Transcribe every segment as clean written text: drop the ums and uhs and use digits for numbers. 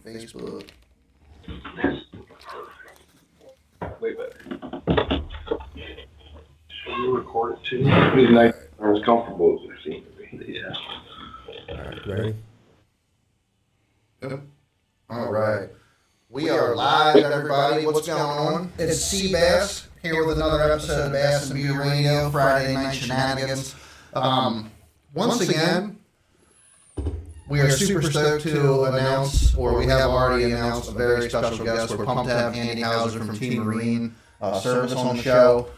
Facebook. Way better. Should we record it too? Midnight are as comfortable as they seem to be. Yeah. Alright, ready? Yep. All right. We are live, everybody. What's going on? It's Seabass here with another episode of Bass and Beer Radio, Friday Night Shenanigans. Once again, we are super stoked to announce, or we have already announced, a very special guest. We're pumped to have Andy Hauser from Team Marine Service on the show.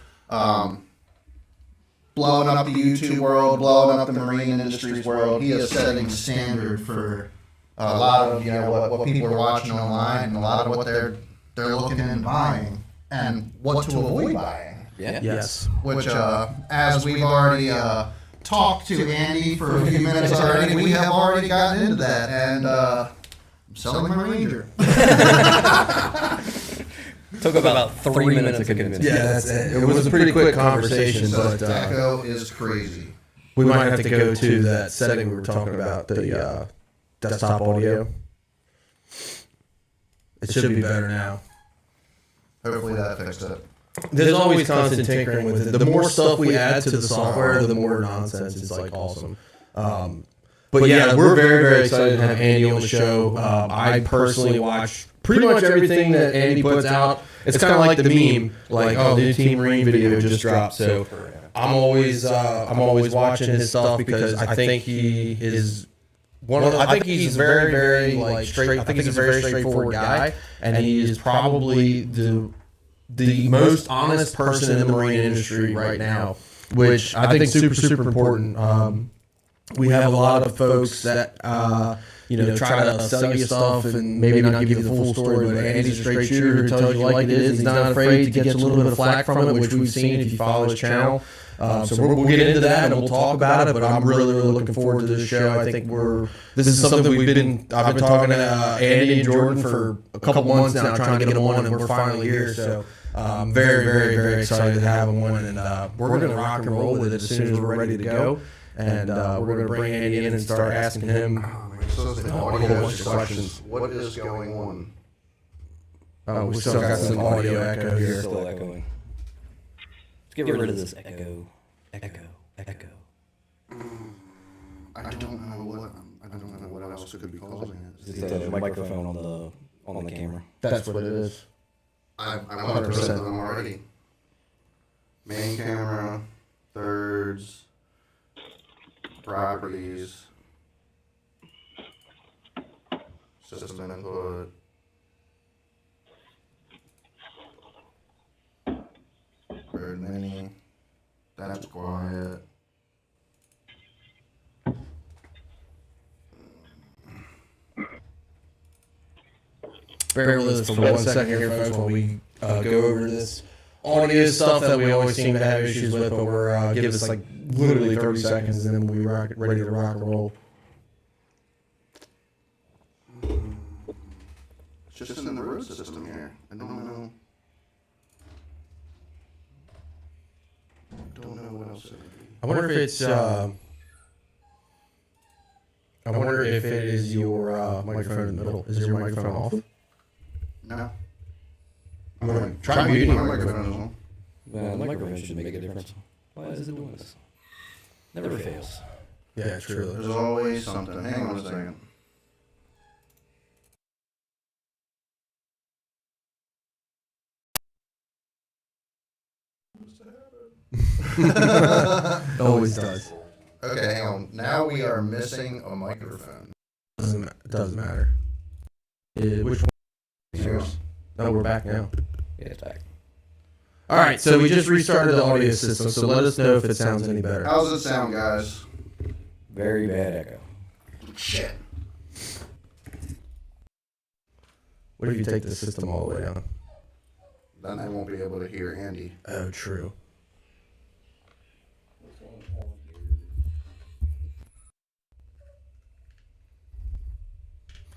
Blowing up the YouTube world, blowing up the marine industry's world. He is setting the standard for a lot of what people are watching online, and a lot of what they're looking into buying, and what to avoid buying. Yeah. Yes. Which, as we've already talked to Andy for a few minutes already, we have already gotten into that, and I'm selling my Ranger. Took about 3 minutes to convince me. Yeah, that's it. It was a pretty quick conversation, but Echo is crazy. We might have to go to that setting we were talking about, the desktop audio. It should be better now. Hopefully that fixed it. There's always constant tinkering with it. The more stuff we add to the software, the more nonsense. It's like awesome. But yeah, we're very, very excited to have Andy on the show. I personally watch pretty much everything that Andy puts out. It's kind of like the meme, like, oh, the new Team Marine video just dropped. So I'm always watching his stuff because I think he is I think he's very, very like straight. I think he's a very straightforward guy, and he is probably the most honest person in the marine industry right now, which I think is super, super important. We have a lot of folks that try to sell you stuff and maybe not give you the full story, but Andy's a straight shooter who tells you like it is. He's not afraid to get a little bit of flack from it, which we've seen if you follow his channel. So we'll get into that and we'll talk about it, but I'm really, really looking forward to this show. I think this is something I've been talking to Andy and Jordan for a couple months now, trying to get them on, and we're finally here. So I'm very, very, very excited to have him on, and we're going to rock and roll with it as soon as we're ready to go. And we're going to bring Andy in and start asking him a whole bunch of questions. What is going on? We still got some audio echo here. Still echoing. Let's get rid of this echo. I don't know what else could be causing it. It's a microphone on the camera. That's what it is. I'm 100% of them already. Main camera, thirds, properties, system input, bird mini, that's quiet. Bear with us for 1 second here, folks, while we go over this audio stuff that we always seem to have issues with, but we're give us like literally 30 seconds and then we'll be ready to rock and roll. It's just in the road system here. I don't know what else it would be. I wonder if it's I wonder if it is your microphone in the middle. Is your microphone off? No. I'm gonna try muting my your microphone microphone. as well. The microphone should make a difference. Why is it doing this? Never fails. Yeah, true. There's always something. Hang on a second. Always does. Okay, hang on. Now we are missing a microphone. Doesn't matter. Which one? Yours. No, we're back now. Yeah, it's back. All right, so we just restarted the audio system, so let us know if it sounds any better. How's it sound, guys? Very bad echo. Shit. What if you take the system all the way down? Then I won't be able to hear Andy. Oh, true.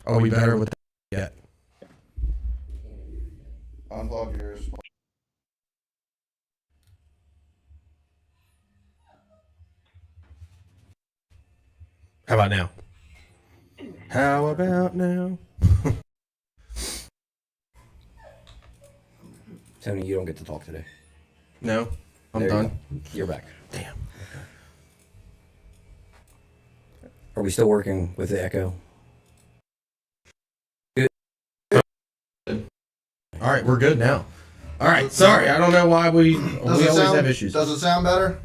Are we better with that yet? Unplug yours. How about now? How about now? Tony, you don't get to talk today. No, I'm There you done. go. You're back. Damn. Are we still working with the echo? All right, we're good now. All right, sorry, I don't know why we always have issues. Does it sound better?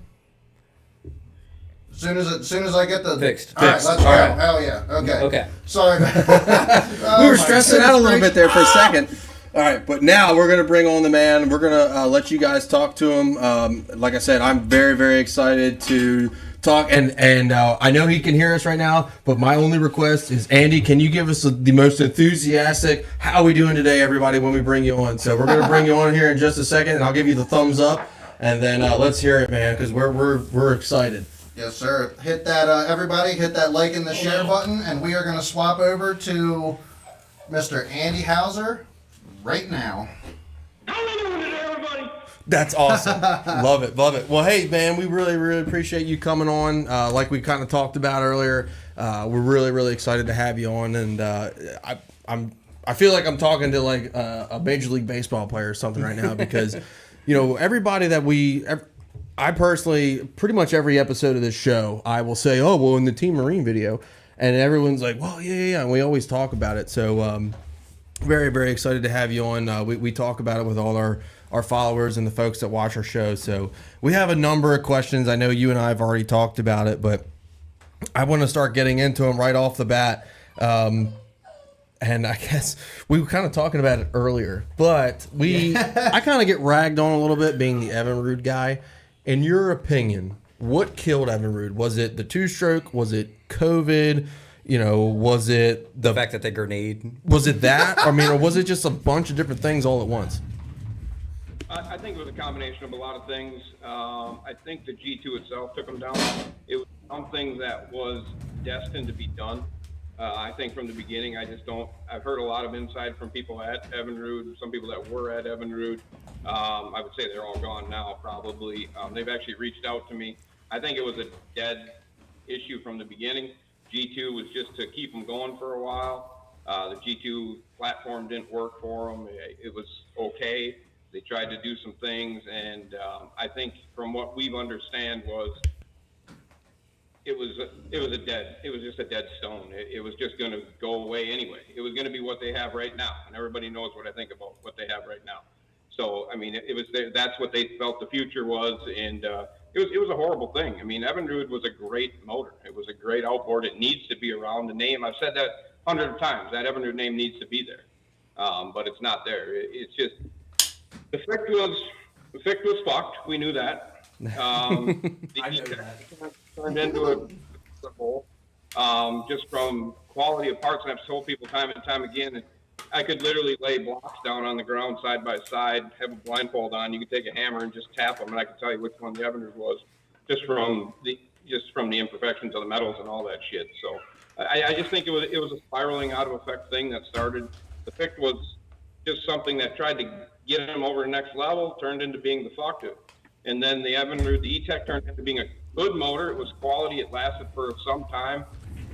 As soon as I get the Fixed. All right, Fixed. let's go. All right. Hell yeah. Okay. Okay. Sorry. We were stressing out a little bit there for a second. All right, but now we're gonna bring on the man. We're gonna let you guys talk to him. Like I said, I'm very, very excited to talk, and I know he can hear us right now. But my only request is, Andy, can you give us the most enthusiastic? How are we doing today, everybody? When we bring you on, so we're gonna bring you on here in just a second, and I'll give you the thumbs up, and then let's hear it, man, because we're excited. Yes, sir. Hit that, everybody. Hit that like and the share button, and we are going to swap over to Mr. Andy Hauser right now. That's awesome. Love it. Well, hey, man, we really, really appreciate you coming on. Like we kind of talked about earlier, we're really, really excited to have you on, and I feel like I'm talking to like a Major League Baseball player or something right now because, you know, everybody that I personally, pretty much every episode of this show, I will say, oh, well, in the Team Marine video, and everyone's like, well, yeah, and we always talk about it. So, very, very excited to have you on. We talk about it with all our followers and the folks that watch our show. So we have a number of questions. I know you and I have already talked about it, but I want to start getting into them right off the bat. And I guess we were kind of talking about it earlier, but I kind of get ragged on a little bit being the Evinrude guy. In your opinion, what killed Evinrude? Was it the two-stroke? Was it COVID? You know, was it The fact that they grenade. Was it that? I mean, or was it just a bunch of different things all at once? I think it was a combination of a lot of things. I think the G2 itself took them down. It was something that was destined to be done. I think from the beginning, I've heard a lot of insight from people at Evinrude, some people that were at Evinrude. I would say they're all gone now, probably. They've actually reached out to me. I think it was a dead issue from the beginning. G2 was just to keep them going for a while. The G2 platform didn't work for them. It was okay. They tried to do some things, and I think from what we've understand was it was just a dead stone. It was just going to go away anyway. It was going to be what they have right now, and everybody knows what I think about what they have right now. So I mean, that's what they felt the future was, and it was a horrible thing. I mean, Evinrude was a great motor. It was a great outboard. It needs to be around. The name, I've said that hundreds of times. That Evinrude name needs to be there, but it's not there. It's just the Ficht was fucked. We knew that. I know that. Turned into a hole, just from quality of parts. And I've told people time and time again, and I could literally lay blocks down on the ground side by side, have a blindfold on. You could take a hammer and just tap them, and I could tell you which one the Evinrude was, just from the imperfections of the metals and all that shit. So I just think it was a spiraling out of effect thing that started. The Ficht was just something that tried to get them over the next level, turned into being the fucked it. And then the Evinrude, the E-Tech turned into being a good motor. It was quality. It lasted for some time.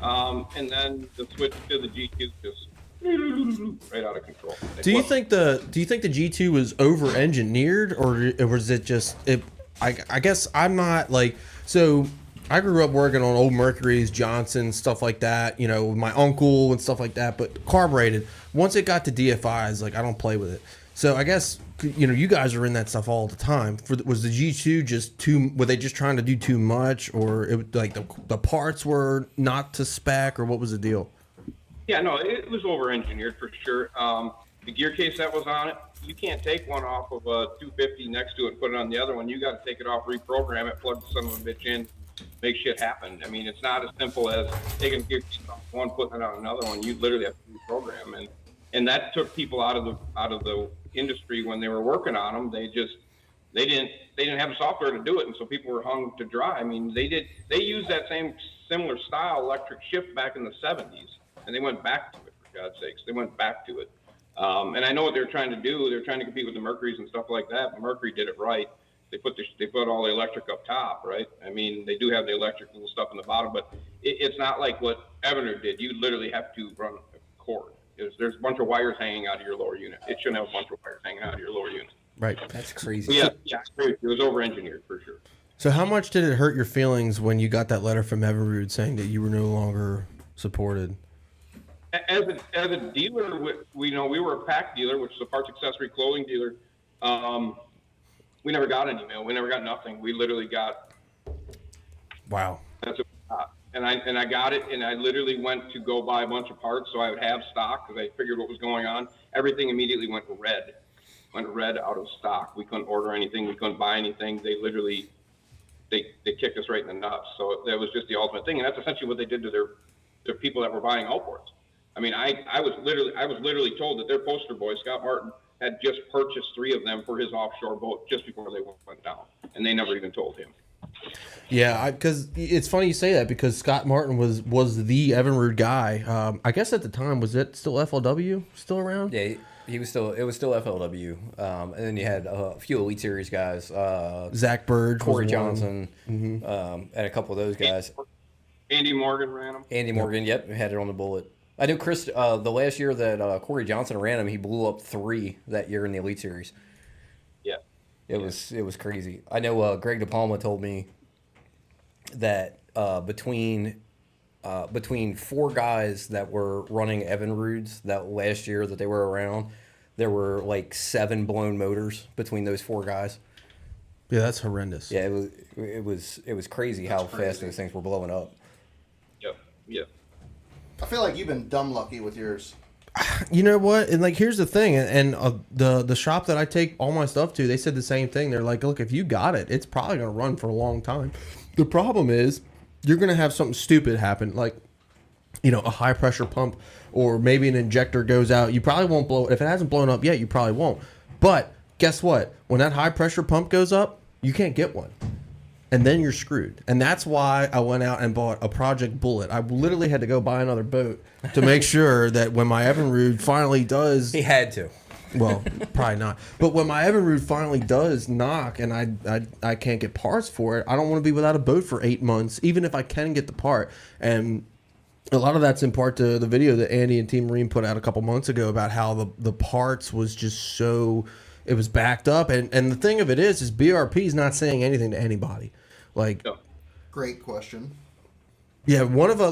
And then the switch to the G2 just right out of control. Do you think the G2 was over engineered, or was it just it? I guess I'm not like, so I grew up working on old Mercury's, Johnson, stuff like that, you know, with my uncle and stuff like that, but carbureted. Once it got to DFIs, like, I don't play with it. So I guess, you know, you guys are in that stuff all the time. Was the G2 just were they just trying to do too much, or it, like the parts were not to spec, or what was the deal? Yeah, no, it was over-engineered for sure. The gear case that was on it, you can't take one off of a 250 next to it and put it on the other one. You got to take it off, reprogram it, plug the son of a bitch in, make shit happen. I mean, it's not as simple as taking gear case off one, putting it on another one. You literally have to reprogram, and that took people out of the industry when they were working on them. They didn't have the software to do it, and so people were hung to dry. I mean, they used that same similar style electric shift back in the 70s, and they went back to it, for God's sakes. They went back to it. And I know what they're trying to do. They're trying to compete with the Mercuries and stuff like that, but Mercury did it right. They put all the electric up top, right? I mean, they do have the electric little stuff in the bottom, but it's not like what Evinrude did. You literally have to run a cord. There's a bunch of wires hanging out of your lower unit. It shouldn't have a bunch of wires hanging out of your lower unit. Right. That's crazy. Yeah, I agree with you. It was over-engineered for sure. So how much did it hurt your feelings when you got that letter from Evinrude saying that you were no longer supported? As a dealer, we were a pack dealer, which is a parts accessory clothing dealer. We never got an email. We never got nothing. We literally got. Wow. That's what we got. And I got it, and I literally went to go buy a bunch of parts so I would have stock because I figured what was going on. Everything immediately went red out of stock. We couldn't order anything. We couldn't buy anything. They literally, they kicked us right in the nuts. So that was just the ultimate thing, and that's essentially what they did to their people that were buying outboards. I mean, I was literally told that their poster boy, Scott Martin, had just purchased 3 of them for his offshore boat just before they went down, and they never even told him. Yeah, because it's funny you say that because Scott Martin was the Evinrude guy. I guess at the time, was it still FLW still around? Yeah, he was still. It was still FLW, and then you had a few Elite Series guys. Zach Burge, Corey was one. Johnson, and a couple of those guys. Andy Morgan ran them. Andy Morgan, yep, had it on the bullet. I know Chris. The last year that Corey Johnson ran him, he blew up 3 that year in the Elite Series. Yeah. It was crazy. I know Greg DePalma told me that between 4 guys that were running Evinrudes that last year that they were around, there were like 7 blown motors between those 4 guys. Yeah, that's horrendous. Yeah, it was crazy how fast those things were blowing up. Yep. I feel like you've been dumb lucky with yours. You know what? And like, here's the thing. And the shop that I take all my stuff to, they said the same thing. They're like, look, if you got it, it's probably gonna run for a long time. The problem is, you're gonna have something stupid happen, like, you know, a high pressure pump, or maybe an injector goes out. You probably won't blow it. If it hasn't blown up yet, you probably won't. But guess what? When that high pressure pump goes up, you can't get one. And then you're screwed. And that's why I went out and bought a Project Bullet. I literally had to go buy another boat to make sure that when my Evinrude finally does... He had to. Well, probably not. But when my Evinrude finally does knock and I can't get parts for it, I don't want to be without a boat for 8 months, even if I can get the part. And a lot of that's in part to the video that Andy and Team Marine put out a couple months ago about how the parts was just so... It was backed up. And the thing of it is BRP is not saying anything to anybody. Like... No. Great question. Yeah, one of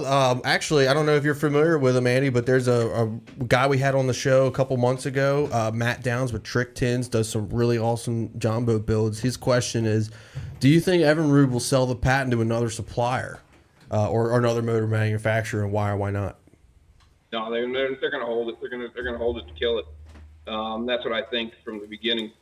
actually, I don't know if you're familiar with him, Andy, but there's a guy we had on the show a couple months ago, Matt Downs with Trick Tins, does some really awesome John boat builds. His question is, do you think Evinrude will sell the patent to another supplier or another motor manufacturer, and why or why not? No, they're going to hold it. They're going to hold it to kill it. That's what I think from the beginning.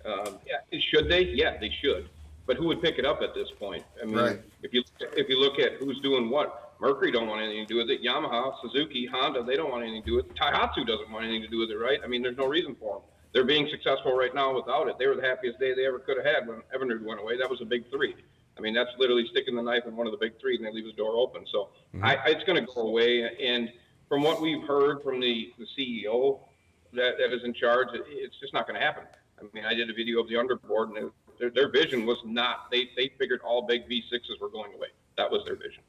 Yeah, should they? Yeah, they should. But who would pick it up at this point? I mean, Right. if you look at who's doing what, Mercury don't want anything to do with it. Yamaha, Suzuki, Honda, they don't want anything to do with it. Taihatsu doesn't want anything to do with it, right? I mean, there's no reason for them. They're being successful right now without it. They were the happiest day they ever could have had when Evinrude went away. That was a big 3. I mean, that's literally sticking the knife in one of the big 3 and they leave his door open. So it's going to go away. And from what we've heard from the CEO that is in charge, it's just not going to happen. I mean, I did a video of the underboard, and their vision was not, they figured all big V6s were going away. That was their vision.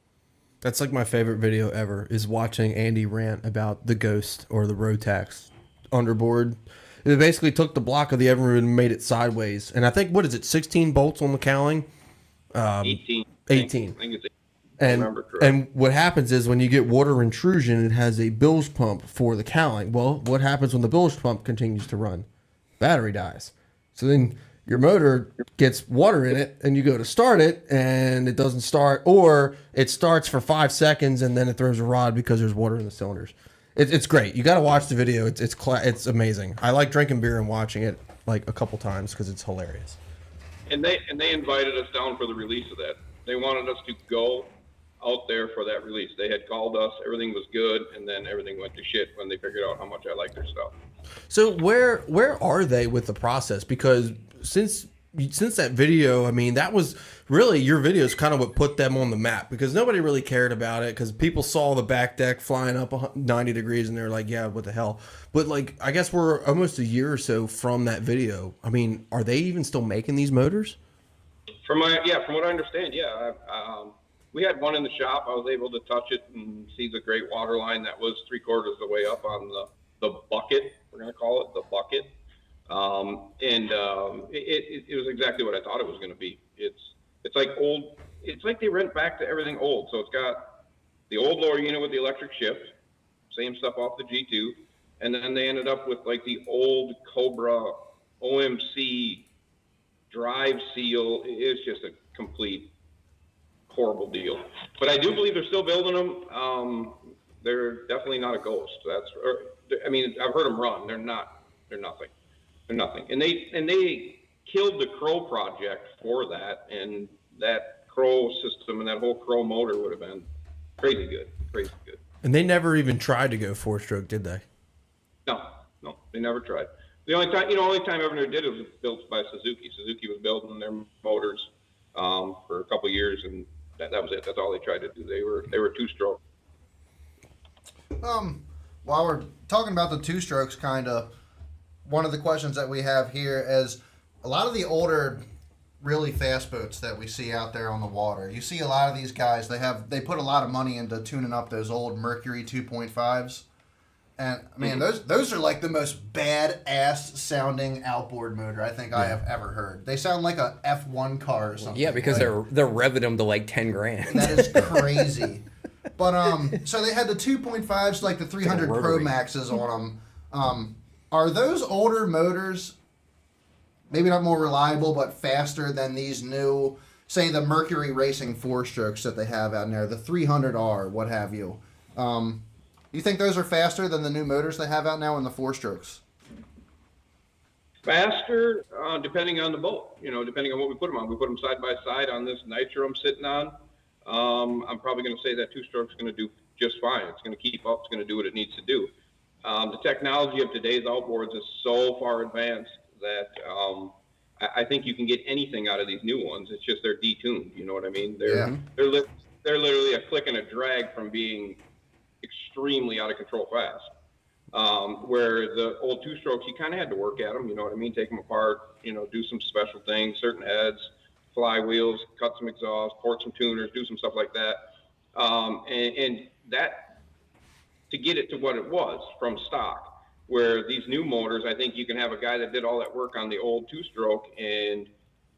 That's like my favorite video ever, is watching Andy rant about the Ghost or the Rotax underboard. They basically took the block of the Evinrude and made it sideways. And I think, what is it, 16 bolts on the cowling? 18. 18. I think it's 18. And what happens is when you get water intrusion, it has a bilge pump for the cowling. Well, what happens when the bilge pump continues to run? Battery dies. So then your motor gets water in it, and you go to start it, and it doesn't start, or it starts for 5 seconds, and then it throws a rod because there's water in the cylinders. It's great. You got to watch the video. It's amazing. I like drinking beer and watching it like a couple times because it's hilarious. And they invited us down for the release of that. They wanted us to go out there for that release. They had called us. Everything was good, and then everything went to shit when they figured out how much I liked their stuff. So where are they with the process? Because since that video, I mean, that was really, your video is kind of what put them on the map, because nobody really cared about it because people saw the back deck flying up 90 degrees and they're like, yeah, what the hell? But like, I guess we're almost a year or so from that video. I mean, are they even still making these motors? From what I understand, yeah. We had one in the shop. I was able to touch it and see the great water line that was 3/4 of the way up on the bucket. We're going to call it the bucket. It was exactly what I thought it was going to be. It's like old. It's like they went back to everything old. So it's got the old lower unit with the electric shift, same stuff off the G2, and then they ended up with like the old Cobra OMC drive seal. It's just a complete horrible deal. But I do believe they're still building them. They're definitely not a ghost. I mean, I've heard them run. They're not. They're nothing. They're nothing. And they killed the Crow project for that, and that Crow system and that whole Crow motor would have been crazy good. Crazy good. And they never even tried to go 4-stroke, did they? No, they never tried. The only time Everner did it was built by Suzuki. Suzuki was building their motors for a couple of years, and that was it. That's all they tried to do. They were 2-stroke. While we're talking about the 2-strokes, kind of, one of the questions that we have here is a lot of the older, really fast boats that we see out there on the water. You see a lot of these guys. They put a lot of money into tuning up those old Mercury 2.5s, and man, those are like the most badass sounding outboard motor I think I have ever heard. They sound like a F1 car or something. Yeah, because like, they're revving them to like 10 grand. that is crazy. But so they had the 2.5s, like the 300 Pro Maxes on them. Are those older motors maybe not more reliable but faster than these new, say the Mercury Racing 4-strokes that they have out there, the 300R, what have you? You think those are faster than the new motors they have out now in the 4-strokes? Faster, depending on the boat. Depending on what we put them on. We put them side by side on this Nitro I'm sitting on. I'm probably going to say that 2-stroke's going to do just fine. It's going to keep up. It's going to do what it needs to do. The technology of today's outboards is so far advanced that I think you can get anything out of these new ones. It's just they're detuned. You know what I mean? They're literally a click and a drag from being extremely out of control fast. Where the old 2-strokes, you kind of had to work at them. You know what I mean? Take them apart. Do some special things, certain heads, flywheels, cut some exhaust, port some tuners, do some stuff like that. And that, to get it to what it was from stock, where these new motors, I think you can have a guy that did all that work on the old 2-stroke and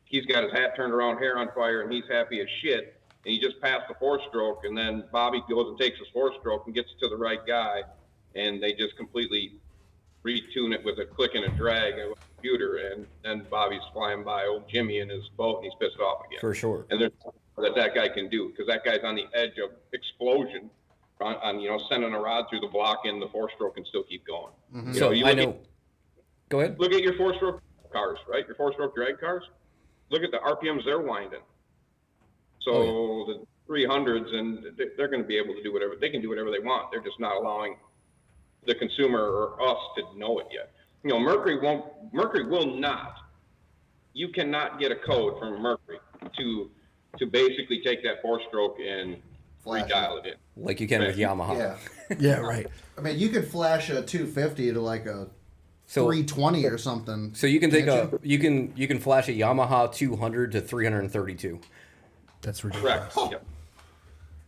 he's got his hat turned around, hair on fire, and he's happy as shit. And he just passed the 4-stroke, and then Bobby goes and takes his 4-stroke and gets to the right guy, and they just completely retune it with a click and a drag of a computer, and then Bobby's flying by old Jimmy in his boat, and he's pissed off again. For sure. And there's that guy can do, because that guy's on the edge of explosion, on sending a rod through the block, and the 4-stroke can still keep going. Mm-hmm. So I know. Go ahead. Look at your 4-stroke cars, right? Your 4-stroke drag cars. Look at the RPMs they're winding. So the 300s, and they're going to be able to do whatever they can do, whatever they want. They're just not allowing the consumer or us to know it yet. Mercury will not. You cannot get a code from Mercury to basically take that 4-stroke and redial it in. Like you can with Yamaha. Yeah. Yeah, right. I mean, you could flash a 250 to like a 320 or something. So you can take you can flash a Yamaha 200 to 332. That's ridiculous. Correct. Oh. Yep.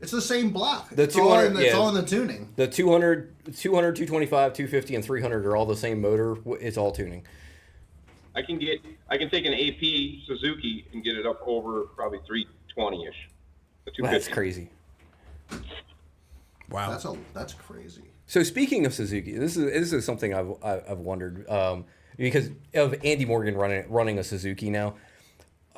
It's the same block. The It's 200, it's all in the tuning. The 200, 225, 250, and 300 are all the same motor. It's all tuning. I can take an AP Suzuki and get it up over probably 320-ish. That's crazy. Wow. That's crazy. So speaking of Suzuki, this is something I've wondered because of Andy Morgan running a Suzuki now.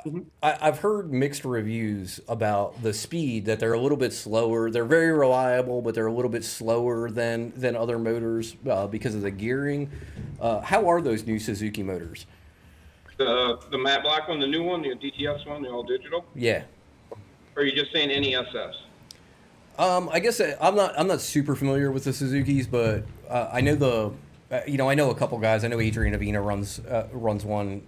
Mm-hmm. I've heard mixed reviews about the speed, that they're a little bit slower. They're very reliable, but they're a little bit slower than other motors because of the gearing. How are those new Suzuki motors? The matte black one, the new one, the DTS one, the all digital? Yeah. Or are you just saying any SS? I guess I'm not super familiar with the Suzukis, but I know I know a couple guys. I know Adrian Avina runs one.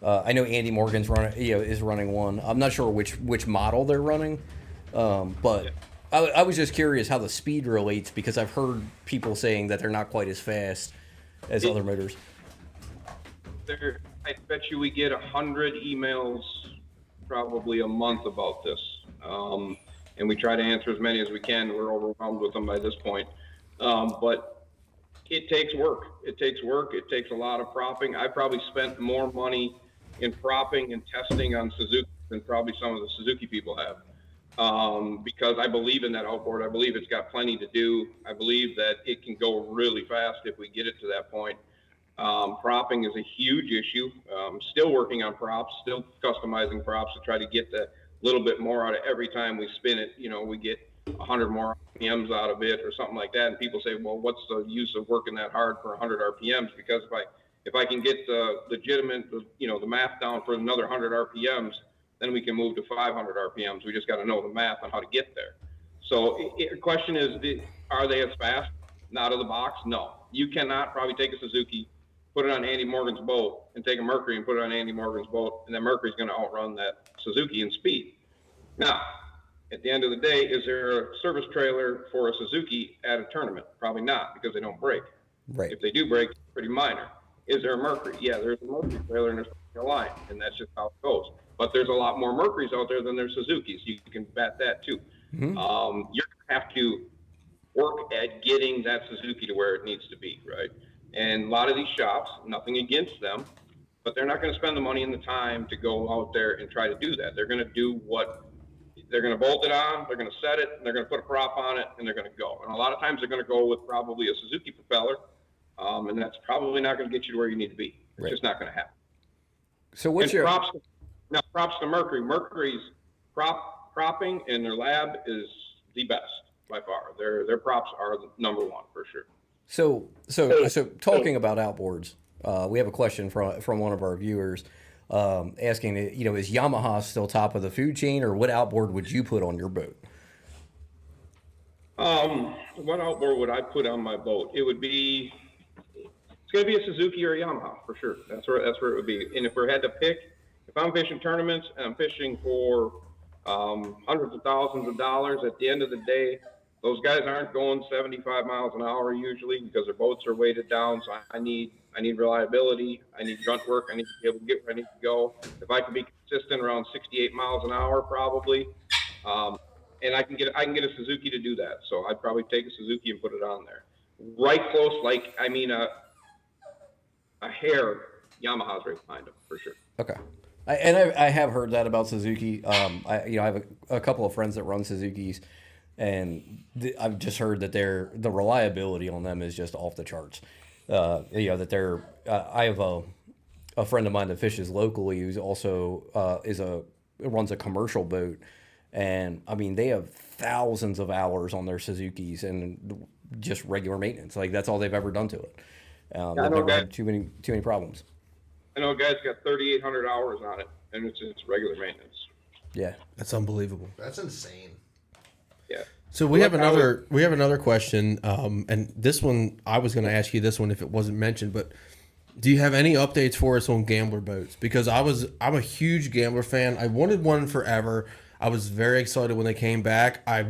I know Andy Morgan's is running one. I'm not sure which model they're running, but yeah. I was just curious how the speed relates, because I've heard people saying that they're not quite as fast as other motors. I bet you we get 100 emails probably a month about this, and we try to answer as many as we can. We're overwhelmed with them by this point, but It takes work. It takes work. It takes a lot of propping. I probably spent more money in propping and testing on Suzuki than probably some of the Suzuki people have. Because I believe in that outboard. I believe it's got plenty to do. I believe that it can go really fast if we get it to that point. Propping is a huge issue. Still working on props, still customizing props to try to get the little bit more out of every time we spin it. You know, we get 100 more RPMs out of it or something like that. And people say, well, what's the use of working that hard for 100 RPMs? Because if I can get the legitimate, you know, the math down for another 100 RPMs, then we can move to 500 RPMs. We just got to know the math on how to get there. So the question is, are they as fast? Out of the box? No. You cannot probably take a Suzuki, put it on Andy Morgan's boat, and take a Mercury and put it on Andy Morgan's boat, and then Mercury's going to outrun that Suzuki in speed. Now, at the end of the day, is there a service trailer for a Suzuki at a tournament? Probably not, because they don't break. Right. If they do break, it's pretty minor. Is there a Mercury? Yeah, there's a Mercury trailer and there's a line, and that's just how it goes. But there's a lot more Mercuries out there than there's Suzukis. You can bet that too. Mm-hmm. You're going to have to work at getting that Suzuki to where it needs to be, right? And a lot of these shops, nothing against them, but they're not going to spend the money and the time to go out there and try to do that. They're going to do what they're going to bolt it on, they're going to set it, and they're going to put a prop on it, and they're going to go. And a lot of times they're going to go with probably a Suzuki propeller, and that's probably not going to get you to where you need to be. It's just not going to happen. So what's your props to Mercury? Mercury's propping in their lab is the best by far. Their props are the number one for sure. So talking about outboards, we have a question from one of our viewers asking, you know, is Yamaha still top of the food chain, or what outboard would you put on your boat? What outboard would I put on my boat? It's going to be a Suzuki or a Yamaha for sure. That's where it would be. And if we had to pick, if I'm fishing tournaments and I'm fishing for hundreds of thousands of dollars, at the end of the day, those guys aren't going 75 miles an hour usually because their boats are weighted down. So I need reliability. I need grunt work. I need to be able to get where I need to go. If I can be consistent around 68 miles an hour, probably, and I can get a Suzuki to do that. So I'd probably take a Suzuki and put it on there. Right close, a hair, Yamaha's right behind them for sure. Okay. I have heard that about Suzuki. I have a couple of friends that run Suzukis, and I've just heard that the reliability on them is just off the charts. That they're. I have a friend of mine that fishes locally who's also runs a commercial boat, and I mean they have thousands of hours on their Suzukis and just regular maintenance. Like that's all they've ever done to it. They've never had too many problems. I know a guy's got 3,800 hours on it, and it's regular maintenance. Yeah, that's unbelievable. That's insane. Yeah. So we have another question, and this one I was going to ask you this one if it wasn't mentioned, but do you have any updates for us on Gambler boats? Because I'm a huge Gambler fan. I wanted one forever. I was very excited when they came back. I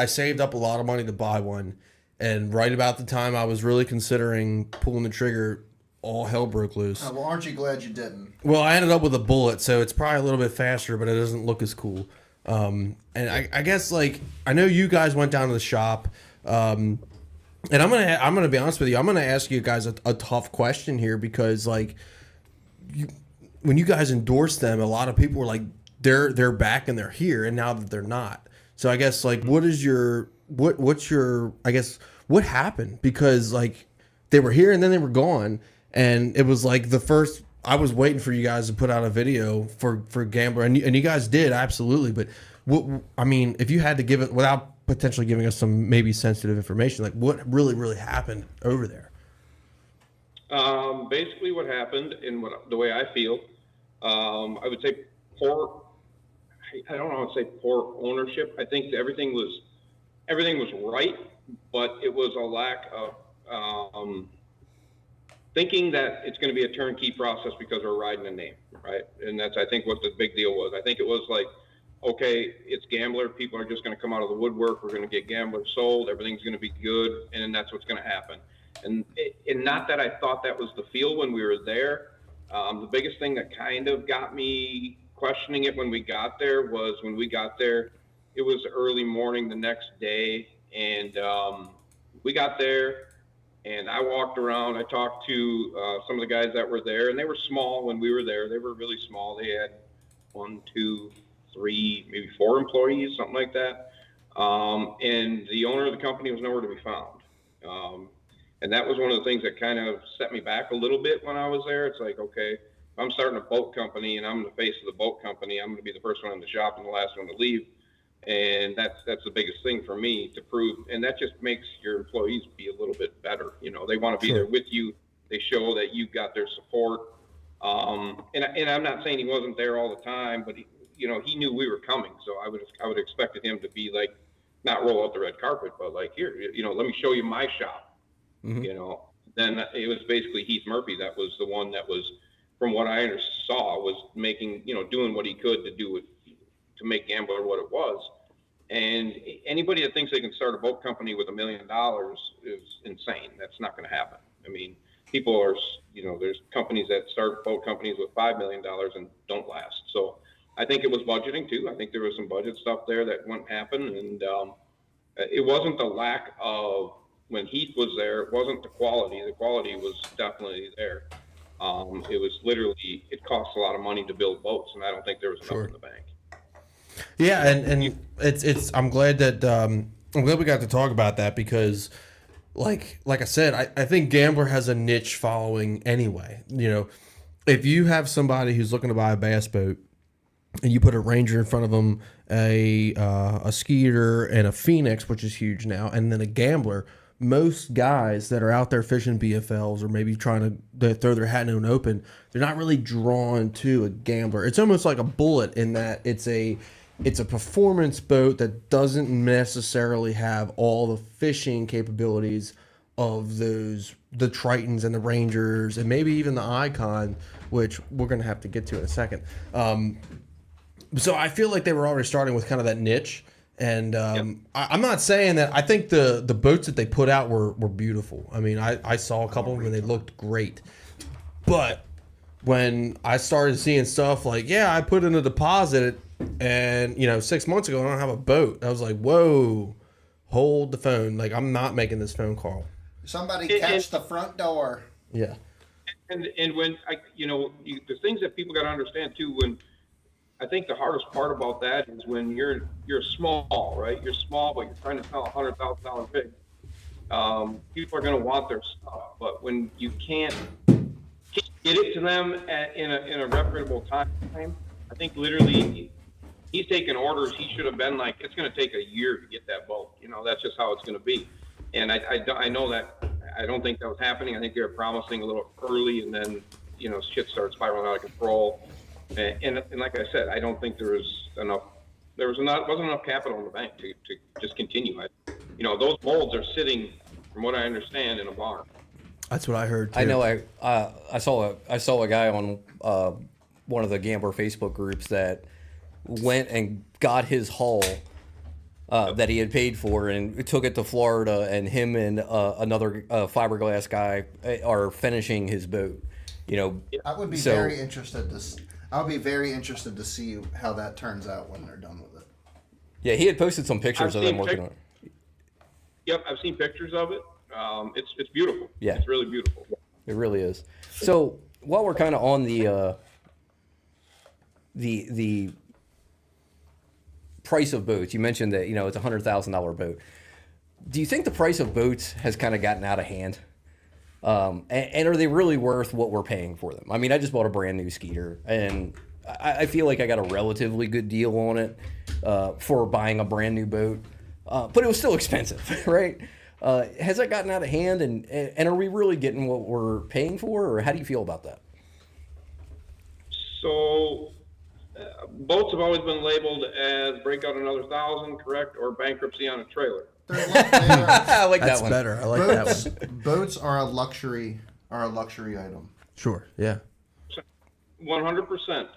saved up a lot of money to buy one, and right about the time I was really considering pulling the trigger, all hell broke loose. Oh, well, aren't you glad you didn't? Well, I ended up with a bullet, so it's probably a little bit faster, but it doesn't look as cool. And I guess I know you guys went down to the shop, and I'm gonna be honest with you. I'm gonna ask you guys a tough question here because when you guys endorsed them, a lot of people were like they're back and they're here, and now that they're not. So I guess what's your I guess what happened? Because they were here and then they were gone. And it was the first. I was waiting for you guys to put out a video for Gambler, and you guys did absolutely. But if you had to give it without potentially giving us some maybe sensitive information, what really happened over there? Basically, what happened, and the way I feel, I would say poor. I don't know how to say poor ownership. I think everything was right, but it was a lack of. Thinking that it's going to be a turnkey process because we're riding a name, right? And that's, I think, what the big deal was. I think it was okay, it's Gambler. People are just going to come out of the woodwork. We're going to get Gambler sold. Everything's going to be good. And then that's what's going to happen. And not that I thought that was the feel when we were there. The biggest thing that kind of got me questioning it when we got there was when we got there, it was early morning the next day. And we got there. And And I walked around. I talked to some of the guys that were there, and they were small when we were there. They were really small. They had 1, 2, 3, maybe 4 employees, something like that. And the owner of the company was nowhere to be found. And that was one of the things that kind of set me back a little bit when I was there. It's like, okay, if I'm starting a boat company and I'm the face of the boat company, I'm going to be the first one in the shop and the last one to leave. And that's the biggest thing for me to prove. And that just makes your employees be a little bit better. You know, they want to be there with you. They show that you've got their support. And I'm not saying he wasn't there all the time, but he knew we were coming. So I would expected him to be like, not roll out the red carpet, but like, here, let me show you my shop. Mm-hmm. Then it was basically Heath Murphy. That was the one that was, from what I saw, was making, doing what he could to do it, to make Gambler what it was. And anybody that thinks they can start a boat company with $1 million is insane. That's not going to happen. I mean, people are, there's companies that start boat companies with $5 million and don't last. So I think it was budgeting too. I think there was some budget stuff there that wouldn't happen. And it wasn't the lack of, when Heath was there, it wasn't the quality. The quality was definitely there. It was literally, it costs a lot of money to build boats, and I don't think there was enough in the bank. Yeah, and it's I'm glad that we got to talk about that, because like I said, I think Gambler has a niche following anyway. If you have somebody who's looking to buy a bass boat and you put a Ranger in front of them, a Skeeter and a Phoenix, which is huge now, and then a Gambler, most guys that are out there fishing BFLs or maybe trying to throw their hat in an open, they're not really drawn to a Gambler. It's almost like a bullet in that it's a performance boat that doesn't necessarily have all the fishing capabilities of the Tritons and the Rangers and maybe even the Icon, which we're going to have to get to in a second. So I feel like they were already starting with kind of that niche. And I'm not saying that. I think the boats that they put out were beautiful. I mean, I saw a couple of them and they looked great. But when I started seeing stuff like, I put in a deposit and 6 months ago I don't have a boat, I was like, whoa, hold the phone. Like, I'm not making this phone call. Somebody catch the front door. Yeah. And when the things that people got to understand too, when I think the hardest part about that is when you're small, right? You're small, but you're trying to sell a $100,000 pig. People are going to want their stuff, but when you can't get it to them in a reputable time frame, I think literally he's taking orders. He should have been like, it's going to take a year to get that boat. That's just how it's going to be. And I know that. I don't think that was happening. I think they were promising a little early, and then shit started spiraling out of control. And like I said, I don't think there wasn't enough capital in the bank to just continue. Those molds are sitting, from what I understand, in a barn. That's what I heard too. I know. I saw a guy on one of the Gambler Facebook groups that went and got his hull that he had paid for and took it to Florida, and him and another fiberglass guy are finishing his boat. I would be very interested to see how that turns out when they're done with it. Yeah, he had posted some pictures of them working on it. Yep, I've seen pictures of it. It's beautiful. Yeah, it's really beautiful. It really is. So while we're kind of on the price of boats, you mentioned that it's a $100,000 boat. Do you think the price of boats has kind of gotten out of hand? And are they really worth what we're paying for them? I mean, I just bought a brand new Skeeter, and I feel like I got a relatively good deal on it for buying a brand new boat, but it was still expensive, right? Has that gotten out of hand, and are we really getting what we're paying for, or how do you feel about that? So boats have always been labeled as break out another 1,000, correct, or bankruptcy on a trailer. I like That's that one. better. I like that one. Boats are a luxury item. Sure. Yeah. 100%.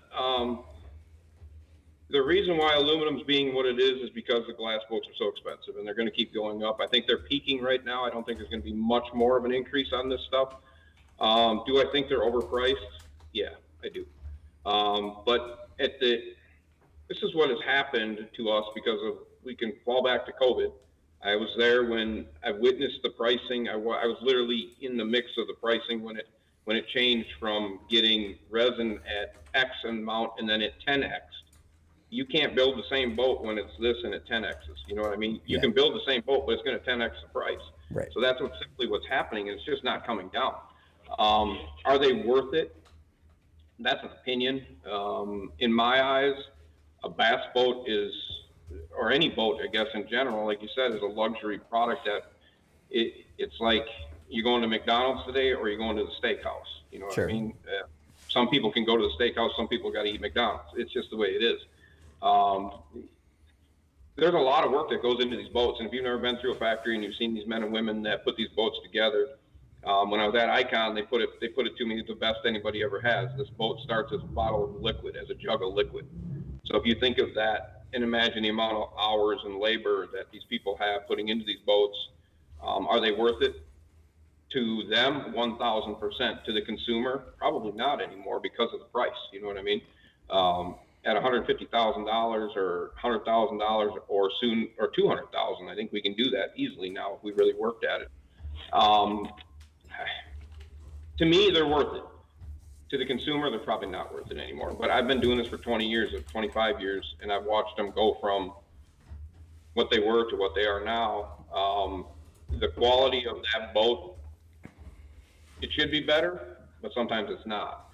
The reason why aluminum's being what it is because the glass boats are so expensive, and they're going to keep going up. I think they're peaking right now. I don't think there's going to be much more of an increase on this stuff. Do I think they're overpriced? Yeah, I do. But this is what has happened to us because of, we can fall back to COVID. I was there when I witnessed the pricing. I was literally in the mix of the pricing when it changed from getting resin at X amount and then at 10X. You can't build the same boat when it's this and at 10X's. You know what I mean? You Yeah. can build the same boat, but it's going to 10X the price. Right. So that's simply what's happening. And it's just not coming down. Are they worth it? That's an opinion. In my eyes, a bass boat is, or any boat, I guess, in general, like you said, is a luxury product that it's like you're going to McDonald's today or you're going to the steakhouse. You know what Sure. I mean? Some people can go to the steakhouse. Some people got to eat McDonald's. It's just the way it is. There's a lot of work that goes into these boats. And if you've never been through a factory and you've seen these men and women that put these boats together, when I was at Icon, they put it to me the best anybody ever has. This boat starts as a bottle of liquid, as a jug of liquid. So if you think of that and imagine the amount of hours and labor that these people have putting into these boats, are they worth it? To them, 1,000%. To the consumer, probably not anymore because of the price. You know what I mean? At $150,000 or $100,000 or soon or $200,000, I think we can do that easily now if we really worked at it. To me, they're worth it. To the consumer, they're probably not worth it anymore. But I've been doing this for 20 years, or 25 years, and I've watched them go from what they were to what they are now. The quality of that boat, it should be better, but sometimes it's not.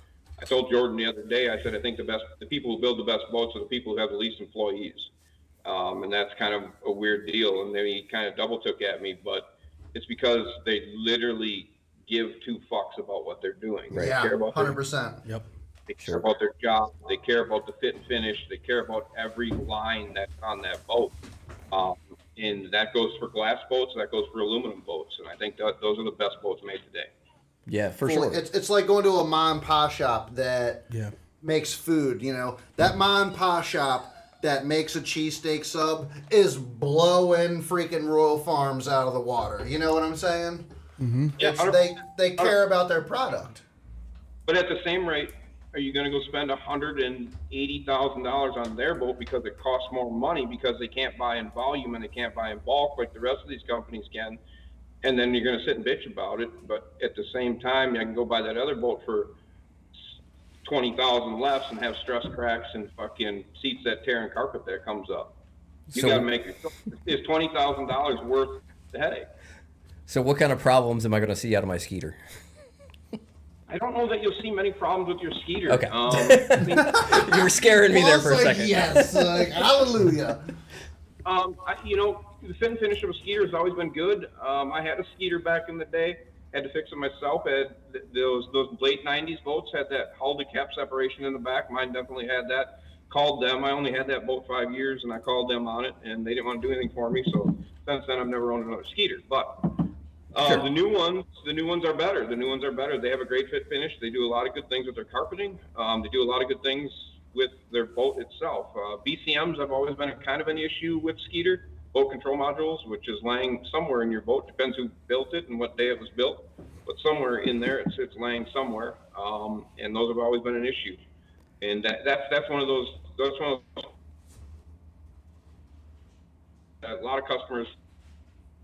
I told Jordan the other day, I said, I think the people who build the best boats are the people who have the least employees. And that's kind of a weird deal. And then he kind of double took at me, but it's because they literally give two fucks about what they're doing. Right. Yeah, They care about 100%. Yep. They care about their job. They care about the fit and finish. They care about every line that's on that boat. And that goes for glass boats. That goes for aluminum boats. And I think that those are the best boats made today. Yeah, for Well, sure. It's like going to a mom and pop shop that Yeah. makes food. You know, that mom and pop shop that makes a cheesesteak sub is blowing freaking Royal Farms out of the water. You know what I'm saying? Yeah, They care about their product. But at the same rate, are you going to go spend $180,000 on their boat because it costs more money because they can't buy in volume and they can't buy in bulk like the rest of these companies can? And then you're going to sit and bitch about it. But at the same time, I can go buy that other boat for $20,000 less and have stress cracks and fucking seats that tear and carpet that comes up. You got to make it. Is $20,000 worth the headache? So what kind of problems am I going to see out of my Skeeter? I don't know that you'll see many problems with your Skeeter. Okay. I mean, You were scaring me there for a Paul's like, second. yes, like, hallelujah. The fit and finish of a Skeeter has always been good. I had a Skeeter back in the day. Had to fix it myself. Those late '90s boats had that hull to cap separation in the back. Mine definitely had that. Called them. I only had that boat 5 years, and I called them on it, and they didn't want to do anything for me. So since then, I've never owned another Skeeter. But Sure. the new ones are better. The new ones are better. They have a great fit finish. They do a lot of good things with their carpeting. They do a lot of good things with their boat itself. BCMs have always been kind of an issue with Skeeter. Boat control modules, which is laying somewhere in your boat. Depends who built it and what day it was built, but somewhere in there it's laying somewhere. And those have always been an issue. And that's one of those. That's one of those. A lot of customers,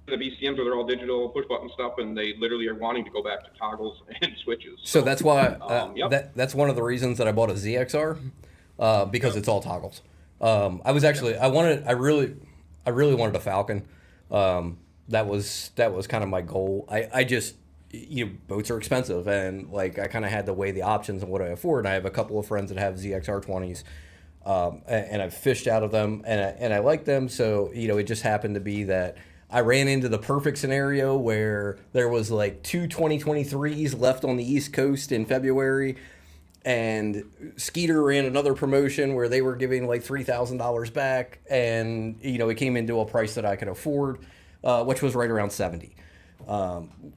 the BCMs where they're all digital push button stuff, and they literally are wanting to go back to toggles and switches. So that's why Yep. that's one of the reasons that I bought a ZXR because it's all toggles. I really wanted a Falcon. That was kind of my goal. I just boats are expensive, and like I kind of had to weigh the options and what I afford. And I have a couple of friends that have ZXR 20s, and I've fished out of them, and I like them. So it just happened to be that I ran into the perfect scenario where there was like 2 2023s left on the East Coast in February. And Skeeter ran another promotion where they were giving like $3,000 back, and it came into a price that I could afford, which was right around 70,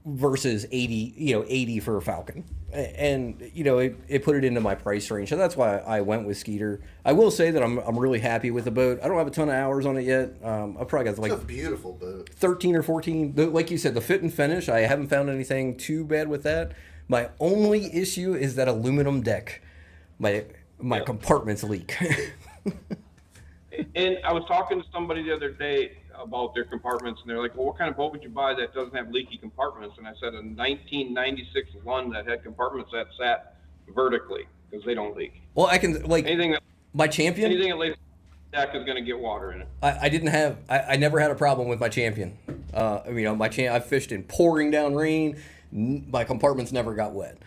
versus 80 for a Falcon, and it put it into my price range, so that's why I went with Skeeter. I will say that I'm really happy with the boat. I don't have a ton of hours on it yet. I've probably got like It's a beautiful boat. 13 or 14. Like you said, the fit and finish, I haven't found anything too bad with that. My only issue is that aluminum deck. My compartments leak. And I was talking to somebody the other day. about their compartments, and they're like, well, what kind of boat would you buy that doesn't have leaky compartments? And I said, a 1996 one that had compartments that sat vertically, because they don't leak. Well, I can, like, Anything my Champion, that lays deck is going to get water in it. I never had a problem with my Champion. I've fished in pouring down rain. My compartments never got wet.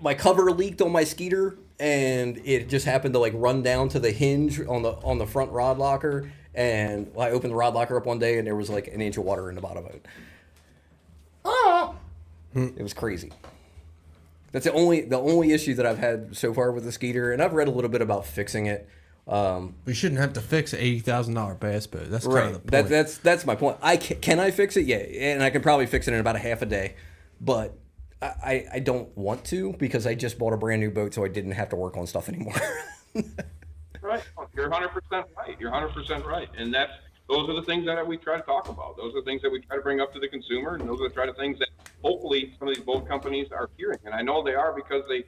My cover leaked on my Skeeter, and it just happened to like run down to the hinge on the front rod locker. And I opened the rod locker up one day, and there was like an inch of water in the bottom of it. It was crazy. That's the only issue that I've had so far with the Skeeter, and I've read a little bit about fixing it. We shouldn't have to fix an $80,000 bass boat. That's Right. kind of the point. That's my point. Can I fix it? Yeah, and I can probably fix it in about a half a day, but I don't want to, because I just bought a brand new boat, so I didn't have to work on stuff anymore. Right. You're 100% right. You're 100% right. And those are the things that we try to talk about. Those are the things that we try to bring up to the consumer, and those are the things that hopefully some of these boat companies are hearing. And I know they are, because they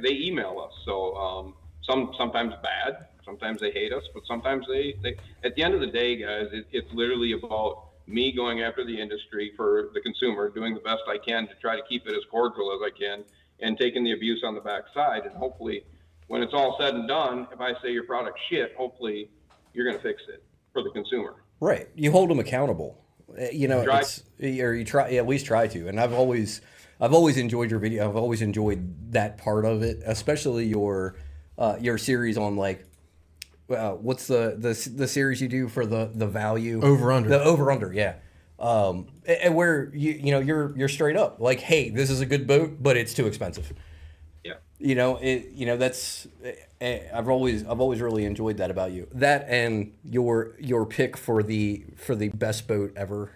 email us. So sometimes bad, sometimes they hate us, but sometimes they at the end of the day, guys, it's literally about me going after the industry for the consumer, doing the best I can to try to keep it as cordial as I can, and taking the abuse on the backside. And hopefully, when it's all said and done, if I say your product's shit, hopefully you're going to fix it for the consumer. Right. You hold them accountable. You know, Try. you try, at least try to. And I've always enjoyed your video. I've always enjoyed that part of it, especially your series on like, what's the series you do for the value Over under. the over under, yeah. And where you're straight up like, hey, this is a good boat, but it's too expensive. Yeah. That's I've always really enjoyed that about you. That and your pick for the best boat ever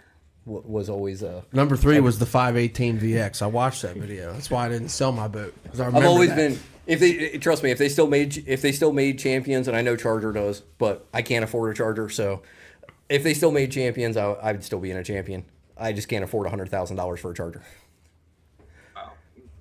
was always Number 3 was the 518 VX. I watched that video. That's why I didn't sell my boat. 'Cause I I've remember always that. been, if they still made Champions, and I know Charger does, but I can't afford a Charger, so if they still made Champions, I would still be in a Champion. I just can't afford $100,000 for a Charger. Wow.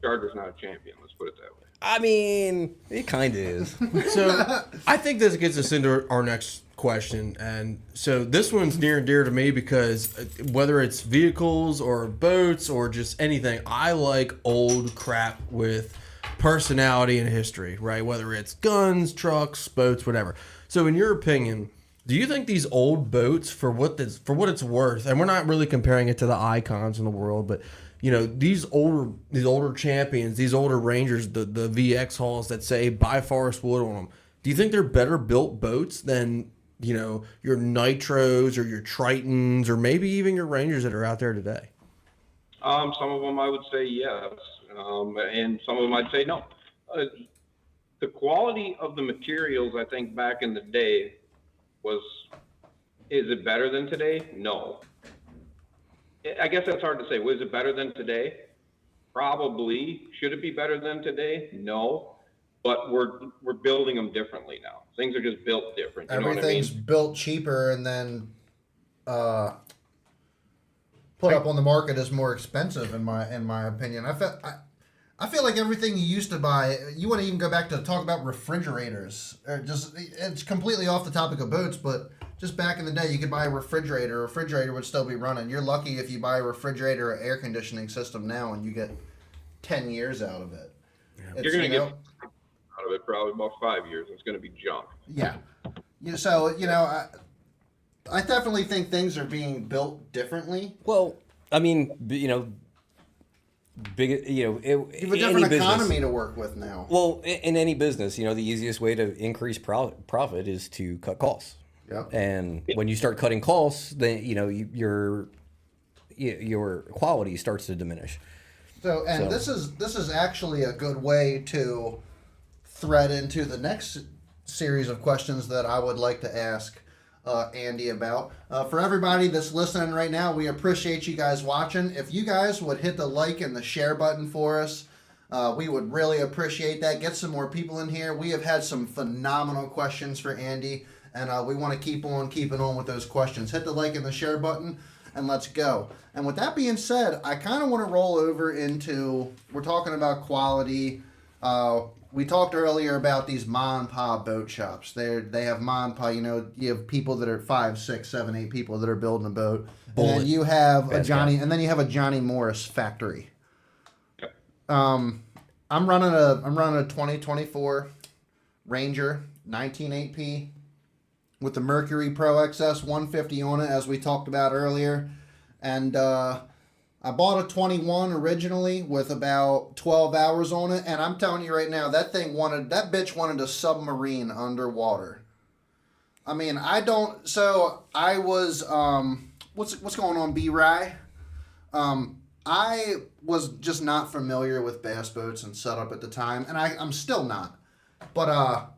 Charger's not a champion. Let's put it that way. I mean, it kind of is. So I think this gets us into our next question, and so this one's near and dear to me, because whether it's vehicles or boats or just anything, I like old crap with personality and history, right? Whether it's guns, trucks, boats, whatever. So in your opinion, do you think these old boats, for what it's worth, and we're not really comparing it to the icons in the world, but you know, these older champions, these older Rangers, the VX hulls that say buy Forest Wood on them, do you think they're better built boats than, you know, your Nitros or your Tritons or maybe even your Rangers that are out there today? Some of them I would say yes, and some of them I'd say no. The quality of the materials, I think, back in the day is it better than today? No. I guess that's hard to say. Was it better than today? Probably. Should it be better than today? No. But we're building them differently now. Things are just built different. You know what I mean? Everything's built cheaper, and then put up on the market is more expensive, in my opinion. I feel like everything you used to buy. You want to even go back to talk about refrigerators. It's completely off the topic of boats, but just back in the day, you could buy a refrigerator. A refrigerator would still be running. You're lucky if you buy a refrigerator or air conditioning system now, and you get 10 years out of it. Yeah. You're going to get out of it probably about 5 years. It's going to be junk. Yeah. So, you know, I definitely think things are being built differently. Well, I mean, you know, you have a different economy to work with now. Well, in any business, you know, the easiest way to increase profit is to cut costs. Yep. And when you start cutting costs, then you know your quality starts to diminish. So this is actually a good way to thread into the next series of questions that I would like to ask Andy about. For everybody that's listening right now, we appreciate you guys watching. If you guys would hit the like and the share button for us, we would really appreciate that. Get some more people in here. We have had some phenomenal questions for Andy, and we want to keep on keeping on with those questions. Hit the like and the share button, and let's go. And with that being said, I kind of want to roll over into, we're talking about quality. we talked earlier about these ma and pa boat shops. They have ma and pa. You have people that are 5, 6, 7, 8 people that are building a boat, and then you have a Johnny Morris factory. I'm running a 2024 Ranger 19.8P with the Mercury Pro XS 150 on it, as we talked about earlier, and I bought a 21 originally with about 12 hours on it, and I'm telling you right now, that bitch wanted a submarine underwater. I mean, I was, what's going on, B-Rye? I was just not familiar with bass boats and setup at the time, and I'm still not. But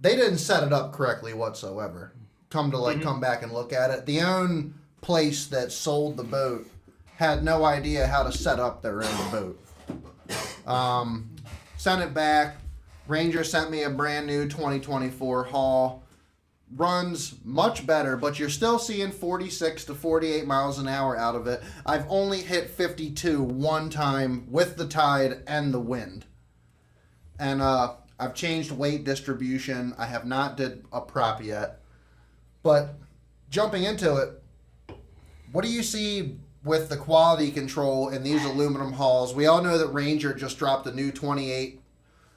they didn't set it up correctly whatsoever. Come back and look at it. The own place that sold the boat had no idea how to set up their own boat. Sent it back. Ranger sent me a brand new 2024 haul. Runs much better, but you're still seeing 46 to 48 miles an hour out of it. I've only hit 52 one time with the tide and the wind. And I've changed weight distribution. I have not did a prop yet. But jumping into it, what do you see with the quality control in these aluminum hulls? We all know that Ranger just dropped a new 28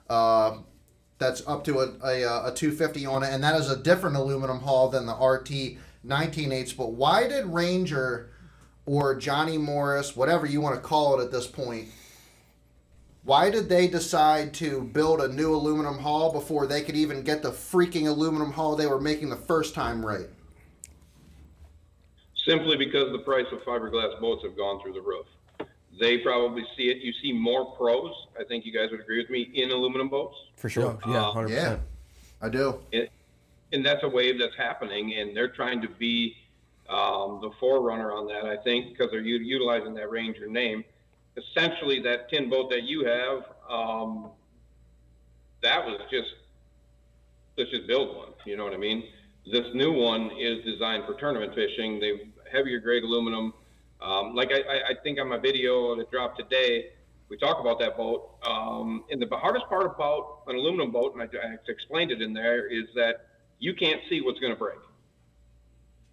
that's up to a 250 on it, and that is a different aluminum hull than the RT 19.8s. But why did Ranger or Johnny Morris, whatever you want to call it at this point, why did they decide to build a new aluminum hull before they could even get the freaking aluminum hull they were making the first time right? Simply because the price of fiberglass boats have gone through the roof. They probably see it. You see more pros, I think you guys would agree with me, in aluminum boats. For sure. Yeah, 100%. Yeah, I do. And that's a wave that's happening, and they're trying to be the forerunner on that, I think, because they're utilizing that Ranger name. Essentially, that tin boat that you have, that was just, let's just build one. You know what I mean? This new one is designed for tournament fishing. They heavier grade aluminum. Like I think on my video that dropped today, we talk about that boat. And the hardest part about an aluminum boat, and I explained it in there, is that you can't see what's going to break.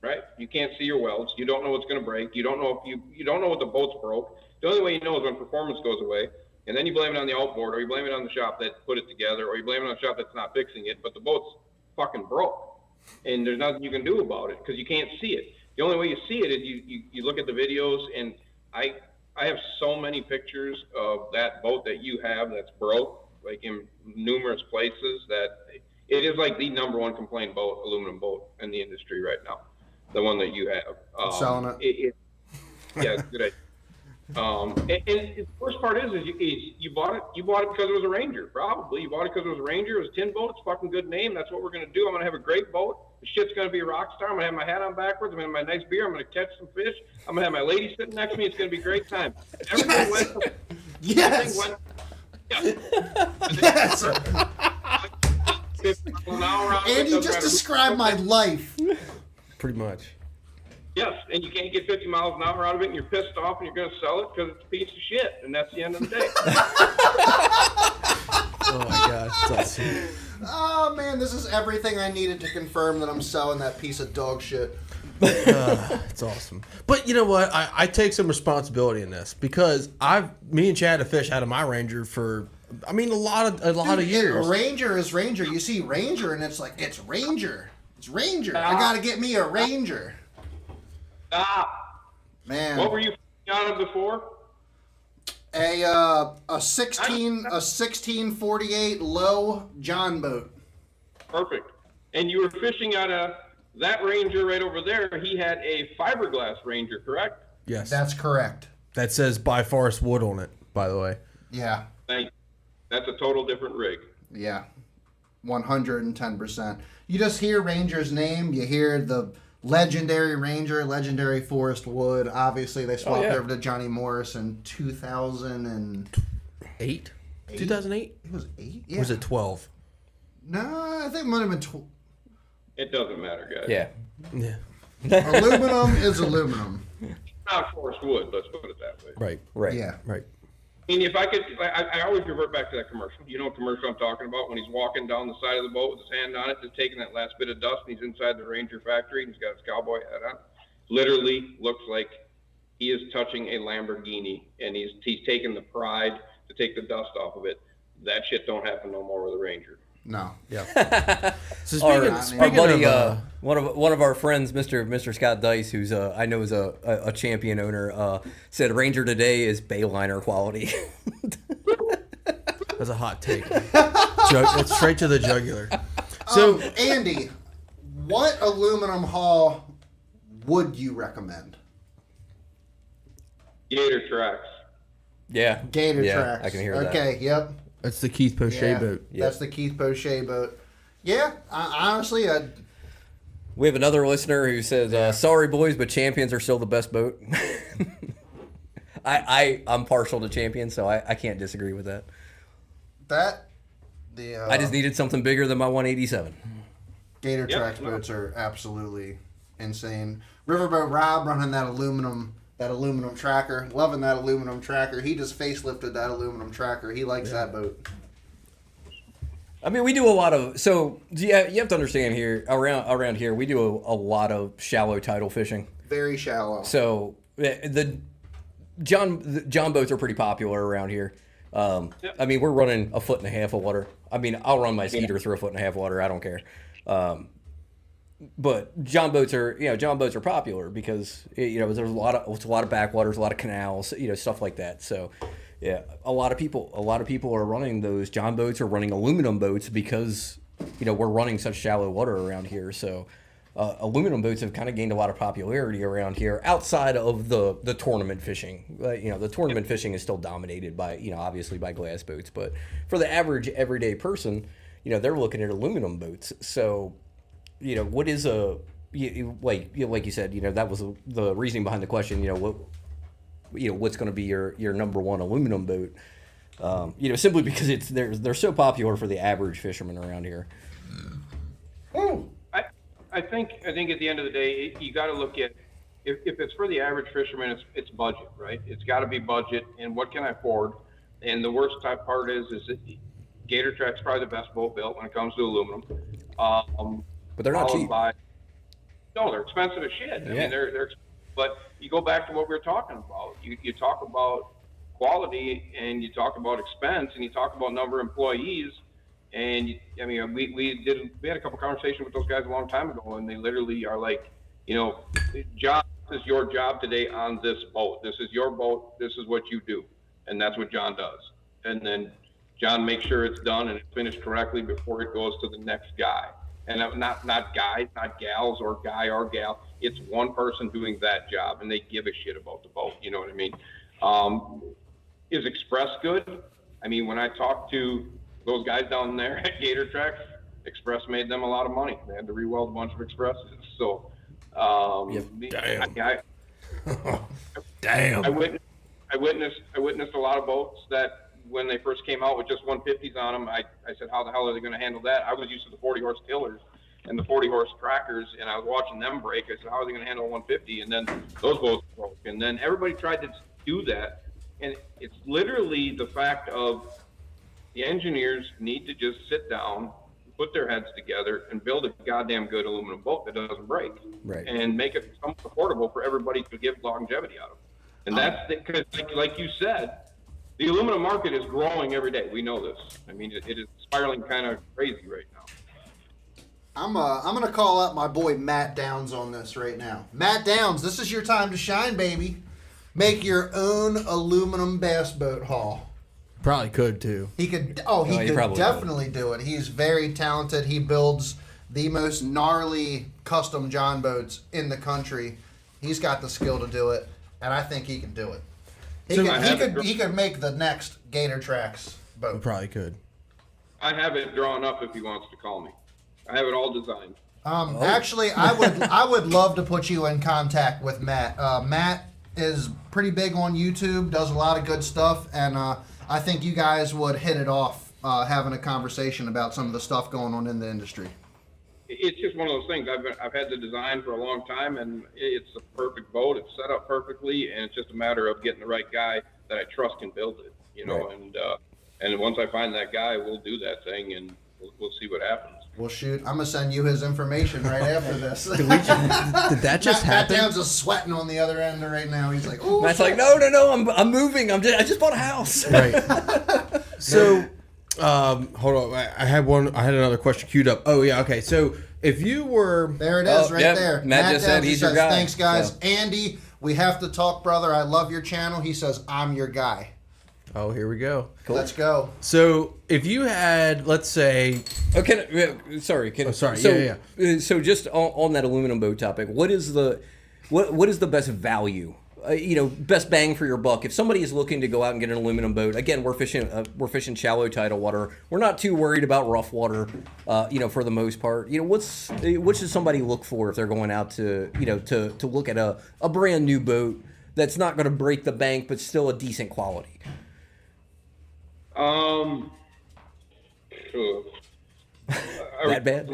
Right? You can't see your welds. You don't know what's going to break. You don't know if you don't know what the boat's broke. The only way you know is when performance goes away, and then you blame it on the outboard, or you blame it on the shop that put it together, or you blame it on the shop that's not fixing it. But the boat's fucking broke, and there's nothing you can do about it because you can't see it. The only way you see it is you look at the videos, and I have so many pictures of that boat that you have that's broke, like in numerous places, that it is like the number one complaint boat, aluminum boat in the industry right now. The one that you have. Selling it. Yeah, it's a good idea. And the worst part is you bought it because it was a Ranger. Probably you bought it because it was a Ranger. It was a tin boat. It's a fucking good name. That's what we're gonna do. I'm gonna have a great boat. The shit's gonna be a rock star. I'm gonna have my hat on backwards. I'm gonna have my nice beer. I'm gonna catch some fish. I'm gonna have my lady sitting next to me. It's gonna be a great time. Everything went. Yes. Everything went. Yes. 50 miles an hour out of it, And you doesn't just matter who- described my life. Pretty much. Yes, and you can't get 50 miles an hour out of it, and you're pissed off, and you're going to sell it because it's a piece of shit, and that's the end of the day. Oh my gosh, that's awesome. Oh man, this is everything I needed to confirm that I'm selling that piece of dog shit. It's awesome. But you know what? I take some responsibility in this because me and Chad have fished out of my Ranger for, I mean, a lot of years. Ranger is Ranger. You see Ranger, and it's like, it's Ranger. It's Ranger. I gotta get me a Ranger. Man. What were you out of before? A 1648 low John boat. Perfect. And you were fishing out of that Ranger right over there. He had a fiberglass Ranger, correct? Yes. That's correct. That says by Forest Wood on it, by the way. Yeah. Thank you. That's a total different rig. Yeah. 110%. You just hear Ranger's name, you hear the legendary Ranger, legendary Forest Wood. Obviously, they swapped over to Johnny Morris in 2008. 2008? It was 8? Yeah. Or was it 12? No, I think it might have been 12. It doesn't matter, guys. Yeah. Yeah. Aluminum is aluminum. Not forest wood, let's put it that way. Right. Right. Yeah. Right. mean, if I could, I always revert back to that commercial. You know what commercial I'm talking about? When he's walking down the side of the boat with his hand on it, just taking that last bit of dust, and he's inside the Ranger factory, and he's got his cowboy hat on. Literally looks like he is touching a Lamborghini, and he's taking the pride to take the dust off of it. That shit don't happen no more with a Ranger. No. Yeah. So Our speaking buddy, of, one of our friends, Mr. Scott Dice, who's I know is a champion owner, said Ranger today is Bayliner quality. that's a hot take. It's straight to the jugular. So Andy, what aluminum hull would you recommend? Gator tracks. Yeah, Gator yeah, tracks. I can hear that. Okay, yep. that's the Keith Poche boat. That's the Keith Poche boat. Yeah, honestly, We have another listener who says, "Sorry, boys, but Champions are still the best boat." I'm partial to Champions, so I can't disagree with that. I just needed something bigger than my 187. Gator tracks boats are absolutely insane. Riverboat Rob running that aluminum tracker, loving that aluminum tracker. He just facelifted that aluminum tracker. He likes that boat. I mean, we do a lot of you have to understand here around here we do a lot of shallow tidal fishing. Very shallow. So the John boats are pretty popular around here. I mean, we're running 1.5 foot of water. I mean, I'll run my Skeeter through 1.5 foot of water. I don't care. But John boats are popular because there's a lot of backwaters, a lot of canals, stuff like that. So yeah, a lot of people are running those John boats or running aluminum boats because we're running such shallow water around here. So aluminum boats have kind of gained a lot of popularity around here outside of the tournament fishing. The tournament fishing is still dominated by obviously by glass boats, but for the average everyday person, they're looking at aluminum boats. So what is like you said, that was the reasoning behind the question. What's going to be your number one aluminum boat? Simply because they're so popular for the average fisherman around here. I think at the end of the day, you got to look at if it's for the average fisherman, it's budget, right? It's got to be budget, and what can I afford? And the worst type part is that Gator Track's probably the best boat built when it comes to aluminum. But they're not cheap. No, they're expensive as shit. I mean, they're. But you go back to what we were talking about. You talk about quality, and you talk about expense, and you talk about number of employees. And we had a couple conversations with those guys a long time ago, and they literally are like, John, this is your job today on this boat. This is your boat. This is what you do, and that's what John does. And then John makes sure it's done and it's finished correctly before it goes to the next guy. And not guys, not gals, or guy or gal. It's one person doing that job, and they give a shit about the boat. You know what I mean? Is Express good? I mean, when I talked to those guys down there at Gator Tracks, Express made them a lot of money. They had to re-weld a bunch of Expresses. So, damn. Damn. I witnessed a lot of boats that when they first came out with just 150s on them, I said, how the hell are they going to handle that? I was used to the 40-horse tillers and the 40-horse trackers, and I was watching them break. I said, how are they going to handle a 150? And then those boats broke. And then everybody tried to do that. And it's literally the fact of the engineers need to just sit down, put their heads together, and build a goddamn good aluminum boat that doesn't break. Right. And make it somewhat affordable for everybody to give longevity out of. And that's because, like you said, the aluminum market is growing every day. We know this. I mean, it is spiraling kind of crazy right now. I'm gonna call up my boy Matt Downs on this right now. Matt Downs, this is your time to shine, baby. Make your own aluminum bass boat haul. Probably could too. He could. Oh, he could definitely do it. He's very talented. He builds the most gnarly custom John boats in the country. He's got the skill to do it, and I think he can do it. He could make the next Gator Tracks boat. Probably could. I have it drawn up if he wants to call me. I have it all designed. Actually, I would love to put you in contact with Matt. Matt is pretty big on YouTube, does a lot of good stuff, and I think you guys would hit it off having a conversation about some of the stuff going on in the industry. It's just one of those things. I've had the design for a long time, and it's a perfect boat. It's set up perfectly, and it's just a matter of getting the right guy that I trust can build it, you know, Right. and once I find that guy, we'll do that thing and we'll see what happens. Well, shoot, I'm gonna send you his information right after this. Did that just Matt happen? Down's just sweating on the other end right now. He's like, "Oh, Matt's like, no, I'm moving. I just bought a house. Right. So, hold on. I had another question queued up. Oh yeah. Okay. So if you were, there it is, Oh, right yep. there." Matt just said Downs, he he's your says, guy, "Thanks, guys." so. Andy, we have to talk, brother. I love your channel. He says, "I'm your guy." oh, here we go. Let's go. So if you had, let's say, Oh, sorry. sorry. So, Yeah. So just on that aluminum boat topic, what is the best value? Best bang for your buck. If somebody is looking to go out and get an aluminum boat, again, we're fishing shallow tidal water. We're not too worried about rough water, for the most part. What should somebody look for if they're going out to look at a brand new boat that's not going to break the bank but still a decent quality? That bad?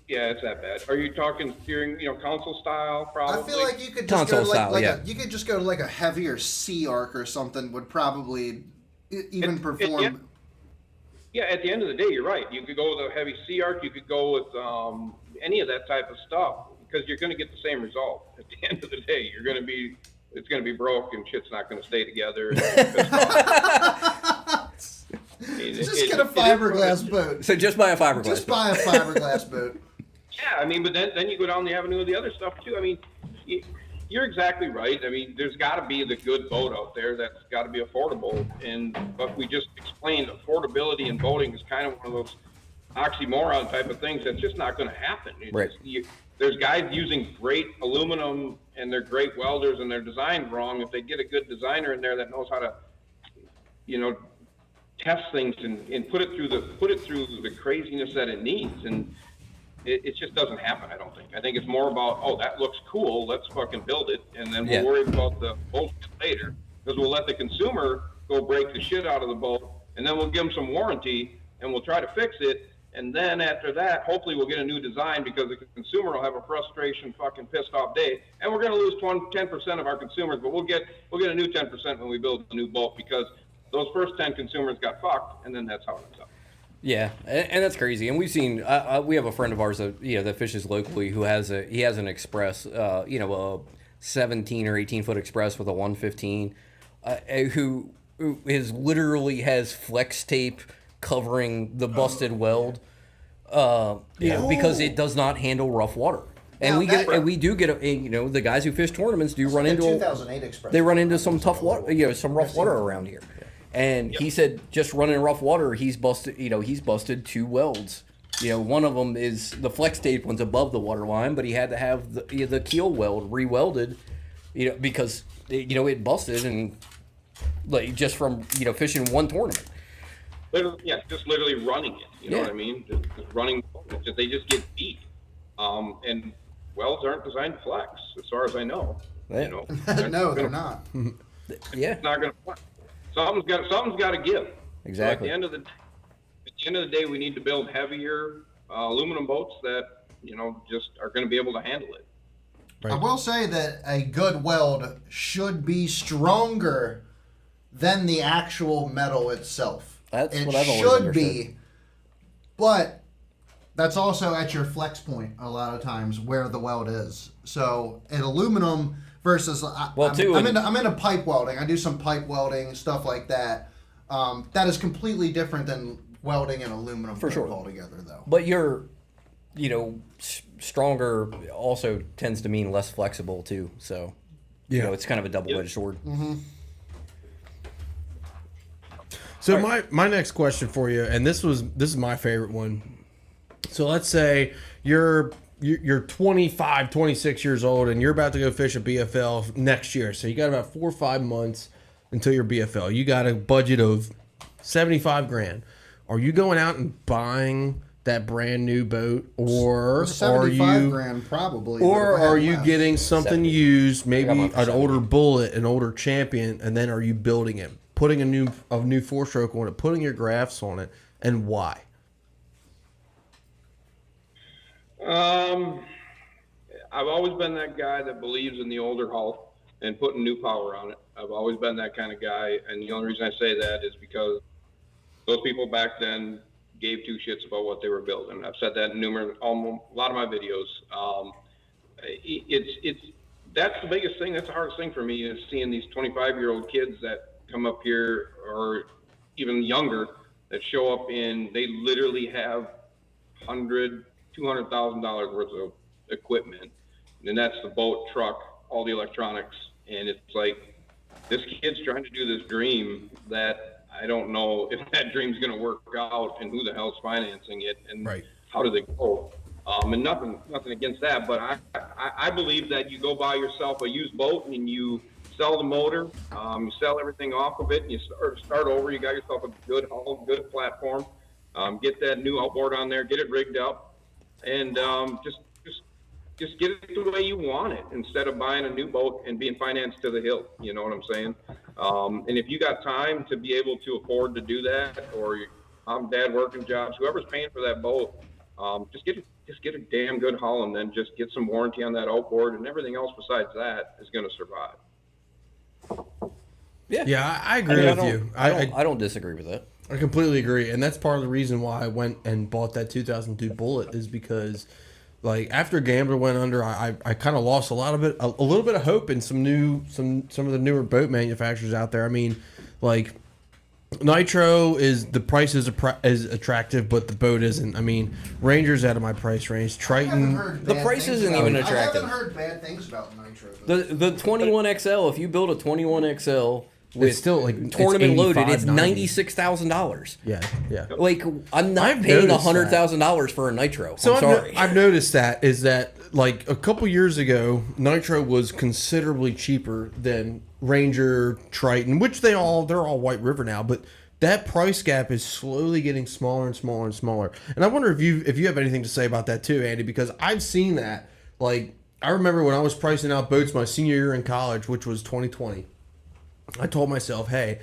Yeah, it's that bad. Are you talking steering, console style, probably? I feel like you could just Console go to style, yeah. you could just go to like a heavier sea arc or something. Would probably even perform. Yeah, at the end of the day, you're right. You could go with a heavy sea arc. You could go with any of that type of stuff because you're going to get the same result. At the end of the day, it's going to be broke and shit's not going to stay together. Just get a fiberglass boat. So just buy a fiberglass. Just buy a fiberglass boat. Yeah, I mean, but then you go down the avenue of the other stuff too. I mean, you're exactly right. I mean, there's got to be the good boat out there that's got to be affordable. But we just explained affordability in boating is kind of one of those oxymoron type of things that's just not going to happen. Right. There's guys using great aluminum and they're great welders and they're designed wrong. If they get a good designer in there that knows how to, test things and put it through the craziness that it needs, and it just doesn't happen. I don't think. I think it's more about, oh, that looks cool, let's fucking build it, and then we'll worry about the bullshit later, because we'll let the consumer go break the shit out of the boat, and then we'll give them some warranty, and we'll try to fix it, and then after that, hopefully we'll get a new design, because the consumer will have a frustration, fucking pissed off day, and we're going to lose 10% of our consumers, but we'll get a new 10% when we build a new boat, because those first 10 consumers got fucked, and then that's how it ends up. Yeah, and that's crazy. And we've seen we have a friend of ours that fishes locally who has an Express, a 17 or 18 foot Express with a 115, who is literally has flex tape covering the busted weld, because it does not handle rough water. And we do get the guys who fish tournaments do run into 2008 Express. They run into some tough water, some rough water around here. And he said just running rough water, he's busted 2 welds. One of them is the flex tape one's above the water line, but he had to have the keel weld re-welded, because it busted, and just from fishing one tournament. Just literally running it. You know what I mean? Just running. They just get beat. And welds aren't designed to flex, as far as I know. Yeah. No, they're not. Yeah, it's not going to flex. Something's got to give. Exactly. So at the end of the day, we need to build heavier aluminum boats that just are going to be able to handle it. Right. I will say that a good weld should be stronger than the actual metal itself. That's it what I've always should understood. be, but that's also at your flex point a lot of times where the weld is. So in aluminum versus, I'm into pipe welding. I do some pipe welding, stuff like that. That is completely different than welding and aluminum For sure. altogether, though. But you're, stronger also tends to mean less flexible too. So, it's kind of a double-edged sword. Mm-hmm. So my next question for you, and this is my favorite one. So let's say you're 25, 26 years old, and you're about to go fish a BFL next year. So you got about 4 or 5 months until your BFL. You got a budget of $75,000. Are you going out and buying that brand new boat, or are you $75,000 probably? or are you getting something 70. used, maybe mine for an 70. older Bullet, an older Champion, and then are you building it, putting a new 4-stroke on it, putting your graphs on it, and why? I've always been that guy that believes in the older hull and putting new power on it. I've always been that kind of guy, and the only reason I say that is because those people back then gave two shits about what they were building. I've said that in a lot of my videos. It's that's the biggest thing. That's the hardest thing for me is seeing these 25-year-old kids that come up here, or even younger, that show up in. They literally have $200,000 worth of equipment, and that's the boat, truck, all the electronics, and it's like this kid's trying to do this dream that I don't know if that dream's going to work out, and who the hell's financing it, and Right. how do they go? And nothing against that, but I believe that you go buy yourself a used boat and you sell the motor, you sell everything off of it, and you start over. You got yourself a good hull, good platform. Get that new outboard on there, get it rigged up, and just get it the way you want it instead of buying a new boat and being financed to the hilt. You know what I'm saying? And if you got time to be able to afford to do that, or your mom and dad working jobs, whoever's paying for that boat, just get a damn good hull, and then just get some warranty on that outboard, and everything else besides that is going to survive. Yeah, I agree with you. I don't disagree with that. I completely agree, and that's part of the reason why I went and bought that 2002 Bullet is because, like, after Gambler went under, I kind of lost a little bit of hope in some of the newer boat manufacturers out there. I mean, like, Nitro the price is attractive, but the boat isn't. I mean, Ranger's out of my price range. Triton, The price isn't even attractive. I haven't heard bad things about Nitro. The 21XL, if you build a 21XL with it's still like tournament it's loaded, it's $85.90. $96,000. Yeah. Like, I'm not I've paying noticed $100,000 for a Nitro. So I'm sorry. I've noticed that like a couple years ago, Nitro was considerably cheaper than Ranger, Triton, which they're all White River now, but that price gap is slowly getting smaller and smaller and smaller. And I wonder if you have anything to say about that too, Andy, because I've seen that. Like, I remember when I was pricing out boats my senior year in college, which was 2020. I told myself, hey,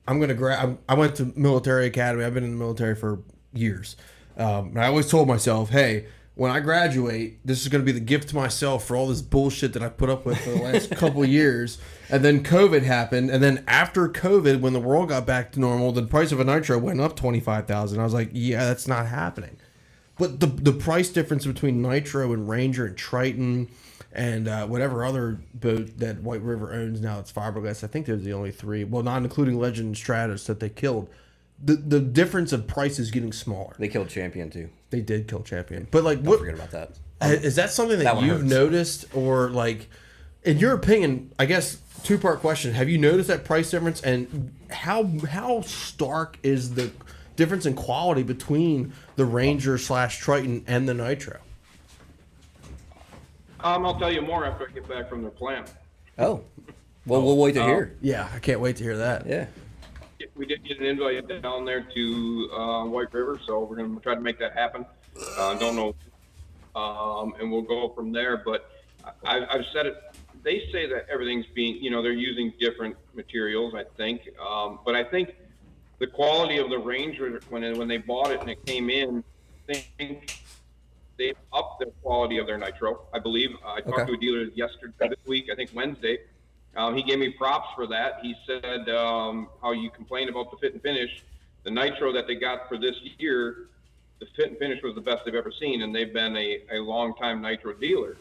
I'm going to I went to military academy. I've been in the military for years. And I always told myself, hey, when I graduate, this is going to be the gift to myself for all this bullshit that I put up with for the last couple of years. And then COVID happened. And then after COVID, when the world got back to normal, the price of a Nitro went up $25,000. I was like, yeah, that's not happening. But the price difference between Nitro and Ranger and Triton and whatever other boat that White River owns now, it's fiberglass. I think they're the only three. Well, not including Legend and Stratus that they killed. The difference of price is getting smaller. They killed Champion too. They did kill Champion. But like, Don't forget about that. Is that something that one you've hurts. noticed, or like, in your opinion? I guess two-part question: have you noticed that price difference, and how stark is the difference in quality between the Ranger / Triton and the Nitro? I'll tell you more after I get back from their plant. Oh, well, we'll wait to hear. Yeah, I can't wait to hear that. Yeah. We did get an invite down there to White River, so we're going to try to make that happen. Don't know, and we'll go from there. But I've said it. They say that everything's being, they're using different materials, I think. But I think the quality of the Ranger when they bought it and it came in, I think they upped the quality of their Nitro. I believe I talked to a dealer this week, I think Wednesday. He gave me props for that. He said how you complain about the fit and finish. The Nitro that they got for this year, the fit and finish was the best they've ever seen, and they've been a long-time Nitro dealer.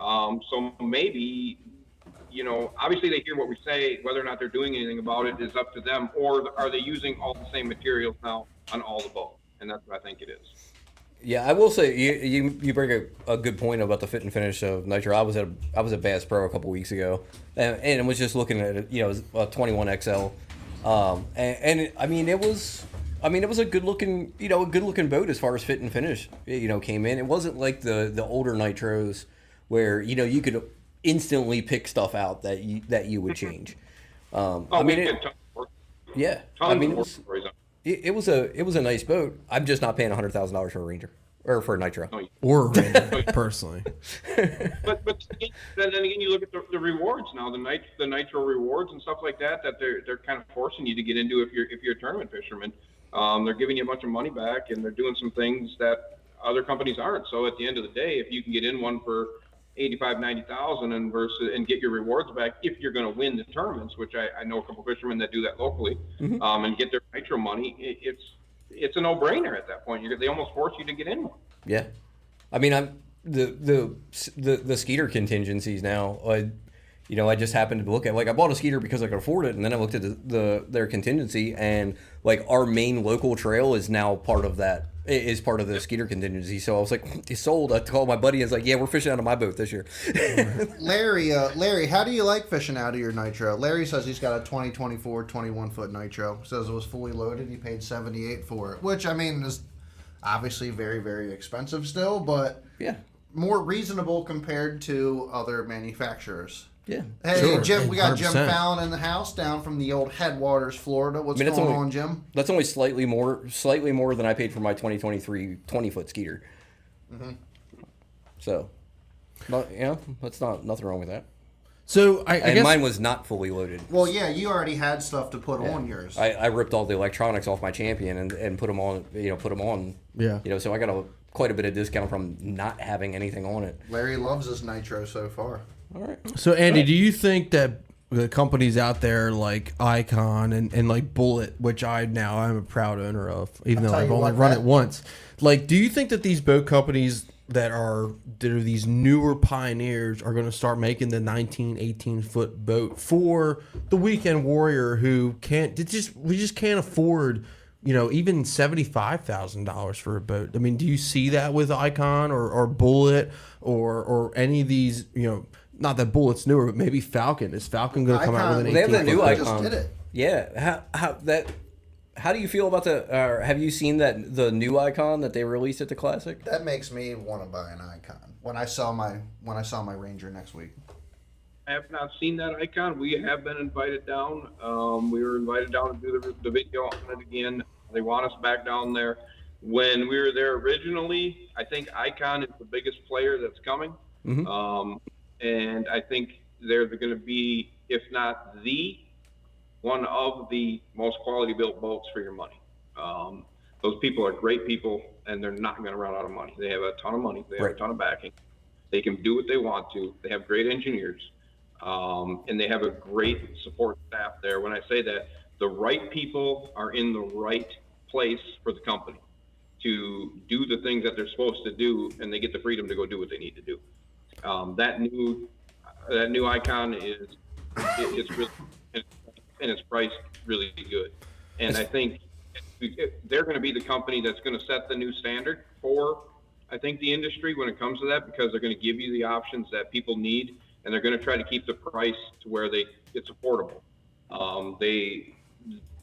So maybe, obviously they hear what we say. Whether or not they're doing anything about it is up to them, or are they using all the same materials now on all the boats? And that's what I think it is. Yeah, I will say you bring a good point about the fit and finish of Nitro. I was at Bass Pro a couple weeks ago, and was just looking at it. It was a 21XL, and I mean it was a good looking boat as far as fit and finish. Came in. It wasn't like the older Nitros where you could instantly pick stuff out that you would change. It was a nice boat. I'm just not paying $100,000 for a Ranger or for a Nitro. Or Ranger, personally. But then again, you look at the rewards now, the Nitro rewards and stuff like that they're kind of forcing you to get into if you're a tournament fisherman. They're giving you a bunch of money back, and they're doing some things that other companies aren't. So at the end of the day, if you can get in one for 85, 90,000 and get your rewards back if you're going to win the tournaments, which I know a couple fishermen that do that locally, and get their nitro money. It's a no-brainer at that point. They almost force you to get in one. Yeah, I mean, I'm the Skeeter contingencies now. I just happened to look at, like, I bought a Skeeter because I could afford it, and then I looked at their contingency, and like our main local trail is now part of that. Is part of the Skeeter contingency. So I was like, it's sold. I called my buddy and was like, yeah, we're fishing out of my boat this year. Larry, how do you like fishing out of your nitro? Larry says he's got a 2024 21-foot nitro. Says it was fully loaded. He paid $78 for it, which, I mean, is obviously very, very expensive still, but Yeah. more reasonable compared to other manufacturers. Yeah. Hey, Sure. Jim, we got Jim 100%. Fallon in the house down from the old Headwaters, Florida. What's that's going only- on, Jim? That's only slightly more than I paid for my 2023 20-foot Skeeter. So, that's nothing wrong with that. So I And guess mine was not fully loaded. Well, yeah, you already had stuff to put on yours. I ripped all the electronics off my Champion and put them on. Yeah. So I got quite a bit of discount from not having anything on it. Larry loves his nitro so far. All right. So, Andy, do you think that the companies out there like Icon and like Bullet, which I'm a proud owner of, even though tell I've you only what, run that- it once, like, do you think that these boat companies that are these newer pioneers are going to start making the 19, 18-foot boat for the weekend warrior who we just can't afford, even $75,000 for a boat? I mean, do you see that with Icon or Bullet or any of these, not that Bullet's newer, but maybe Falcon. Is Falcon going to come out with an They have 18 the new foot? Icon Icon. just did it. Yeah. How do you feel about have you seen the new Icon that they released at the Classic? That makes me want to buy an Icon when I saw my Ranger next week. I have not seen that Icon. We have been invited down. We were invited down to do the video on it again. They want us back down there. When we were there originally, I think Icon is the biggest player that's coming. And I think they're going to be, if not one of the most quality built boats for your money. Those people are great people, and they're not going to run out of money. They have a ton of money. They have a ton of backing. They can do what they want to. They have great engineers, and they have a great support staff there. When I say that, the right people are in the right place for the company to do the things that they're supposed to do, and they get the freedom to go do what they need to do. That new Icon it's really, and it's priced really good. And I think they're going to be the company that's going to set the new standard for, I think, the industry when it comes to that, because they're going to give you the options that people need, and they're going to try to keep the price to where it's affordable.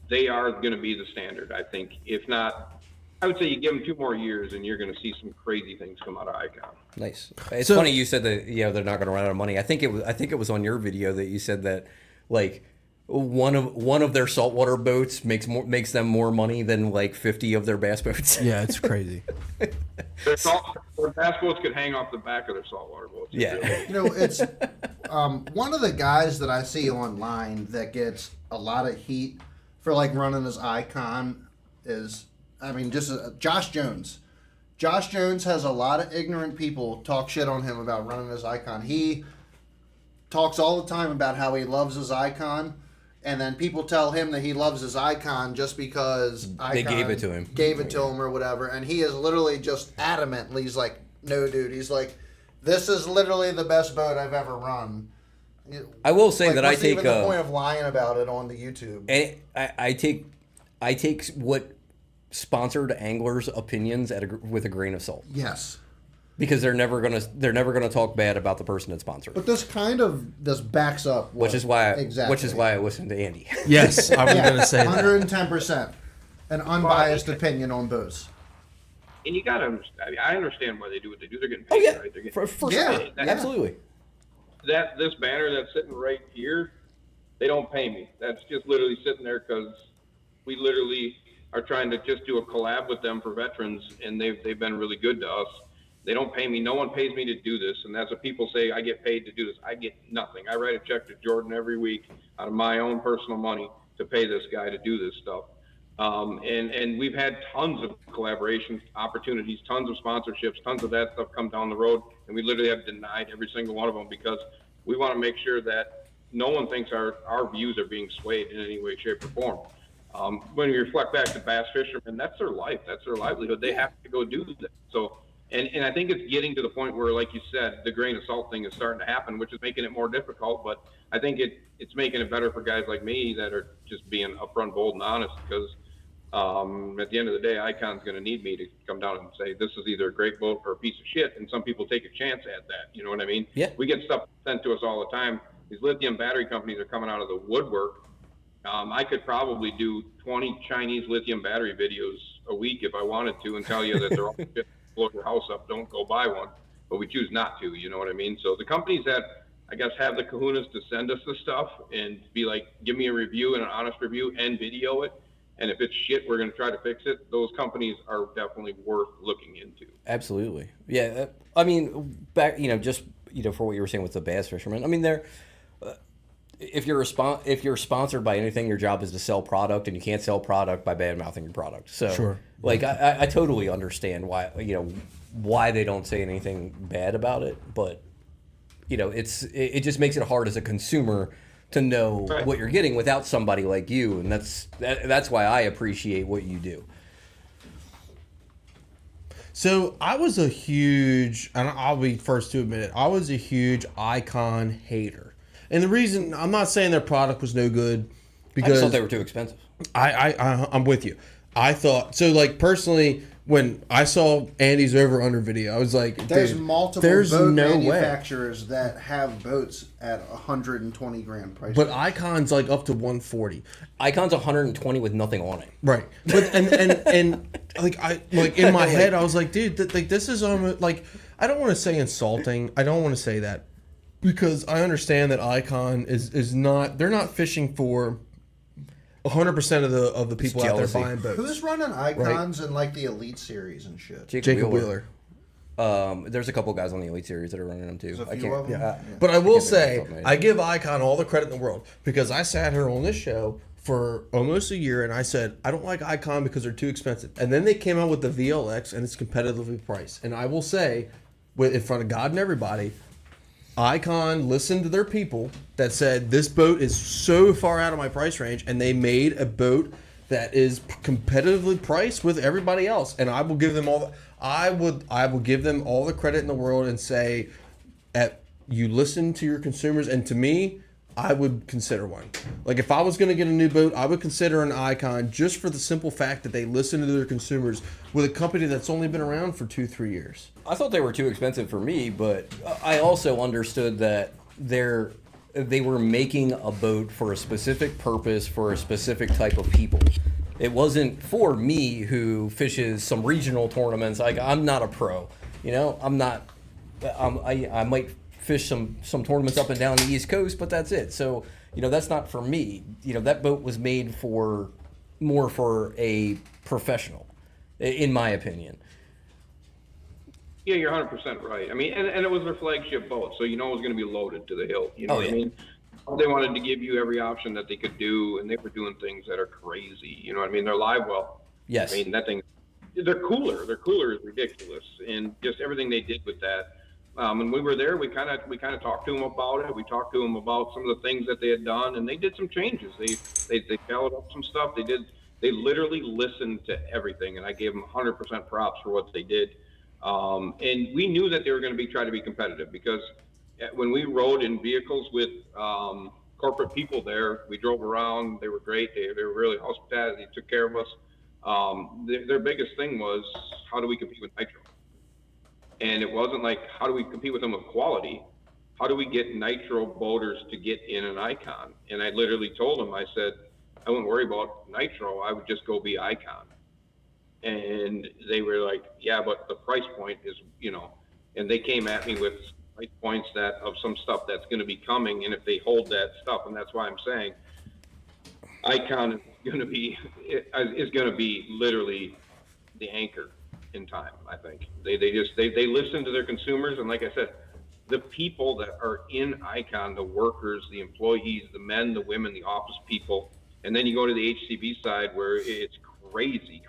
They are going to be the standard, I think. If not, I would say you give them 2 more years, and you're going to see some crazy things come out of Icon. Nice. It's So- funny you said that. Yeah, they're not going to run out of money. I think it was on your video that you said that, like, one of their saltwater boats makes them more money than like 50 of their bass boats. Yeah, it's crazy. Their bass boats could hang off the back of their saltwater boats. Yeah. It's one of the guys that I see online that gets a lot of heat for like running his Icon is, Josh Jones. Josh Jones has a lot of ignorant people talk shit on him about running his Icon. He talks all the time about how he loves his Icon, and then people tell him that he loves his Icon just because They gave it to him. Gave it to him or whatever, and he is literally just adamant. He's like, no, dude. He's like, this is literally the best boat I've ever run. I will say that I what's take even the point of lying about it on the YouTube. and I take what sponsored anglers' opinions with a grain of salt, Yes, because they're never gonna talk bad about the person that sponsored. but this backs up. Which is why exactly. I listen to Andy. Yes, I was going to say that. 110%, an unbiased opinion on boats. And you got to understand. I understand why they do what they do. They're getting Oh paid, yeah, right? They're getting, for Yeah, sure, yeah. absolutely. this banner that's sitting right here, they don't pay me. That's just literally sitting there because we literally are trying to just do a collab with them for veterans, and they've been really good to us. They don't pay me. No one pays me to do this, and that's what people say. I get paid to do this. I get nothing. I write a check to Jordan every week out of my own personal money to pay this guy to do this stuff. And we've had tons of collaboration opportunities, tons of sponsorships, tons of that stuff come down the road, and we literally have denied every single one of them because we want to make sure that no one thinks our views are being swayed in any way, shape, or form. When you reflect back to bass fishermen, that's their life, that's their livelihood. They have to go do that. So, and I think it's getting to the point where, like you said, the grain of salt thing is starting to happen, which is making it more difficult. But I think it's making it better for guys like me that are just being upfront, bold, and honest because at the end of the day, Icon's going to need me to come down and say, this is either a great boat or a piece of shit. And some people take a chance at that. You know what I mean? Yeah. We get stuff sent to us all the time. These lithium battery companies are coming out of the woodwork. I could probably do 20 Chinese lithium battery videos a week if I wanted to and tell you that they're all shit, blow your house up, don't go buy one. But we choose not to, you know what I mean? So the companies that, I guess, have the kahunas to send us the stuff and be like, give me a review and an honest review and video it. And if it's shit, we're going to try to fix it. Those companies are definitely worth looking into. Absolutely. Yeah. I mean, back, just, for what you were saying with the bass fishermen, I mean, they're, if you're sponsored by anything, your job is to sell product, and you can't sell product by bad mouthing your product. So, Sure. like, I totally understand why they don't say anything bad about it, but it just makes it hard as a consumer to know Right. what you're getting without somebody like you, and that's why I appreciate what you do. So I was a huge, and I'll be first to admit it, I was a huge Icon hater. And the reason, I'm not saying their product was no good, I because just thought they were too expensive. I'm with you. I thought, so like personally, when I saw Andy's over under video, I was like, There's dude, multiple there's boat no way. manufacturers that have boats at 120 grand price. But Icon's like up to 140. Icon's 120 with nothing on it. Right. But and like I like in my head I was like, dude, this is almost like, I don't want to say insulting. I don't want to say that, because I understand that Icon is not, they're not fishing for 100% of the people out there jealousy. buying boats. who's running Icons in like the Elite Series and shit? Jacob Wheeler. There's a couple guys on the Elite Series that are running them too. There's a I few can't. of them. Yeah. But I will can't think say, of something. I give Icon all the credit in the world, because I sat here on this show for almost a year and I said, I don't like Icon because they're too expensive. And then they came out with the VLX and it's competitively priced. And I will say, in front of God and everybody, Icon listened to their people that said, this boat is so far out of my price range, and they made a boat that is competitively priced with everybody else. And I will give them all I will give them all the credit in the world and say, you listen to your consumers, and to me, I would consider one. Like, if I was going to get a new boat, I would consider an Icon, just for the simple fact that they listen to their consumers with a company that's only been around for 2-3 years. I thought they were too expensive for me, but I also understood that they were making a boat for a specific purpose for a specific type of people. It wasn't for me, who fishes some regional tournaments. Like, I'm not a pro, I'm not. I might fish some tournaments up and down the East Coast, but that's it. So that's not for me. That boat was made more for a professional, in my opinion. Yeah, you're 100% right. I mean, and it was their flagship boat, so it was going to be loaded to the hilt. You know what I mean? They wanted to give you every option that they could do, and they were doing things that are crazy. You know what I mean? They're live well. Yes. I mean, that thing, they're cooler. Their cooler is ridiculous, and just everything they did with that. When we were there, we kind of talked to them about it. We talked to them about some of the things that they had done, and they did some changes. They followed up some stuff. They literally listened to everything, and I gave them 100% props for what they did. And we knew that they were going to try to be competitive, because when we rode in vehicles with corporate people there, we drove around. They were great. They were really hospitable. They took care of us. Their biggest thing was, how do we compete with Nitro? And it wasn't like, how do we compete with them with quality? How do we get Nitro boaters to get in an Icon? And I literally told them, I said, I wouldn't worry about Nitro. I would just go be Icon. And they were like, yeah, but the price point is, and they came at me with price points of some stuff that's going to be coming. And if they hold that stuff, and that's why I'm saying Icon is going to be literally the anchor in time. I think they listen to their consumers. And like I said, the people that are in Icon, the workers, the employees, the men, the women, the office people, and then you go to the HCB side where it's crazy.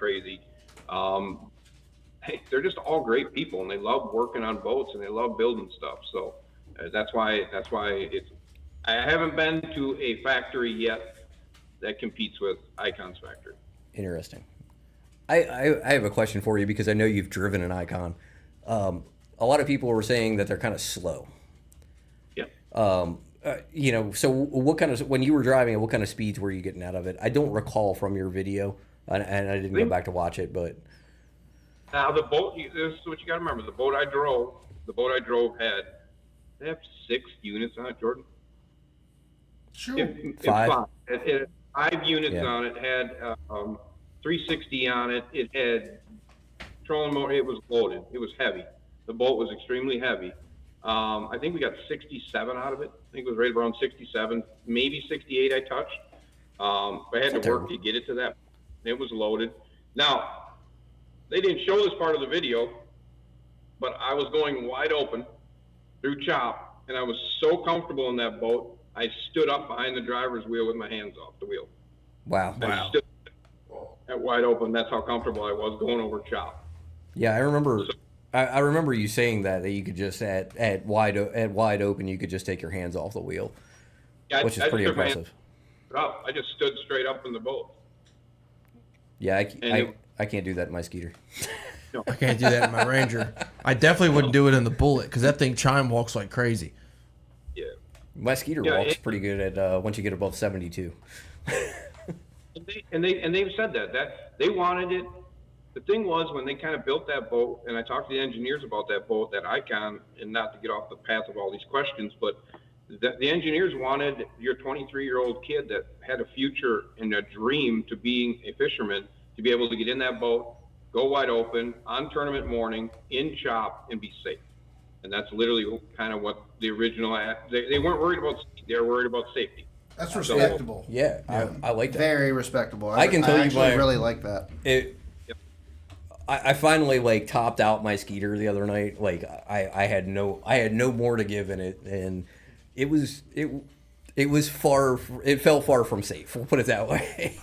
Hey, they're just all great people, and they love working on boats and they love building stuff. So that's why it's. I haven't been to a factory yet that competes with Icon's factory. Interesting. I have a question for you because I know you've driven an Icon. A lot of people were saying that they're kind of slow. Yeah. So what kind of, when you were driving it, what kind of speeds were you getting out of it? I don't recall from your video, and I didn't go back to watch it, but. Now the boat, this is what you got to remember. The boat I drove had, they have 6 units on it, Jordan. Sure. Five. It had 5 units on it. Had 360 on it. It had trolling motor. It was loaded. It was heavy. The boat was extremely heavy. I think we got 67 out of it. I think it was right around 67, maybe 68 I touched. I had to work to get it to that. It was loaded. Now, they didn't show this part of the video, but I was going wide open through chop, and I was so comfortable in that boat, I stood up behind the driver's wheel with my hands off the wheel. Wow. I stood at wide open. That's how comfortable I was going over chop. Yeah, I remember. I remember you saying that you could just at wide open you could just take your hands off the wheel, which is pretty impressive. I just stood straight up in the boat. Yeah, I can't do that in my Skeeter. No. I can't do that in my Ranger. I definitely wouldn't do it in the Bullet because that thing chime walks like crazy. Yeah. My Skeeter walks pretty good at once you get above 72. And they've said that they wanted it. The thing was, when they kind of built that boat, and I talked to the engineers about that boat, that Icon, and not to get off the path of all these questions, but the engineers wanted your 23-year-old kid that had a future and a dream to being a fisherman to be able to get in that boat, go wide open on tournament morning in chop, and be safe. And that's literally kind of what the original. They weren't worried about speed; they were worried about safety. That's respectable. Yeah, I like that. Very respectable. I can tell you, actually really like that. I finally topped out my Skeeter the other night. Like I had no more to give in it, and it fell far from safe. We'll put it that way.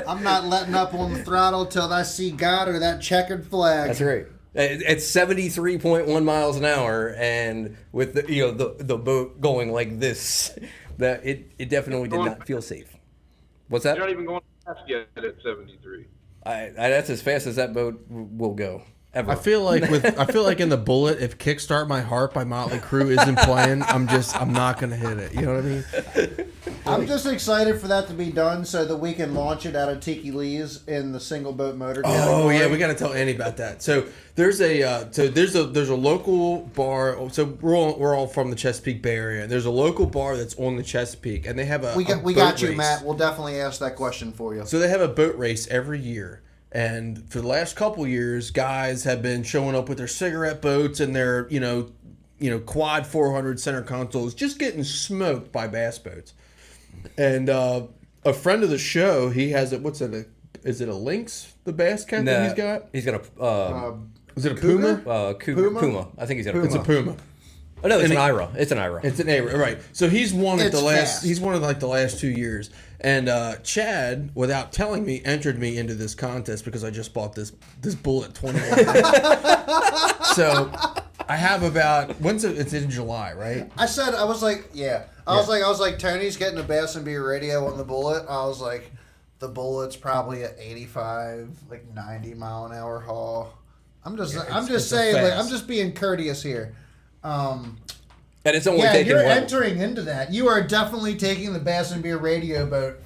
I'm not letting up on the throttle till I see God or that checkered flag. That's right. It's 73.1 miles an hour, and with the boat going like this, that it definitely did not feel safe. What's that? You're not even going fast yet at 73. That's as fast as that boat will go. Ever. I feel like in the Bullet, if "Kickstart My Heart" by Motley Crue isn't playing, I'm not gonna hit it. You know what I mean? I'm just excited for that to be done so that we can launch it out of Tiki Lee's in the single boat motor category. Oh yeah, we got to tell Andy about that. So there's a local bar. So we're all from the Chesapeake Bay Area. There's a local bar that's on the Chesapeake, and they have a we boat got you, race. Matt. We'll definitely ask that question for you. So they have a boat race every year. And for the last couple years, guys have been showing up with their cigarette boats and their, quad 400 center consoles, just getting smoked by bass boats. And a friend of the show, he has is it a Lynx, the bass cat that he's got? He's got a, is it a Puma? Puma. I think he's got a Puma. It's a Puma. Oh no, it's an Ira. It's an Ira, right? So he's won it fast. He's won it the last 2 years. And Chad, without telling me, entered me into this contest because I just bought this Bullet 21. So I have about it's in July, right? I was like, Tony's getting a Bass and Beer radio on the Bullet. I was like, the Bullet's probably at 85, 90 mile an hour haul. I'm just saying, I'm just being courteous here. And it's only taking you're entering into that. You are definitely taking the Bass and Beer radio boat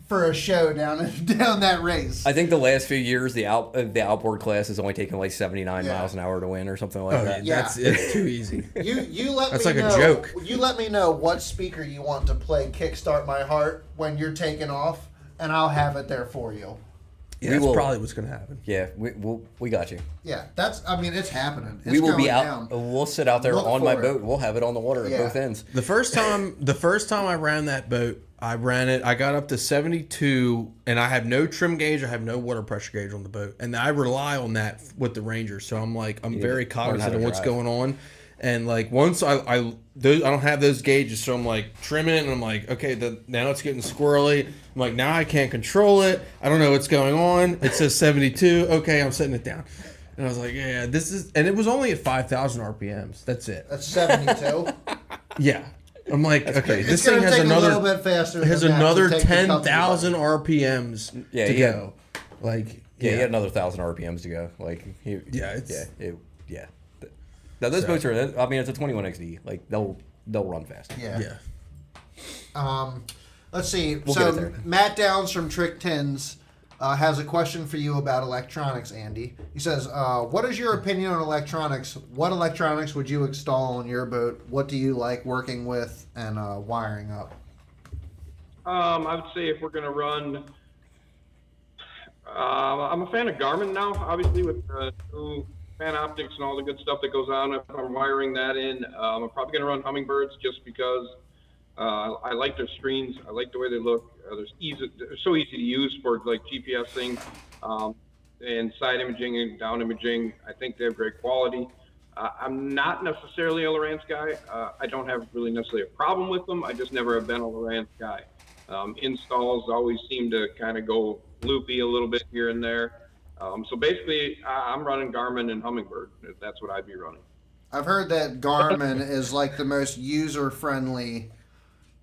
for a show down that race. I think the last few years, the outboard class has only taken 79 miles an hour to win or something like that. Yeah. It's too easy. You let That's me like know, a joke. You let me know what speaker you want to play "Kickstart My Heart" when you're taking off, and I'll have it there for you. Yeah, that's probably what's going to happen. Yeah, we got you. Yeah, it's happening. We will be out. Down. We'll sit out there on my boat. We'll have it on the water at both ends. The first time I ran that boat, I got up to 72, and I have no trim gauge. I have no water pressure gauge on the boat, and I rely on that with the Ranger. So I'm very cognizant of what's going on. And like once I don't have those gauges, so I'm like trimming it, and I'm like, okay, now it's getting squirrely. I'm like, now I can't control it. I don't know what's going on. It says 72. Okay, I'm setting it down. And I was like, yeah, this is, and it was only at 5,000 RPMs. That's it. That's 72. Yeah. I'm like, okay, this It's thing going to has take a another little bit faster. it has than that to another take the company 10,000 RPMs Yeah, to yeah. go. Like, Yeah, he had another 1,000 RPMs to go. Like, yeah. Now those boats are. I mean, it's a 21 XD. Like they'll run fast. Yeah. Yeah. Let's see. We'll get So it there. Matt Downs from Trick Tins has a question for you about electronics, Andy. He says, "What is your opinion on electronics? What electronics would you install on your boat? What do you like working with and wiring up?" I would say if we're going to run, I'm a fan of Garmin now, obviously with the new fan optics and all the good stuff that goes on. If I'm wiring that in, I'm probably going to run Hummingbirds just because I like their screens. I like the way they look. They're so easy to use for like GPS things and side imaging and down imaging. I think they have great quality. I'm not necessarily a Lowrance guy. I don't have really necessarily a problem with them. I just never have been a Lowrance guy. Installs always seem to kind of go loopy a little bit here and there. So basically, I'm running Garmin and Hummingbird. That's what I'd be running. I've heard that Garmin is like the most user-friendly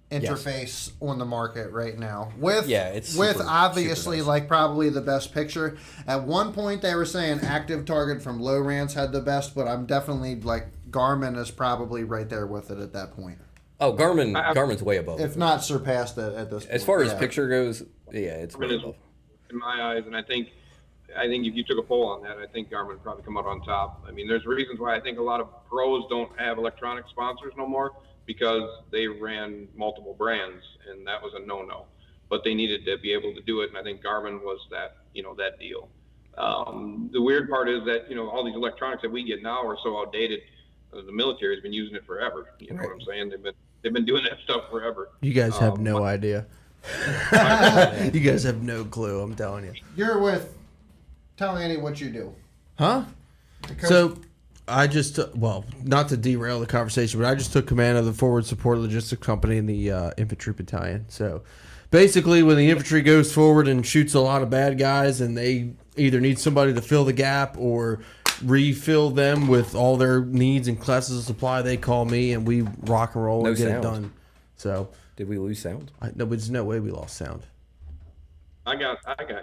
interface on the market right now. It's with super, obviously super nice. like probably the best picture. At one point they were saying Active Target from Lowrance had the best, but I'm definitely like Garmin is probably right there with it at that point. Oh, Garmin's way above. If not surpassed it at this point. As far as yeah. picture goes, yeah, it's way Garmin is, above. in my eyes, and I think if you took a poll on that, I think Garmin would probably come out on top. I mean, there's reasons why I think a lot of pros don't have electronic sponsors no more because they ran multiple brands, and that was a no-no. But they needed to be able to do it, and I think Garmin was that deal. The weird part is that all these electronics that we get now are so outdated. The military has been using it forever. You know what I'm saying? They've been doing that stuff forever. You guys have no idea. You guys have no clue, I'm telling you. You're with tell Andy what you do. Huh? So I just took, not to derail the conversation, but I just took command of the forward support logistics company in the infantry battalion. So basically when the infantry goes forward and shoots a lot of bad guys and they either need somebody to fill the gap or refill them with all their needs and classes of supply, they call me and we rock and roll and get it done. So did we lose sound? There's no way we lost sound. I got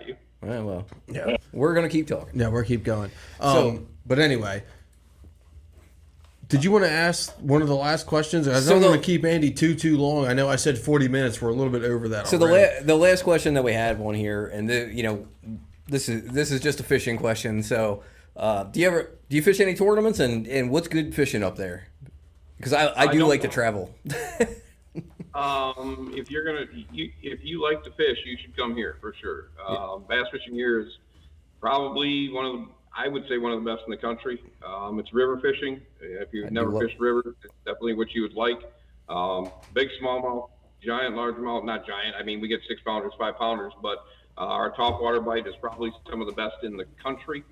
you. Well, Yeah. we're gonna keep talking. Yeah, we'll keep going. But anyway, did you want to ask one of the last questions? I don't want to keep Andy too long. I know I said 40 minutes. We're a little bit over that. So already. the last question that we had one here, and this is just a fishing question. So do you fish any tournaments, and what's good fishing up there? Because I do like to travel. If you like to fish, you should come here for sure. Bass fishing here is probably one of the best in the country. It's river fishing. If you've never fished river, it's definitely what you would like. Big smallmouth, giant largemouth, not giant. I mean, we get 6 pounders, 5 pounders, but our top water bite is probably some of the best in the country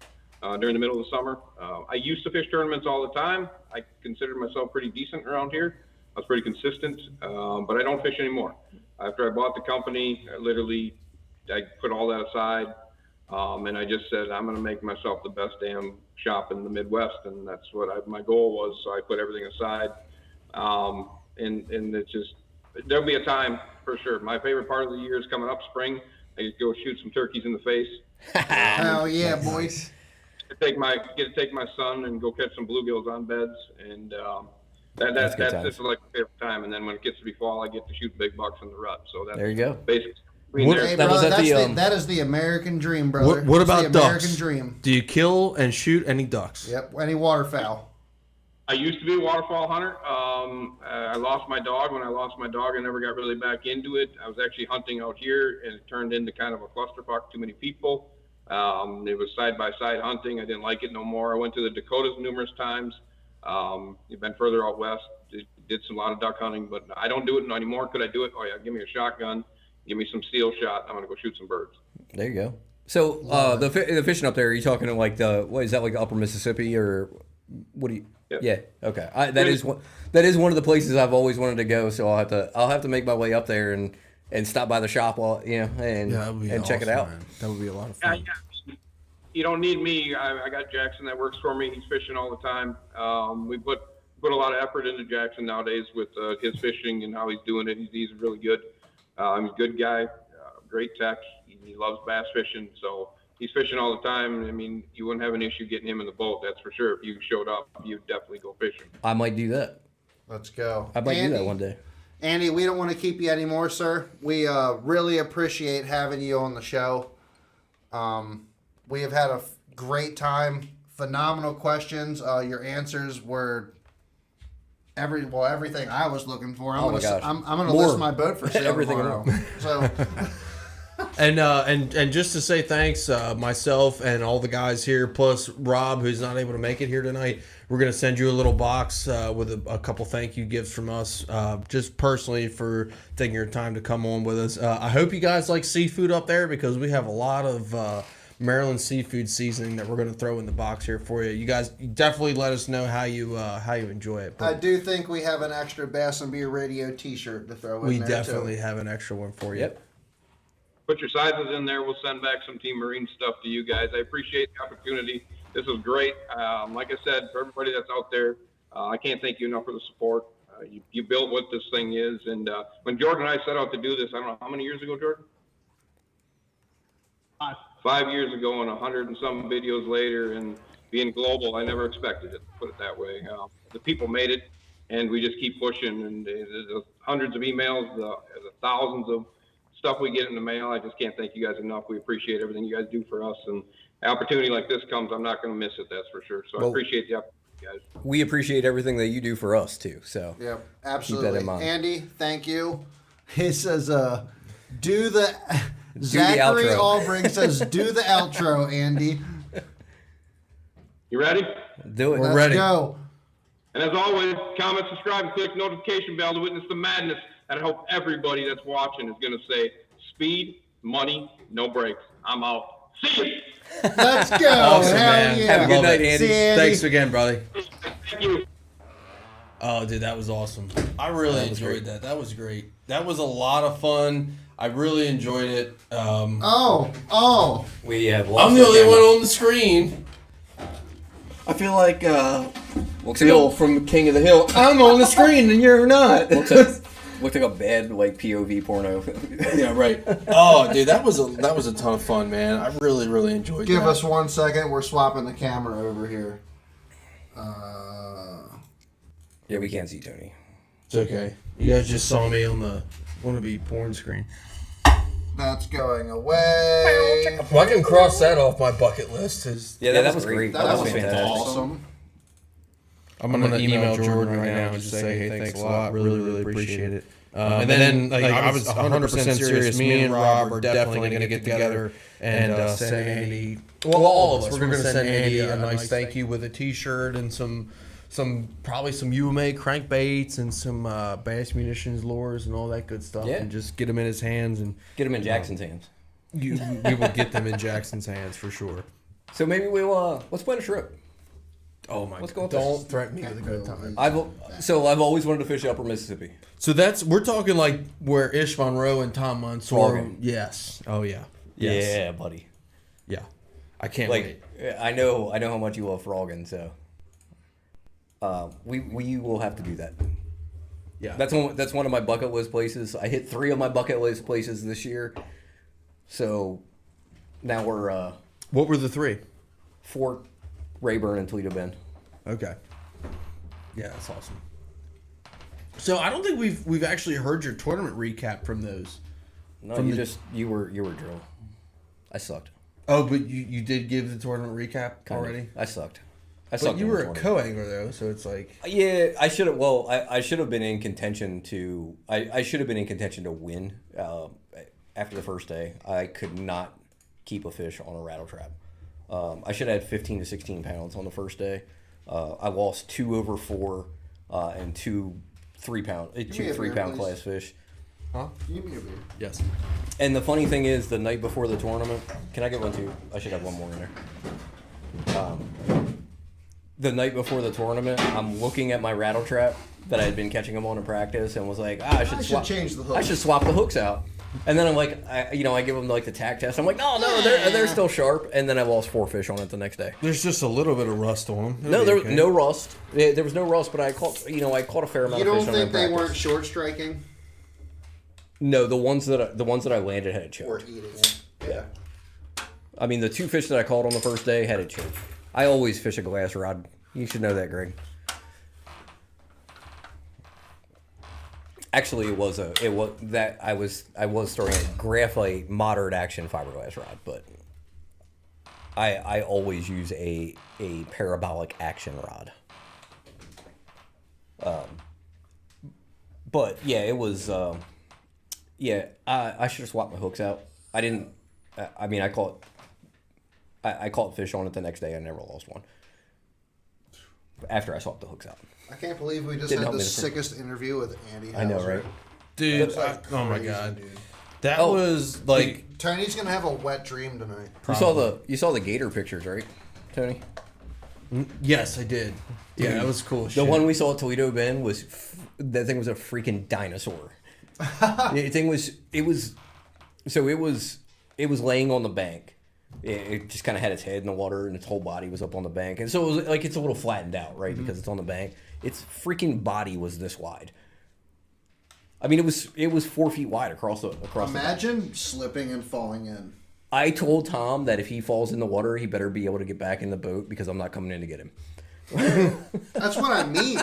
during the middle of the summer. I used to fish tournaments all the time. I considered myself pretty decent around here. I was pretty consistent, but I don't fish anymore. After I bought the company, I put all that aside, and I just said, I'm going to make myself the best damn shop in the Midwest, and that's what my goal was, so I put everything aside. And it's just, there'll be a time, for sure. My favorite part of the year is coming up, spring. I just go shoot some turkeys in the face. Hell yeah, boys. Get to take my son and go catch some bluegills on beds, and that's just like my favorite time. And then when it gets to be fall, I get to shoot big bucks in the rut. So that's There you go. basically. Hey, brother, that is the American dream, brother. What about the American ducks? dream. Do you kill and shoot any ducks? Yep, any waterfowl. I used to be a waterfowl hunter. I lost my dog. When I lost my dog, I never got really back into it. I was actually hunting out here, and it turned into kind of a clusterfuck. Too many people. It was side-by-side hunting. I didn't like it no more. I went to the Dakotas numerous times. You've been further out west. Did a lot of duck hunting, but I don't do it anymore. Could I do it? Oh yeah, give me a shotgun. Give me some steel shot. I'm gonna go shoot some birds. There you go. So the fishing up there, are you talking to like what is that, like Upper Mississippi or What do you? Yep. Yeah. Okay. That is one of the places I've always wanted to go. So I'll have to make my way up there and stop by the shop while and check it out. Man. That would be a lot of Yeah, fun. you don't need me. I got Jackson that works for me. He's fishing all the time. We put a lot of effort into Jackson nowadays with his fishing and how he's doing it. He's really good. He's a good guy, great tech. He loves bass fishing, so he's fishing all the time. I mean, you wouldn't have an issue getting him in the boat, that's for sure. If you showed up, you'd definitely go fishing. I might do that. Let's go. I might do that one day. Andy, we don't want to keep you anymore, sir. We really appreciate having you on the show. We have had a great time. Phenomenal questions. Your answers were everything I was looking for. I'm gonna list my boat for sale Everything tomorrow. So And just to say thanks, myself and all the guys here, plus Rob, who's not able to make it here tonight, we're going to send you a little box with a couple thank you gifts from us, just personally for taking your time to come on with us. I hope you guys like seafood up there because we have a lot of Maryland seafood seasoning that we're going to throw in the box here for you. You guys definitely let us know how you enjoy it. I do think we have an extra Bass and Beer Radio T-shirt to throw in We there definitely too. have an extra one for you. Yep. Put your sizes in there. We'll send back some Team Marine stuff to you guys. I appreciate the opportunity. This was great. Like I said, for everybody that's out there, I can't thank you enough for the support. You built what this thing is. And when Jordan and I set out to do this, I don't know, how many years ago, Jordan? 5 years ago, and 100 and some videos later, and being global, I never expected it, put it that way. The people made it, and we just keep pushing. And the hundreds of emails, the thousands of stuff we get in the mail. I just can't thank you guys enough. We appreciate everything you guys do for us, and an opportunity like this comes, I'm not going to miss it, that's for sure. So I appreciate the opportunity, guys. We appreciate everything that you do for us too. So Yeah, absolutely. Keep that in mind. Andy, thank you. He says, do the Zachary outro. Albring says, do the outro, Andy. You ready? do it. Let's ready. go. And as always, comment, subscribe, and click notification bell to witness the madness. And I hope everybody that's watching is going to say, speed, money, no brakes. I'm out. See you. Let's go. Awesome, Hell man. yeah. Have a good Love night, it. Andy. See you, Andy. Thanks again, brother. Thank you. Oh, dude, that was awesome. I really That was enjoyed great. that. That was great. That was a lot of fun. I really enjoyed it. Oh. We have. I'm the only one on the screen. I feel like Bill from King of the Hill. I'm on the screen and you're not. Looked like a bad POV porno. Yeah, right. Oh, dude, that was a ton of fun, man. I really enjoyed Give that. us 1 second. We're swapping the camera over here. Yeah, we can't see Tony. It's okay. You guys just saw me on the wannabe porn screen. That's going away. Well, I can cross that off my bucket list. Yeah, that was great. That was fantastic. awesome. I'm gonna email Jordan right now and just say, hey, thanks a lot. Really appreciate it. And then, like, I was 100% serious. Me and Rob are definitely gonna get together and send Andy. Well, all of us. We're gonna send Andy a nice thank you with a T-shirt and some probably some UMA crankbaits and some bass munitions lures and all that good stuff. Yeah. And just get them in his hands and Get him in Jackson's hands. we will get them in Jackson's hands for sure. So maybe we'll let's plan a trip. Oh my! Let's go with Don't this. threaten me with a good time. I've always wanted to fish Upper Mississippi. So we're talking like where Ish Monroe and Tom Mansour. Froggen. Yes. Oh yeah. Yes. Yeah, buddy. Yeah. I can't Like wait. I know how much you love frogging, so we will have to do that. Yeah. That's one of my bucket list places. I hit 3 of my bucket list places this year. So now we're What were the 3? Fort, Rayburn, and Toledo Bend. Okay. Yeah, that's awesome. So I don't think we've actually heard your tournament recap from those. No, From you were drill. I sucked. Oh, but you did give the tournament recap Kind of. already. I sucked. I But sucked. you in were the a tournament. co-angler though, so it's like Yeah, I should have. Well, I should have been in contention to. I should have been in contention to win. After the first day, I could not keep a fish on a rattle trap. I should have had 15 to 16 pounds on the first day. I lost 2 over 4 and 2 3-pound, me a 2 beer, 3-pound please. class fish. huh? Give me a beer. Yes. And the funny thing is, the night before the tournament, can I get one too? I should have one more in there. the night before the tournament, I'm looking at my rattle trap that I had been catching them on in practice, and was like, I should change the hooks. I should swap the hooks out. And then I'm like, I give them like the tack test. I'm like, no, they're still sharp. And then I lost 4 fish on it the next day. There's just a little bit of rust on them. No, there was no rust. There was no rust, but I caught a fair amount of fish on them. You don't think in they practice. weren't short striking? No, the ones that I landed had it Or choked. eating it? Yeah. I mean, the 2 fish that I caught on the first day had it choked. I always fish a glass rod. You should know that, Greg. Actually, I was throwing a graphite moderate action fiberglass rod, but I always use a parabolic action rod. But yeah, it was I should have swapped my hooks out. I didn't. I mean, I caught fish on it the next day. I never lost one after I swapped the hooks out. I can't believe we just Didn't had help the me sickest interview with Andy Hauser. I know, right? Dude, That's like oh my crazy, god. dude. That Oh. was like Tony's gonna have a wet dream tonight. You saw the gator pictures, right, Tony? yes, I did. Yeah, that was cool. The one we saw at Toledo Bend that thing was a freaking dinosaur. The thing was laying on the bank. It just kind of had its head in the water and its whole body was up on the bank, and so it was like it's a little flattened out, right, because it's on the bank. Its freaking body was this wide. I mean, it was 4 feet wide across the bank. Imagine slipping and falling in. I told Tom that if he falls in the water, he better be able to get back in the boat because I'm not coming in to get him. That's what I mean.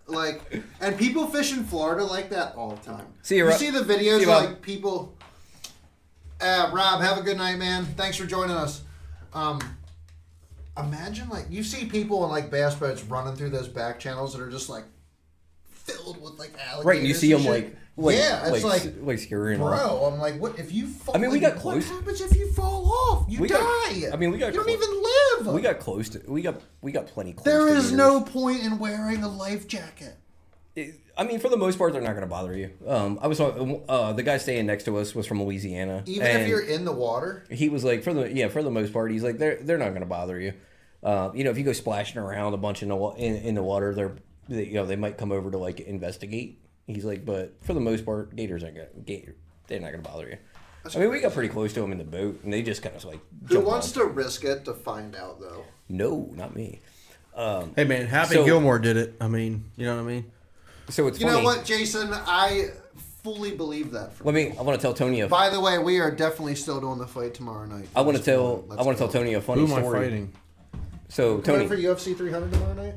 Like, and people fish in Florida like that all the time. See you, you Rob. see the videos See you, Bob. like people. Rob, have a good night, man. Thanks for joining us. Imagine like you see people in like bass boats running through those back channels that are just like filled with like alligators. Right, and you see them shit. like yeah, it's like scurrying bro. around. I'm like, what if you fall? I mean, we got close. What happens if you fall off? You die. We got. You don't clo- even live. We got close to. We got plenty close. There to is gators. no point in wearing a life jacket. I mean, for the most part, they're not going to bother you. I was the guy staying next to us was from Louisiana. Even if you're in the water. He was like, for the most part, he's like, they're not going to bother you. If you go splashing around a bunch in the water, they might come over to like investigate. He's like, but for the most part, they're not going to bother you. I mean, we got pretty close to them in the boat, and they just kind of like. Who wants to risk it to find out though? No, not me. hey man, Happy Gilmore did it. I mean, you know what I mean? So it's You funny. know what, Jason? I fully believe that. I want to tell Tony a. By the way, we are definitely still doing the fight tomorrow night. I want to tell Tony a funny Who am story. I fighting? So Tony Tony, for UFC 300 tomorrow night.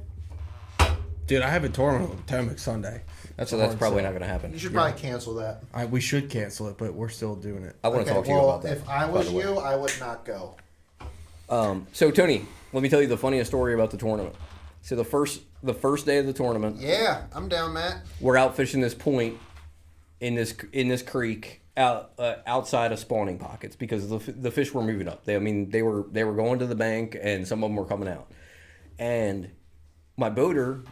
Dude, I have a tournament with Potomac Sunday. That's probably not going to happen. You should probably cancel that. We should cancel it, but we're still doing it. I want to talk to you about that. If I by was the way. you, I would not go. So Tony, let me tell you the funniest story about the tournament. So the first day of the tournament, Yeah, I'm down, Matt. we're out fishing this point in this creek outside of spawning pockets because the fish were moving up. They were going to the bank and some of them were coming out. And my boater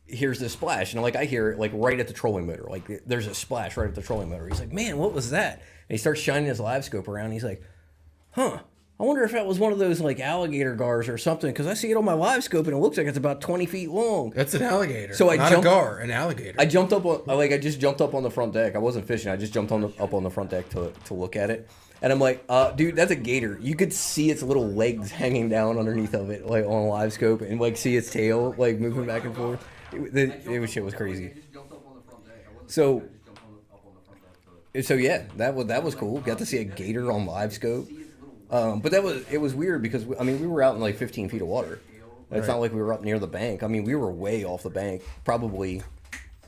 hears this splash, and I hear it like right at the trolling motor. Like there's a splash right at the trolling motor. He's like, "Man, what was that?" And he starts shining his live scope around. And he's like, "Huh. I wonder if that was one of those like alligator gars or something, because I see it on my live scope and it looks like it's about 20 feet long." That's an alligator. So not a gar, an alligator. I jumped up on I just jumped up on the front deck. I wasn't fishing. I just jumped up on the front deck to look at it. And I'm like, dude, that's a gator. You could see its little legs hanging down underneath of it, like on a live scope, and like see its tail like moving back and forth. Shit was crazy. So yeah, that was cool. Got to see a gator on live scope. But it was weird because we were out in like 15 feet of water. It's not like we were up near the bank. I mean, we were way off the bank, probably.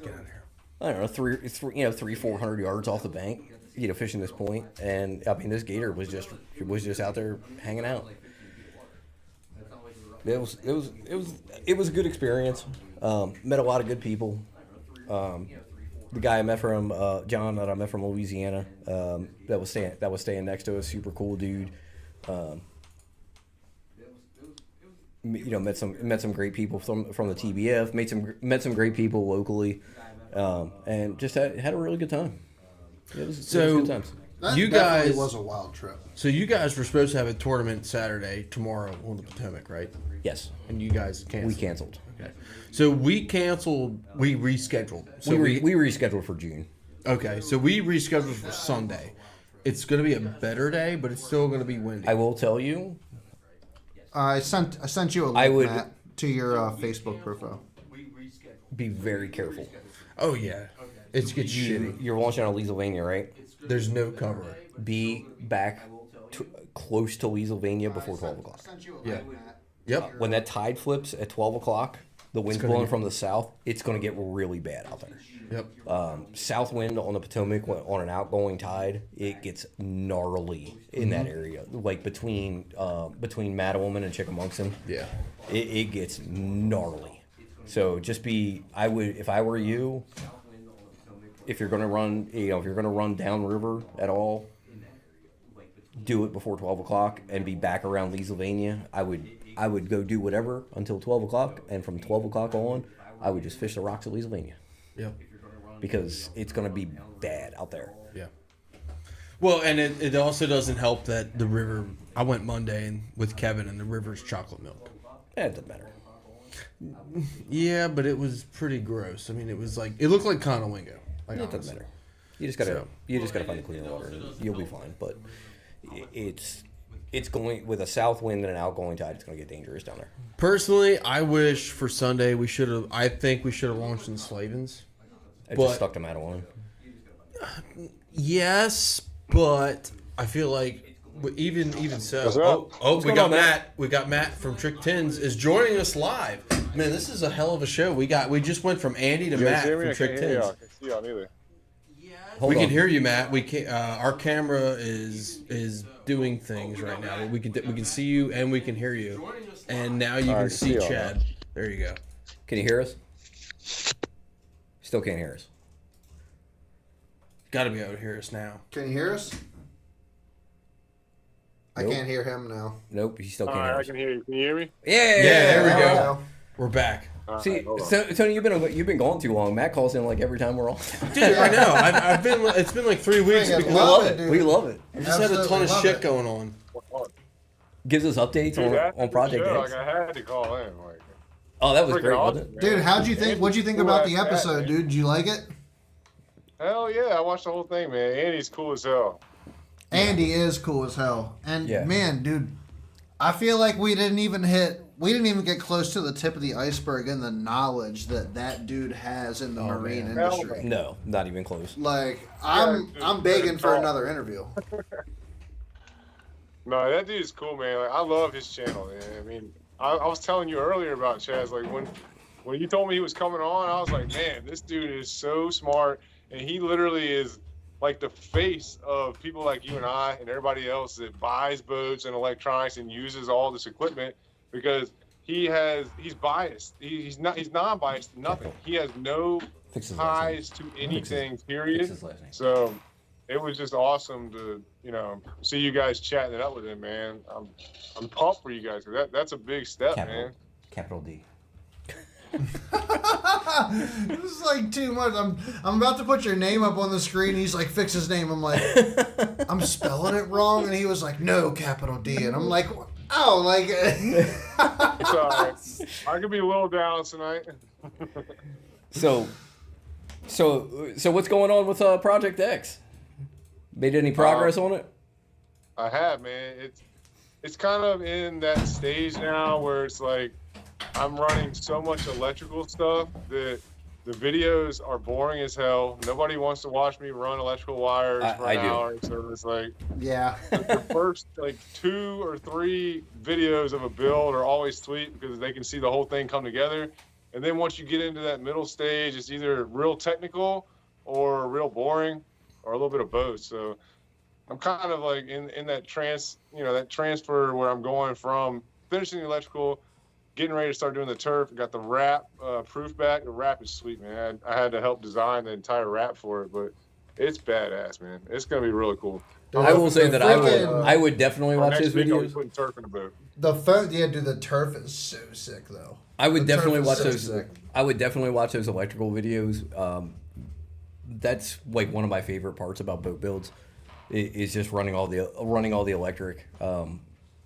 Get out of here. I don't know, 300-400 yards off the bank, fishing this point. And I mean, this gator was just out there hanging out. It was a good experience. Met a lot of good people. The guy I met from John that I met from Louisiana, that was staying next to us, super cool dude. Met some great people from the TBF. Met some great people locally, and just had a really good time. It was good times. That you definitely guys was a wild trip. So you guys were supposed to have a tournament Saturday tomorrow on the Potomac, right? Yes, And you guys canceled. we canceled. Okay. So we canceled. We rescheduled. So we rescheduled for June. okay. So we rescheduled for Sunday. It's going to be a better day, but it's still going to be windy. I will tell you, I sent you a link, I would- Matt, to your Facebook profile. be very careful. Oh yeah, it gets shitty. You're launching on Leesylvania, right? There's no cover. Be back close to Leesylvania before 12 o'clock. Yeah. Yep. When that tide flips at 12 o'clock, the wind's gonna blowing get- from the south, it's going to get really bad out there. Yep. South wind on the Potomac on an outgoing tide, it gets gnarly in that area, like between Mattawoman and Chickamunxon. Yeah. It gets gnarly. So just be, I would, if I were you, if you're gonna run, if you're gonna run downriver at all, do it before 12 o'clock and be back around Leesylvania. I would go do whatever until 12 o'clock, and from 12 o'clock on, I would just fish the rocks at Leesylvania Yep. because it's gonna be bad out there. Yeah. Well, and it also doesn't help that the river. I went Monday and with Kevin, and the river's chocolate milk. It doesn't matter. Yeah, but it was pretty gross. I mean, it was like it looked like Conowingo. Like, It doesn't honestly. matter. You just gotta find the clear water, and you'll be fine. But it's going with a south wind and an outgoing tide. It's gonna get dangerous down there. Personally, I wish for Sunday we should have. I think we should have launched in Slavens. It But- just stuck to Mattawoman. Yes, but I feel like even so. What's up? We going got on, Matt? Matt. We got Matt from Trick Tins is joining us live. Man, this is a hell of a show. We just went from Andy to You Matt guys hear me? from I Trick can't hear Tins. y'all. I can't see y'all neither. Hold We on. can hear you, Matt. We can. Our camera is doing things right now. We can see you and we can hear you, and now you can Alright, see see y'all Chad. There you go. Can you hear us? Still can't hear us. Got to be able to hear us now. Can you hear us? I Nope. can't hear him now. Nope, he still All can't right, I hear can us. hear you. Can you hear me? Yeah, Yeah, there we There go. We're back. All right, See, hold on. Tony, you've been gone too long. Matt calls in like every time we're on. Dude, I know. I've been. It's been like 3 weeks Freaking because we love love it, it. dude. We love it. I just had a ton Absolutely of love shit it. going on. Gives us updates Dude, that on Project show, X. Like, I had to call in. Like, Oh, that was freaking great, awesome, wasn't it? man. Dude, what'd you think Cool about ass the cat, episode, man. dude? Did you like it? Hell yeah, I watched the whole thing, man. Andy's cool as hell. Andy is cool as hell. And Yeah. man, dude, I feel like we didn't even get close to the tip of the iceberg in the knowledge that dude has in the marine man. Hell industry. No, not even close. Like dude, I'm begging for talk. another interview. No, that dude's cool, man. Like, I love his channel, man. I mean, I was telling you earlier about Chaz. Like, when you told me he was coming on, I was like, man, this dude is so smart. And he literally is like the face of people like you and I and everybody else that buys boats and electronics and uses all this equipment because he's biased. He's non-biased to nothing. He has no Fix his last name. ties to anything, Fix period. his last name. So it was just awesome to, see you guys chatting it up with him, man. I'm pumped for you guys. 'Cause that's a big step, man. Capital D. This is like too much. I'm about to put your name up on the screen. He's like, fix his name. I'm like, I'm spelling it wrong, and he was like, no, capital D, and I'm like, oh, like. It's all right. I could be a little down tonight. So what's going on with Project X? Made any progress on it? I have, man. It's kind of in that stage now where it's like I'm running so much electrical stuff that the videos are boring as hell. Nobody wants to watch me run electrical wires for I an do. hour. So it's like Yeah. the first like 2 or 3 videos of a build are always sweet because they can see the whole thing come together. And then once you get into that middle stage, it's either real technical or real boring or a little bit of both. So I'm kind of like in that transfer where I'm going from finishing the electrical, getting ready to start doing the turf. Got the wrap proof back. The wrap is sweet, man. I had to help design the entire wrap for it, but it's badass, man. It's gonna be really cool. I will say that freaking- I would definitely watch Next his week I'll be videos. putting turf in the boat. Dude, the turf is so sick though. I would The definitely turf is watch so those. sick. I would definitely watch those electrical videos. That's like one of my favorite parts about boat builds. is just running all the electric.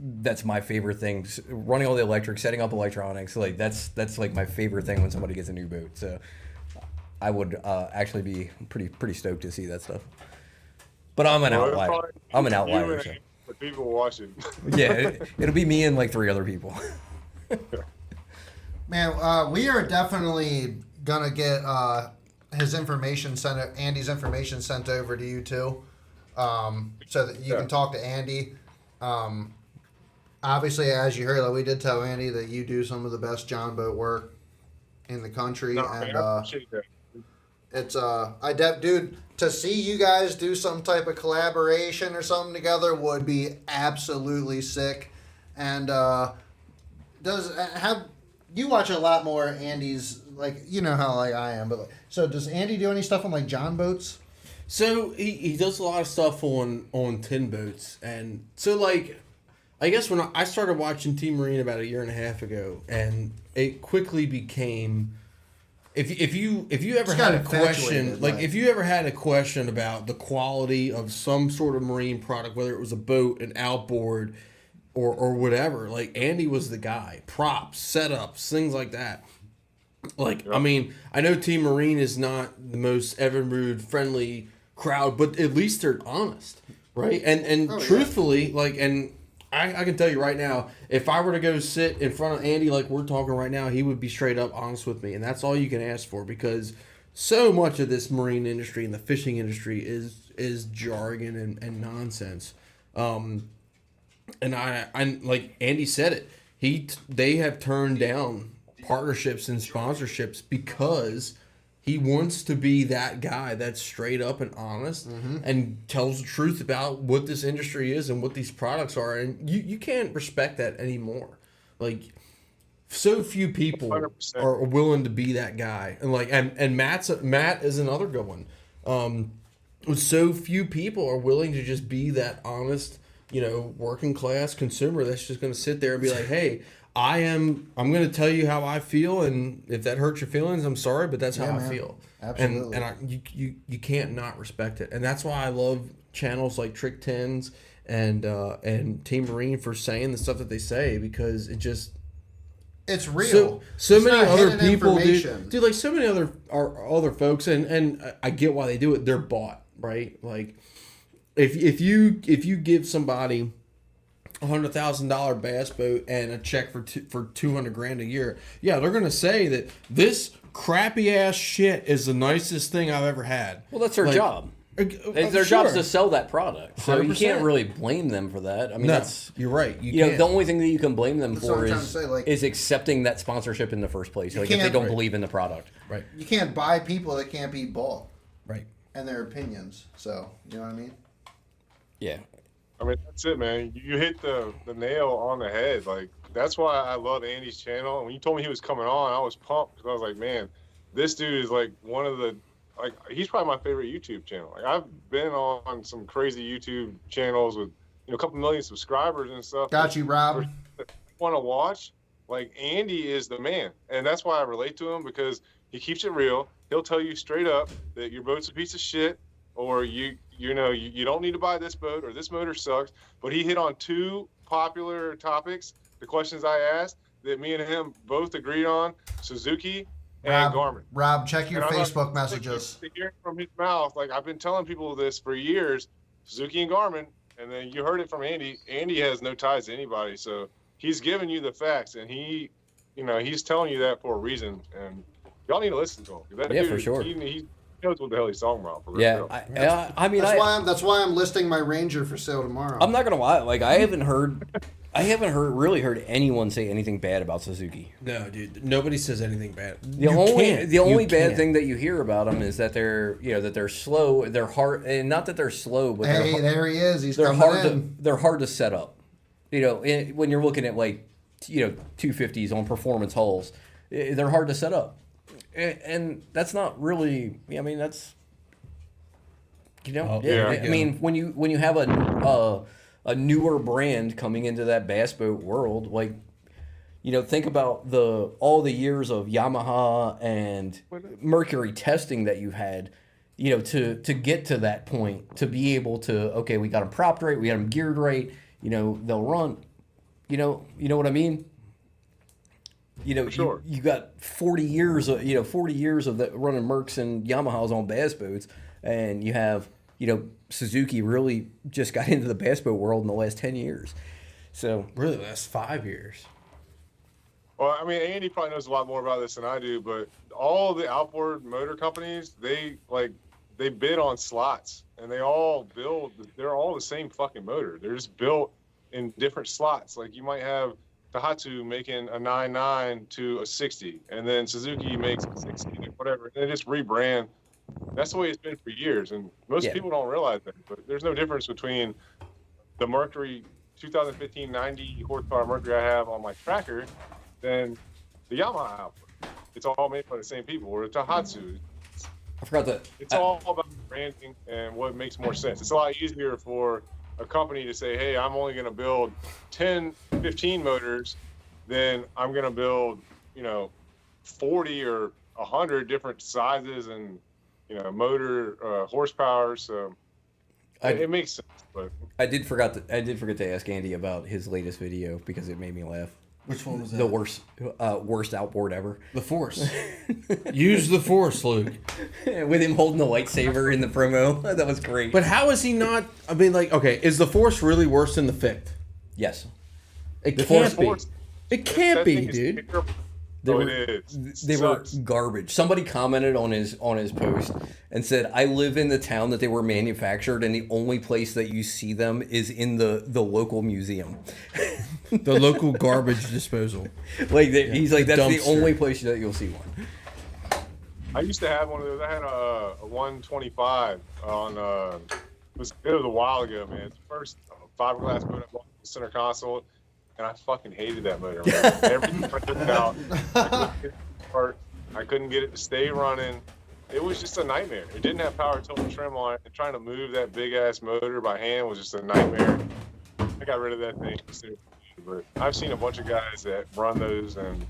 That's my favorite thing. Running all the electric, setting up electronics, like that's like my favorite thing when somebody gets a new boat. So I would actually be pretty stoked to see that stuff. But I'm an outlier. I'm an outlier. So. The people watching. Yeah, it'll be me and like 3 other people. Man, we are definitely gonna get his information sent. Andy's information sent over to you too, so that you can talk to Andy. Obviously, as you heard, like, we did tell Andy that you do some of the best John boat work in the country, No, and man, I appreciate that. it's dude, to see you guys do some type of collaboration or something together would be absolutely sick. And have you watch a lot more Andy's, like, you know how like I am, but like, so does Andy do any stuff on like John boats? So he does a lot of stuff on tin boats, and so like I guess when I started watching Team Marine about 1.5 years ago, and it quickly became if you ever It's had got a question infatuated, like like- if you ever had a question about the quality of some sort of marine product, whether it was a boat, an outboard, or whatever, like Andy was the guy. Props, setups, things like that. Like, I mean, I know Team Marine is not the most Evinrude friendly crowd, but at least they're honest, right? And Oh, yeah. truthfully, like, and I can tell you right now, if I were to go sit in front of Andy like we're talking right now, he would be straight up honest with me, and that's all you can ask for, because so much of this marine industry and the fishing industry is jargon and nonsense. And I like Andy said it. They have turned down partnerships and sponsorships because he wants to be that guy that's straight up and honest and tells the truth about what this industry is and what these products are. And you can't respect that anymore. Like, so few people 100%. are willing to be that guy. And like, and Matt is another good one. So few people are willing to just be that honest, working class consumer that's just going to sit there and be like, hey, I'm going to tell you how I feel, and if that hurts your feelings, I'm sorry, but that's how I feel. Absolutely. And you can't not respect it. And that's why I love channels like Trick Tens and Team Marine for saying the stuff that they say, because It's real. So It's many not other hidden people information. dude, like so many other folks, and I get why they do it. They're bought, right? Like if you give somebody $100,000 bass boat and a check for $200,000 a year, yeah, they're gonna say that this crappy ass shit is the nicest thing I've ever had. Well, that's their job. Their job's to sell that product, so you 100%. can't really blame them for that. I mean, that's you're right. You know, can't. the only thing that you can blame them That's what for I'm trying to say, like- is accepting that sponsorship in the first place. Like if they can't- don't believe in the product. Right. You can't buy people that can't be bought Right. and their opinions. So, you know what I mean? Yeah. I mean, that's it, man. You hit the nail on the head. Like, that's why I love Andy's channel. And when you told me he was coming on, I was pumped, because I was like, man, this dude is like one of the, like, he's probably my favorite YouTube channel. Like, I've been on some crazy YouTube channels with, a couple million subscribers and stuff. Got you, Rob. Want to watch? Like, Andy is the man. And that's why I relate to him, because he keeps it real. He'll tell you straight up that your boat's a piece of shit, or you don't need to buy this boat, or this motor sucks. But he hit on 2 popular topics, the questions I asked, that me and him both agreed on: Suzuki and Garmin. Rob, check your And I Facebook love messages. to hear from his mouth. Like, I've been telling people this for years: Suzuki and Garmin. And then you heard it from Andy. Andy has no ties to anybody, so he's giving you the facts, and he's telling you that for a reason. And y'all need to listen to him. That Yeah, dude, for sure. He knows what the hell he's talking about. For Yeah. real. I mean, That's why I'm listing my Ranger for sale tomorrow. I'm not gonna lie. Like, I haven't really heard anyone say anything bad about Suzuki. No, dude. Nobody says anything bad. The only bad thing that you hear about them is that they're slow. They're hard, and not that they're slow, but Hey, there he is. He's they're coming hard in. they're hard to set up. When you're looking at 250s on performance hulls, they're hard to set up, and that's not really. I mean, that's yeah. I mean, when you have a newer brand coming into that bass boat world, like, think about all the years of Yamaha and Mercury testing that you've had. to get to that point, to be able to, okay, we got them propped right, we got them geared right, they'll run, you know what I mean? For sure. You got 40 years of, 40 years of running Mercs and Yamahas on bass boats, and you have, Suzuki really just got into the bass boat world in the last 10 years. So Really, that's 5 years. Well, I mean, Andy probably knows a lot more about this than I do, but all the outboard motor companies, they bid on slots, and they're all the same fucking motor. They're just built in different slots. Like you might have Daihatsu making a 9.9 to a 60, and then Suzuki makes a 60, whatever. And they just rebrand. That's the way it's been for years, and most people don't realize that. But there's no difference between the Mercury 2015 90 horsepower Mercury I have on my tracker than the Yamaha output. It's all made by the same people. Or the Daihatsu. I forgot that. It's all about branding and what makes more sense. It's a lot easier for a company to say, hey, I'm only going to build 10, 15 motors, then I'm going to build, 40 or 100 different sizes and, motor horsepower. So it makes sense. But I did forget to ask Andy about his latest video because it made me laugh. Which one was that? The worst outboard ever. The Force. Use the Force, Luke. With him holding the lightsaber in the promo. That was great. But how is he not? I mean, like, okay, is the Force really worse than the Fict? Yes. It The can't Force- be. It can't that be, thing is dude. terrible. They Oh, were, it is. they It were sucks. garbage. Somebody commented on his post and said, "I live in the town that they were manufactured, and the only place that you see them is in the local museum." The local garbage disposal. He's like, that's the dumpster. only place that you'll see one. I used to have one of those. I had a 125 on. It was a while ago, man. It's the first fiberglass motor I bought the center console, and I fucking hated that motor. Man. Everything I took it out, I couldn't get it to start. I couldn't get it to stay running. It was just a nightmare. It didn't have power tilt and trim on it. And trying to move that big ass motor by hand was just a nightmare. I got rid of that thing. But I've seen a bunch of guys that run those, and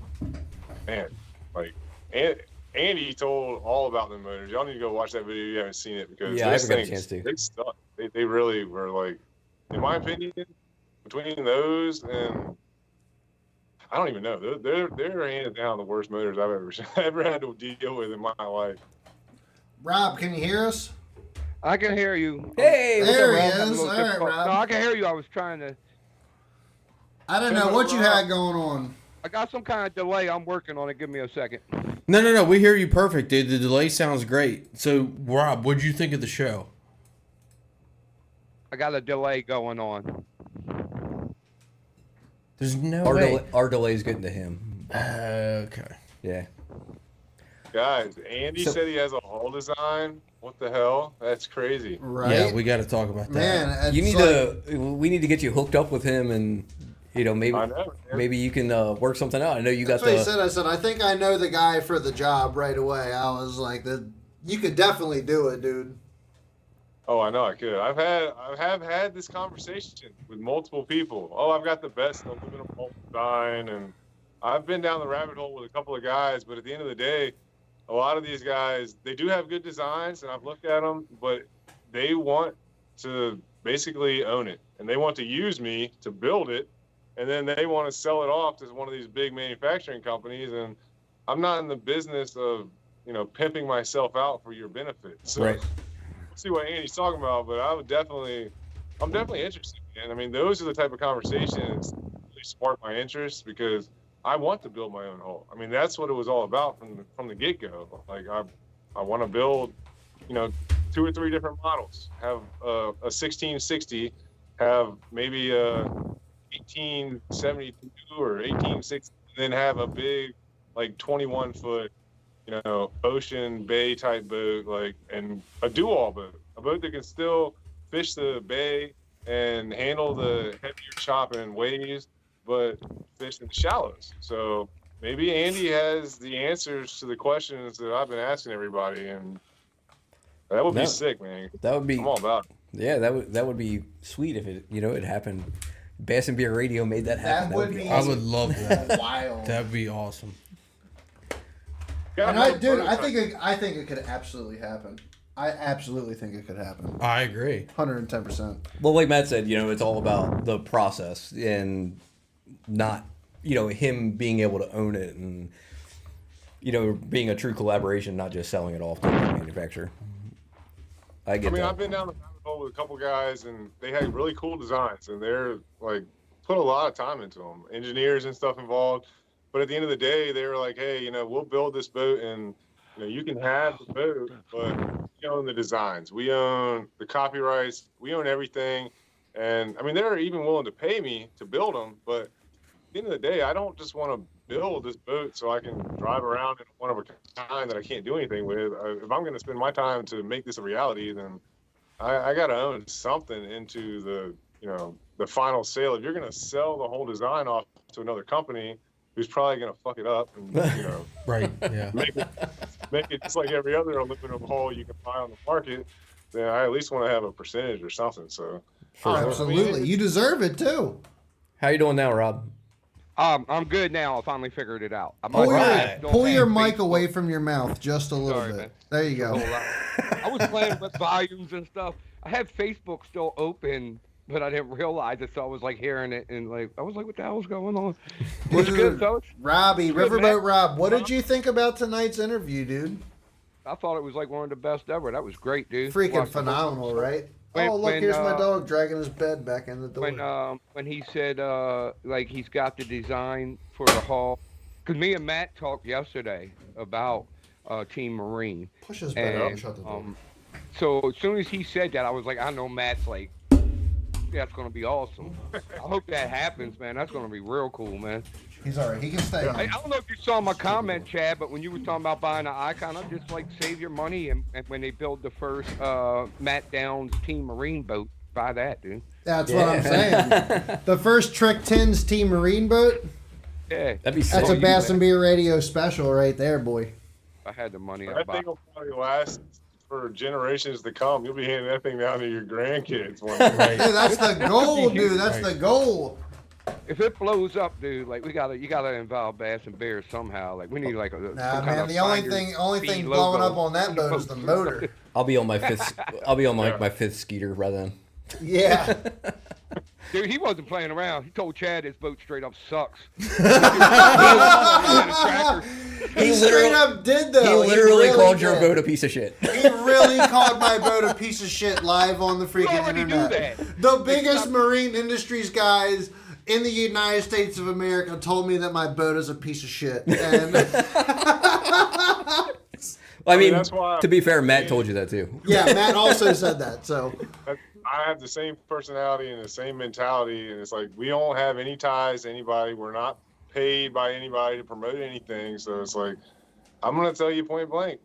man, like, Andy told all about the motors. Y'all need to go watch that video if you haven't seen it, because Yeah, I those haven't got a things, chance to. they suck. They really were, like, in my opinion, between those and I don't even know. They're hands down the worst motors I've ever had to deal with in my life. Rob, can you hear us? I can hear you. Hey, what's There up, he Rob? is. Having a little All right, difficult- Rob. No, I can hear you. I was trying to. I don't know what you had going on. I got some kind of delay. I'm working on it. Give me a second. No. We hear you perfect, dude. The delay sounds great. So, Rob, what'd you think of the show? I got a delay going on. There's no way. Our delay's getting to him. Okay. Yeah. Guys, Andy said he has a hull design. What the hell? That's crazy. Right? Yeah, we got to talk about that. Man, We it's need to get you hooked up with him, and maybe I know, man. maybe you can work something out. I know you got That's what he the. said. I said, I think I know the guy for the job right away. I was like, you could definitely do it, dude. Oh, I know I could. I have had this conversation with multiple people. Oh, I've got the best aluminum hull design, and I've been down the rabbit hole with a couple of guys. But at the end of the day, a lot of these guys, they do have good designs, and I've looked at them, but they want to basically own it, and they want to use me to build it, and then they want to sell it off to one of these big manufacturing companies. And I'm not in the business of pimping myself out for your benefit. So. Right. See what Andy's talking about, but I'm definitely interested. And I mean, those are the type of conversations that really spark my interest, because I want to build my own hull. I mean, that's what it was all about from the get go. Like I want to build, 2 or 3 different models. Have a 1660, have maybe a 1872 or 1860, and then have a big, like 21 foot. Ocean bay type boat, and a do-all boat, a boat that can still fish the bay and handle the heavier chopping waves, but fish in the shallows. So maybe Andy has the answers to the questions that I've been asking everybody, and that would be sick, man. That would be. I'm all about it. Yeah, that would be sweet if it happened. Bass and Beer Radio made that happen. That would be I would love that. wild. That'd be awesome. And I think it could absolutely happen. I absolutely think it could happen. I agree. 110%. Well, like Matt said, it's all about the process and not, him being able to own it and, being a true collaboration, not just selling it off to the manufacturer. I mean, I've been down the rabbit hole with a couple guys, and they had really cool designs, and they're like put a lot of time into them, engineers and stuff involved. But at the end of the day, they were like, hey, we'll build this boat, and you can have the boat, but we own the designs, we own the copyrights, we own everything. And I mean, they're even willing to pay me to build them, but at the end of the day, I don't just want to build this boat so I can drive around in one of a kind that I can't do anything with. If I'm going to spend my time to make this a reality, then I got to own something into the final sale. If you're going to sell the whole design off to another company who's probably going to fuck it up and Right. Yeah. make it just like every other aluminum hull you can buy on the market, then I at least want to have a percentage or something. So Absolutely. You deserve it too. How you doing now, Rob? I'm good now. I finally figured it out. Pull your mic away from your mouth just a little bit. Man. There you go. I was playing with volumes and stuff. I had Facebook still open, but I didn't realize it, so I was like hearing it and I was like, what the hell's going on? What's good, folks? Robbie, Good, Riverboat man. Rob, what did you think about tonight's interview, dude? I thought it was like one of the best ever. That was great, dude. Freaking Watched phenomenal, right? Oh, look, here's my dog dragging his bed back in the door. When he said like he's got the design for the hull, because me and Matt talked yesterday about Team Marine. Push his bed up and shut the door. So as soon as he said that, I was like, I know Matt's like, that's gonna be awesome. I hope that happens, man. That's gonna be real cool, man. He's all right. He can stay. I don't know if you saw my comment, Chad, but when you were talking about buying an Icon, I'm just like save your money and when they build the first Matt Downs Team Marine boat, buy that, dude. That's what I'm saying. The first Trick 10's Team Marine boat. Yeah, That'd be That's sick. a Bass and Beer Radio special right there, boy. I had the money. That thing will probably last for generations to come. You'll be handing that thing down to your grandkids one day. Right. Hey, that's the goal, dude. That's the goal. If it blows up, dude, like you gotta involve Bass and Bear somehow. Like we need like a Nah, some kind man. of The only Finder's thing Fee blowing logo. up on that boat is the motor. I'll be on my fifth. I'll be on my fifth Skeeter by then. Yeah. Dude, he wasn't playing around. He told Chad his boat straight up sucks. He straight up did though. He literally really called your did. boat a piece of shit. He really called my boat a piece of shit live on the freaking already do internet. that. The biggest marine industries guys in the United States of America told me that my boat is a piece of shit. And I mean, that's why- to be fair, Matt told you that too. yeah, Matt also said that. So I have the same personality and the same mentality, and it's like we don't have any ties to anybody. We're not paid by anybody to promote anything, so it's like I'm gonna tell you point blank.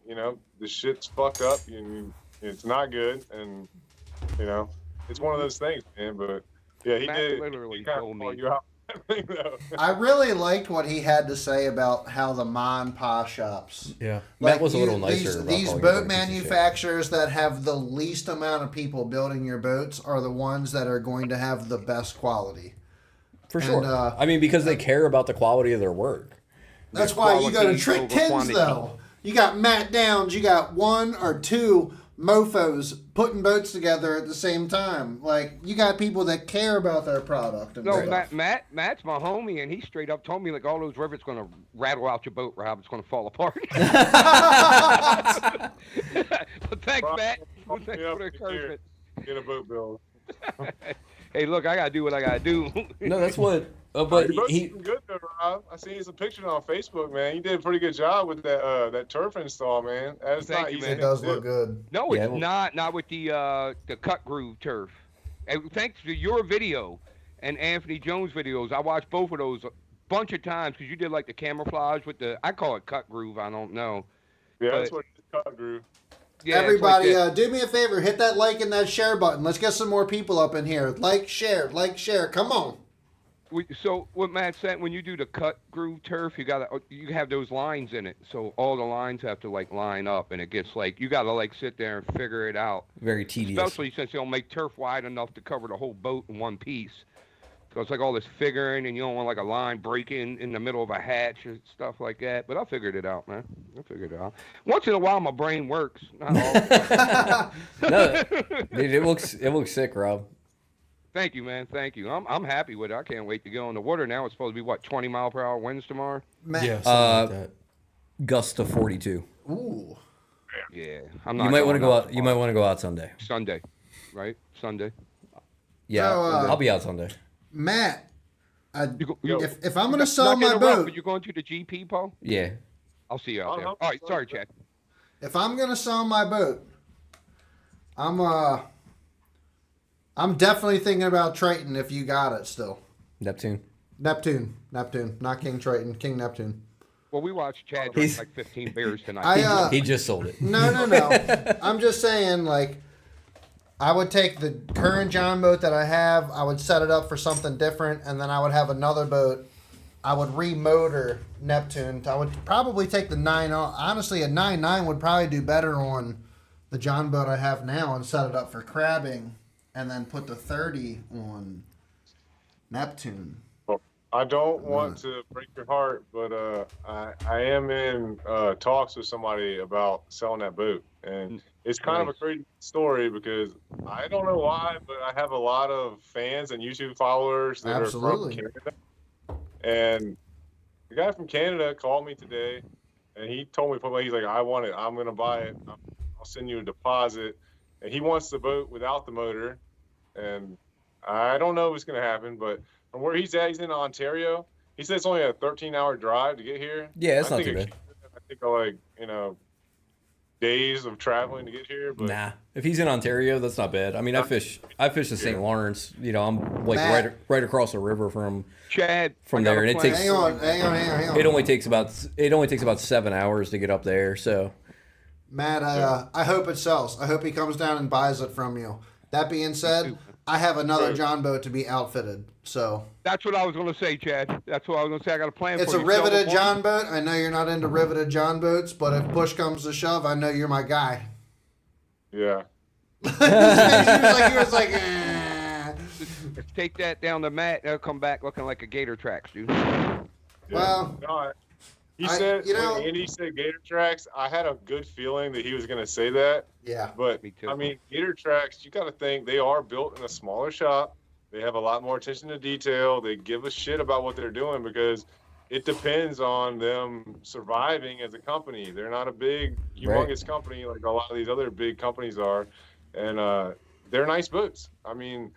This shit's fucked up, and it's not good, and it's one of those things, man. But yeah, he Matt did. literally He kinda told me. called you out on that thing, though. I really liked what he had to say about how the Mon Pa shops. Yeah. Matt was a little nicer about These calling boat your boat a piece of shit. manufacturers that have the least amount of people building your boats are the ones that are going to have the best quality. For sure. And, I mean, because they care about the quality of their work. That's why you go to quality Trick over 10s, quantity. though. You got Matt Downs, you got one or two mofos putting boats together at the same time. Like, you got people that care about their product. And No, stuff. Matt's my homie, and he straight up told me like all those rivets gonna rattle out your boat, Rob. It's gonna fall apart. But thanks, Matt. Pump Thanks me up for the this year. encouragement. Get a boat build. Hey, look, I gotta do what I gotta do. No, that's what. But Your boat's he. looking good though, Rob. I seen some pictures on Facebook, man. You did a pretty good job with that turf install, man. That's Thank not you, easy. man. It does look good. No, Yeah, it's well- not with the cut groove turf. And thanks to your video and Anthony Jones videos, I watched both of those a bunch of times because you did like the camouflage with I call it cut groove. I don't know. Yeah, that's But- what it's cut, Drew. Yeah, it's Everybody, like that. do me a favor. Hit that like and that share button. Let's get some more people up in here. Like, share. Come on. So what Matt said, when you do the cut groove turf, you have those lines in it. So all the lines have to like line up, and it gets like you gotta like sit there and figure it out. Very tedious. Especially since they don't make turf wide enough to cover the whole boat in one piece. So it's like all this figuring, and you don't want like a line breaking in the middle of a hatch and stuff like that. But I figured it out, man. I figured it out. Once in a while, my brain works. Not all the time. No, dude, it looks sick, Rob. Thank you, man. Thank you. I'm happy with it. I can't wait to go in the water now. It's supposed to be what 20-mile-per-hour winds tomorrow. Matt, Yeah, something like that. Gust to 42. Ooh. Yeah, I'm not. You might want to going go out. You tomorrow. might want to go out Sunday. Sunday, right? Sunday. Yeah, So, I'll be out Sunday. Matt, You if I'm gonna sell not my interrupt, boat, but you're going to the GP, Paul? Yeah. I'll see you out I'll there. help All you right, sell sorry, your Chad. if I'm gonna sell my boat, I'm definitely thinking about Triton if you got it still. Neptune. Neptune, not King Triton, King Neptune. Well, we watched Chad drink He's- like 15 beers tonight. He just sold it. No. I'm just saying, like, I would take the current John boat that I have, I would set it up for something different, and then I would have another boat. I would remotor Neptune. I would probably take the 9. Honestly, a 9.9 would probably do better on the John boat I have now and set it up for crabbing, and then put the 30 on Neptune. I don't want to break your heart, but I am in talks with somebody about selling that boat, and it's kind of a crazy story because I don't know why, but I have a lot of fans and YouTube followers that Absolutely. are from Canada, and the guy from Canada called me today, and he told me, he's like, I want it, I'm gonna buy it, I'll send you a deposit, and he wants the boat without the motor, and I don't know if it's gonna happen, but from where he's at, he's in Ontario. He said it's only a 13-hour drive to get here. Yeah, it's I not think too it- bad. I think days of traveling to get here, but Nah, if he's in Ontario, that's not bad. I mean, I fish the St. Lawrence. You know, I'm like Matt. right across the river from Chad, From I got there, a and it plan. takes- Hang on. It only takes about 7 hours to get up there. So Matt, I hope it sells. I hope he comes down and buys it from you. That being said, I have another John boat to be outfitted. So That's what I was going to say, Chad. That's what I was going to say. I got a plan it's for a you. Sell the riveted boat. John boat. I know you're not into riveted John boats, but if push comes to shove, I know you're my guy. yeah. he was like, eh. Take that down the mat. They'll come back looking like a Gator Tracks, dude. Yeah. Well, No, he I- said, you know- when Andy said Gator Tracks, I had a good feeling that he was going to say that. yeah. But, Me too. I mean, Gator Tracks, you got to think they are built in a smaller shop. They have a lot more attention to detail. They give a shit about what they're doing because it depends on them surviving as a company. They're not a big, humongous company like a lot of these other big companies are. And they're nice boats. I mean,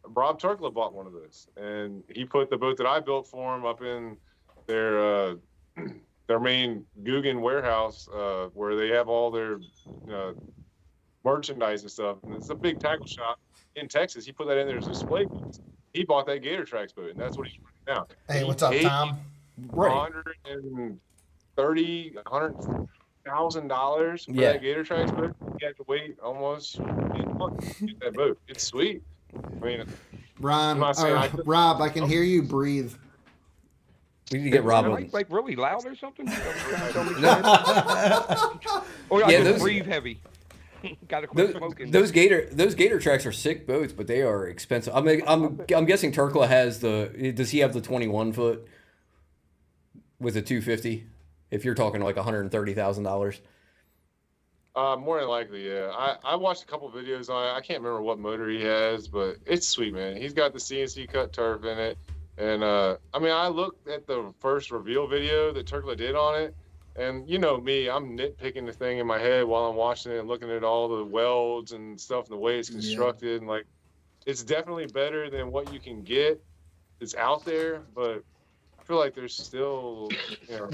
Rob Turkla bought one of those. And he put the boat that I built for him up in their main Guggen warehouse where they have all their merchandise and stuff. And it's a big tackle shop in Texas. He put that in there as a display piece. He bought that Gator Tracks boat, and that's what he's running now. Hey, He what's up, paid Tom? $130,000 for Yeah. that Gator Tracks boat. He had to wait almost 8 months to get that boat. It's sweet. I mean, Ron, I'm not saying I- Rob, I can hear you breathe. we need to get Rob Am on. I, like really loud or something? No. Or I Yeah, just those- breathe heavy. Got to quit Those, smoking. those gator tracks are sick boats, but they are expensive. I'm guessing Turkla has does he have the 21 foot with a 250? If you're talking like $130,000. more than likely, yeah. I watched a couple videos on it. I can't remember what motor he has, but it's sweet, man. He's got the CNC cut turf in it. And, I mean, I looked at the first reveal video that Turkla did on it. And you know me, I'm nitpicking the thing in my head while I'm watching it and looking at all the welds and stuff and the way it's constructed. And, like, it's definitely better than what you can get. It's out there, but I feel like there's still,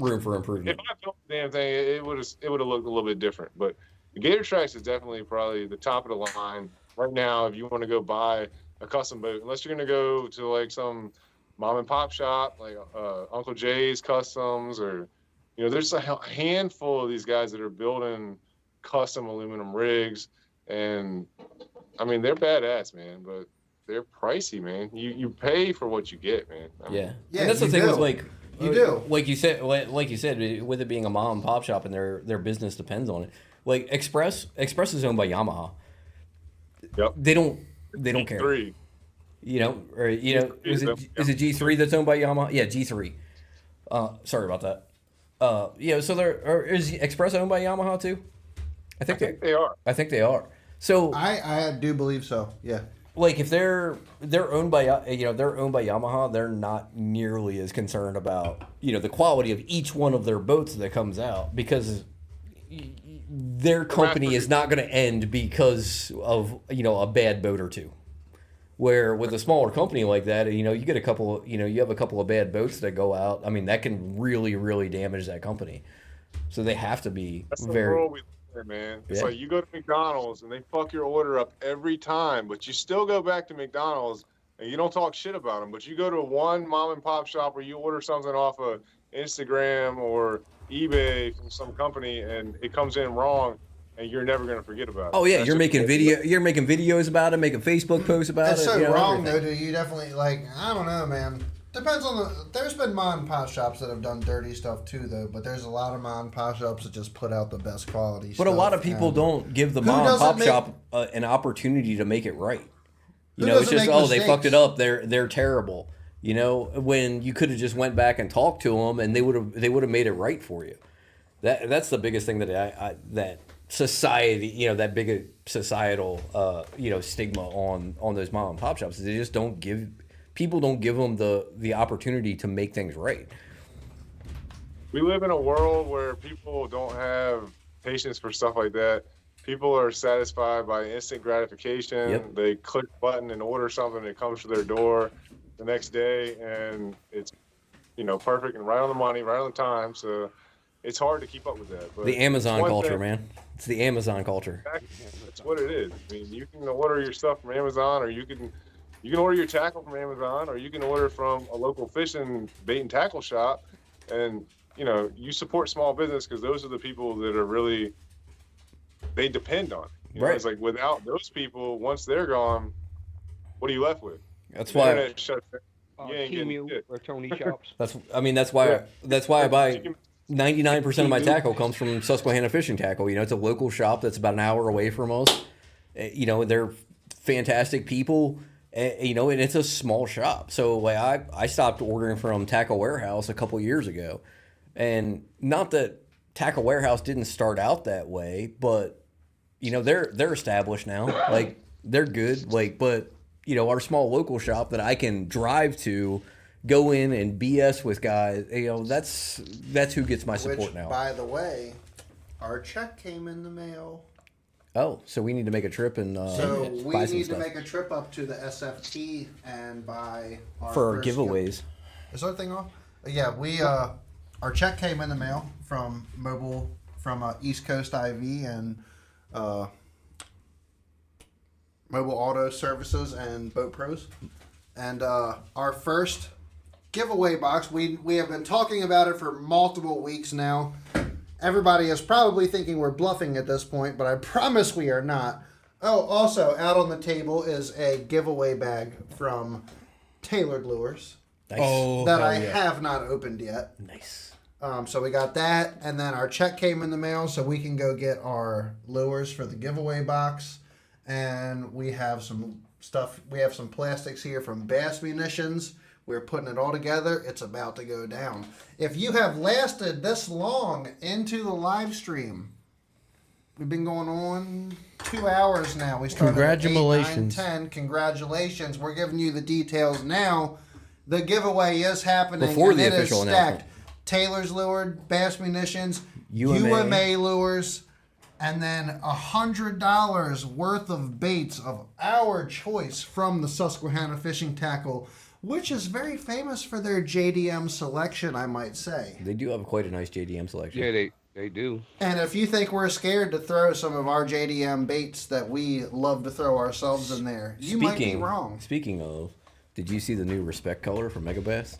Room for if improvement. I built the damn thing, it would have looked a little bit different. But the Gator Tracks is definitely probably the top of the line right now. If you want to go buy a custom boat, unless you're going to go to like some mom and pop shop like Uncle Jay's Customs, or there's a handful of these guys that are building custom aluminum rigs, and I mean they're badass, man. But they're pricey, man. You pay for what you get, man. I mean, Yeah, and that's the you thing do. with like You do. like you said, with it being a mom and pop shop and their business depends on it. Like Express is owned by Yamaha. Yep. They don't care. Three. You know, or is it G3 that's owned by Yamaha? Yeah, G3. Sorry about that. So is Express owned by Yamaha too? I think they are. I think they are. So I do believe so. Yeah. like if they're owned by they're owned by Yamaha, they're not nearly as concerned about the quality of each one of their boats that comes out, because their company is not going to end because of a bad boat or two. Where with a smaller company like that, you get a couple, you have a couple of bad boats that go out. I mean, that can really, really damage that company. So they have to be That's the very. world we live in, man. It's Yeah. like you go to McDonald's and they fuck your order up every time, but you still go back to McDonald's and you don't talk shit about them. But you go to one mom and pop shop where you order something off of Instagram or eBay from some company and it comes in wrong, and you're never gonna forget about it. Oh yeah, That's you're just- making videos about it, making Facebook posts about It's it. so wrong, everything. though. Do you definitely I don't know, man. Depends on the. There's been mom and pop shops that have done dirty stuff too, though. But there's a lot of mom and pop shops that just put out the best quality. But a lot of people don't give the Who mom and doesn't pop make- shop an opportunity to make it right. Who It's doesn't just make they fucked it mistakes? up. They're terrible. When you could have just went back and talked to them, and they would have made it right for you. That's the biggest thing that that society, that big societal stigma on those mom and pop shops is they just don't give them the opportunity to make things right. We live in a world where people don't have patience for stuff like that. People are satisfied by instant gratification. Yep. They click a button and order something, and it comes to their door the next day, and it's perfect and right on the money, right on the time. So it's hard to keep up with that. But The Amazon one culture, thing- man. It's the Amazon culture. That's what it is. I mean, you can order your stuff from Amazon, or you can order your tackle from Amazon, or you can order from a local fishing bait and tackle shop, and you support small business because those are the people that are really they depend on. Right. It's like without those people, once they're gone, what are you left with? That's The why. internet shuts down. You ain't getting Temu shit. or Tony Shops. That's why I buy 99% of my tackle comes from Susquehanna Fishing Tackle. It's a local shop that's about an hour away from us. They're fantastic people. And it's a small shop. So I stopped ordering from Tackle Warehouse a couple years ago, and not that Tackle Warehouse didn't start out that way, but they're established now. Like they're good. But our small local shop that I can drive to, go in and BS with guys. That's who gets my support Which, now. by the way, our check came in the mail. Oh, so we need to make a trip and So we buy some need to stuff make a trip up to the SFT and buy our for first giveaways. Is our thing off? Yeah, we our check came in the mail from East Coast IV and Mobile Auto Services and Boat Pros, and our first giveaway box. We have been talking about it for multiple weeks now. Everybody is probably thinking we're bluffing at this point, but I promise we are not. Oh, also out on the table is a giveaway bag from Tailored Lures Nice. Oh, that hell I yeah. have not opened yet. Nice. So we got that, and then our check came in the mail, so we can go get our lures for the giveaway box. And we have some stuff. We have some plastics here from Bass Munitions. We're putting it all together. It's about to go down. If you have lasted this long into the live stream, we've been going on 2 hours now. We started at 8, 9, Congratulations. 10. Congratulations. We're giving you the details now. The giveaway is happening. Before and the it is official stacked. announcement. Taylor's Lure, Bass Munitions, UMA. Lures, and then $100 worth of baits of our choice from the Susquehanna Fishing Tackle, which is very famous for their JDM selection, I might say. They do have quite a nice JDM selection. Yeah, they do. And if you think we're scared to throw some of our JDM baits that we love to throw ourselves in there, you might be wrong. Speaking of, did you see the new Respect color from Megabass?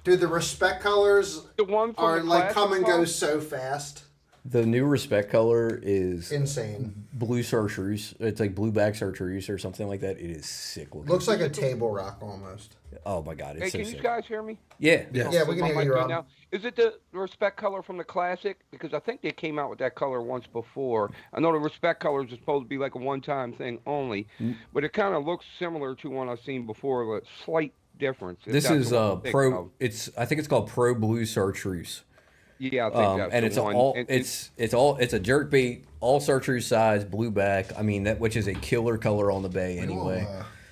Dude, the Respect colors The one from are the like come and go classic so fast. The new respect color is Insane. blue chartreuse. It's like blue back chartreuse or something like that. It is sick looking. Looks like a table rock almost. Oh my god, it's Hey, so can you sick. guys hear me? Yeah. Yeah, we can hear you, Rob. Is it the respect color from the classic? Because I think they came out with that color once before. I know the respect colors is supposed to be like a one-time thing only, but it kind of looks similar to one I've seen before, but slight difference. if This that's is the one I'm thinking pro. of. I think it's called Pro Blue Chartreuse. Yeah, I think that's And the it's one. all And- it's a jerk bait, all chartreuse size, blue back. I mean that, which is a killer color on the bay anyway.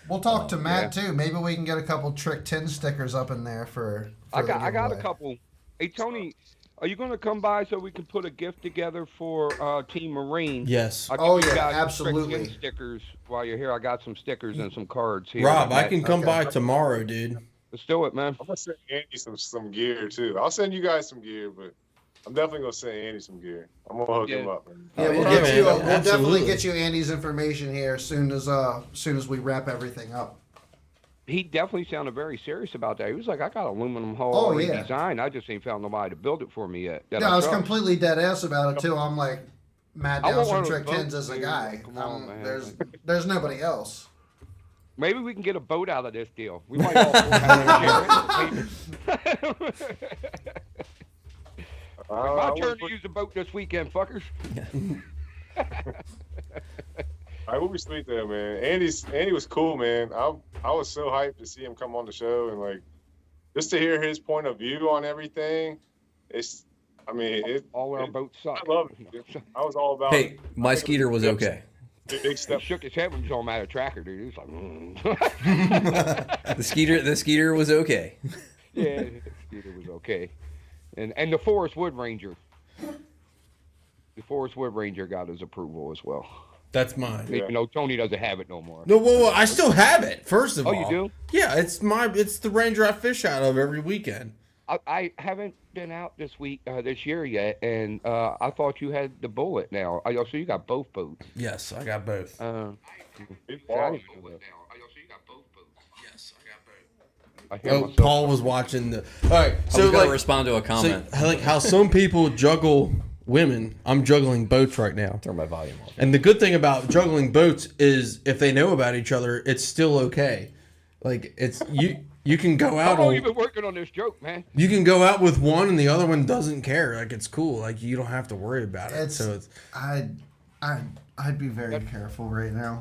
We'll talk to Matt too. Maybe we can get a couple Trick 10 stickers up in there for I the got a giveaway. couple. Hey Tony, are you going to come by so we can put a gift together for Team Marine? Yes. I'll give Oh, you yeah, guys some Trick 10 absolutely. stickers while you're here. I got some stickers and some cards here. Rob, I Matt- can come Okay. by tomorrow, dude. Let's do it, man. I'm gonna send Andy some gear too. I'll send you guys some gear, but I'm definitely gonna send Andy some gear. I'm gonna hook him Yeah. up, man. Yeah, we'll, Yeah, get man, you, we'll absolutely. definitely get you Andy's information here as soon as we wrap everything up. He definitely sounded very serious about that. He was like, I got aluminum hull Oh, already yeah. designed. I just ain't found nobody to build it for me yet. that Yeah, I was trust." completely dead ass about it too. I'm like, Matt I want Dowson one of Trick those 10s as a boats, guy. dude. Come on, man. There's nobody else. Maybe we can get a boat out of this deal. We might all have to share it. My turn to use a boat this weekend, fuckers. All right, we'll be sweet there, man. Andy was cool, man. I was so hyped to see him come on the show and like just to hear his point of view on everything. All our boats suck. I love it. I was all about Hey, it. my Skeeter was okay. Big He step. shook his head when he saw him at a tracker, dude. He was like, The Skeeter was okay. yeah, the Skeeter was okay. And the Forest Wood Ranger. The Forest Wood Ranger got his approval as well. That's mine. Yeah. Even though Tony doesn't have it no more. No, whoa, I still have it. First of Oh, all, you do? Yeah, it's the Ranger I fish out of every weekend. I haven't been out this year yet, and I thought you had the Bullet now. So you got both boats. Yes, I got both. Big I ball. didn't know that. Yes, I got both. I hear Oh, myself. Paul was watching the. All right, I so was gonna like, respond to a so, comment. like how some people juggle women, I'm juggling boats right now. Turn my volume off. And the good thing about juggling boats is if they know about each other, it's still okay. Like it's you can go How out long on, you been working on this joke, man? you can go out with one and the other one doesn't care. Like it's cool. Like you don't have to worry about it. So it's I'd be very careful right now.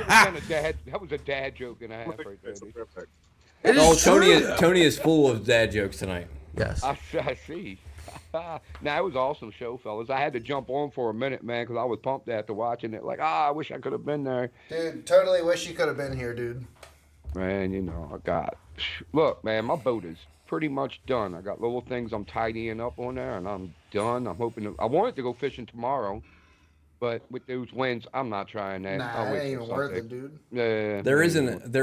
That was a dad joke and a half right there. That's dude. perfect. it Oh, is Tony true. Tony is full of dad jokes tonight. Yes. I see. Nah, it was an awesome show, fellas. I had to jump on for a minute, man, because I was pumped after watching it. Like, I wish I could have been there. Dude, totally wish you could have been here, dude. Man, you know, I got. Look, man, my boat is pretty much done. I got little things I'm tidying up on there, and I'm done. I'm hoping I wanted to go fishing tomorrow, but with those winds, I'm not trying that. Nah, I'll it wait ain't till even worth Sunday. it, dude. Yeah. There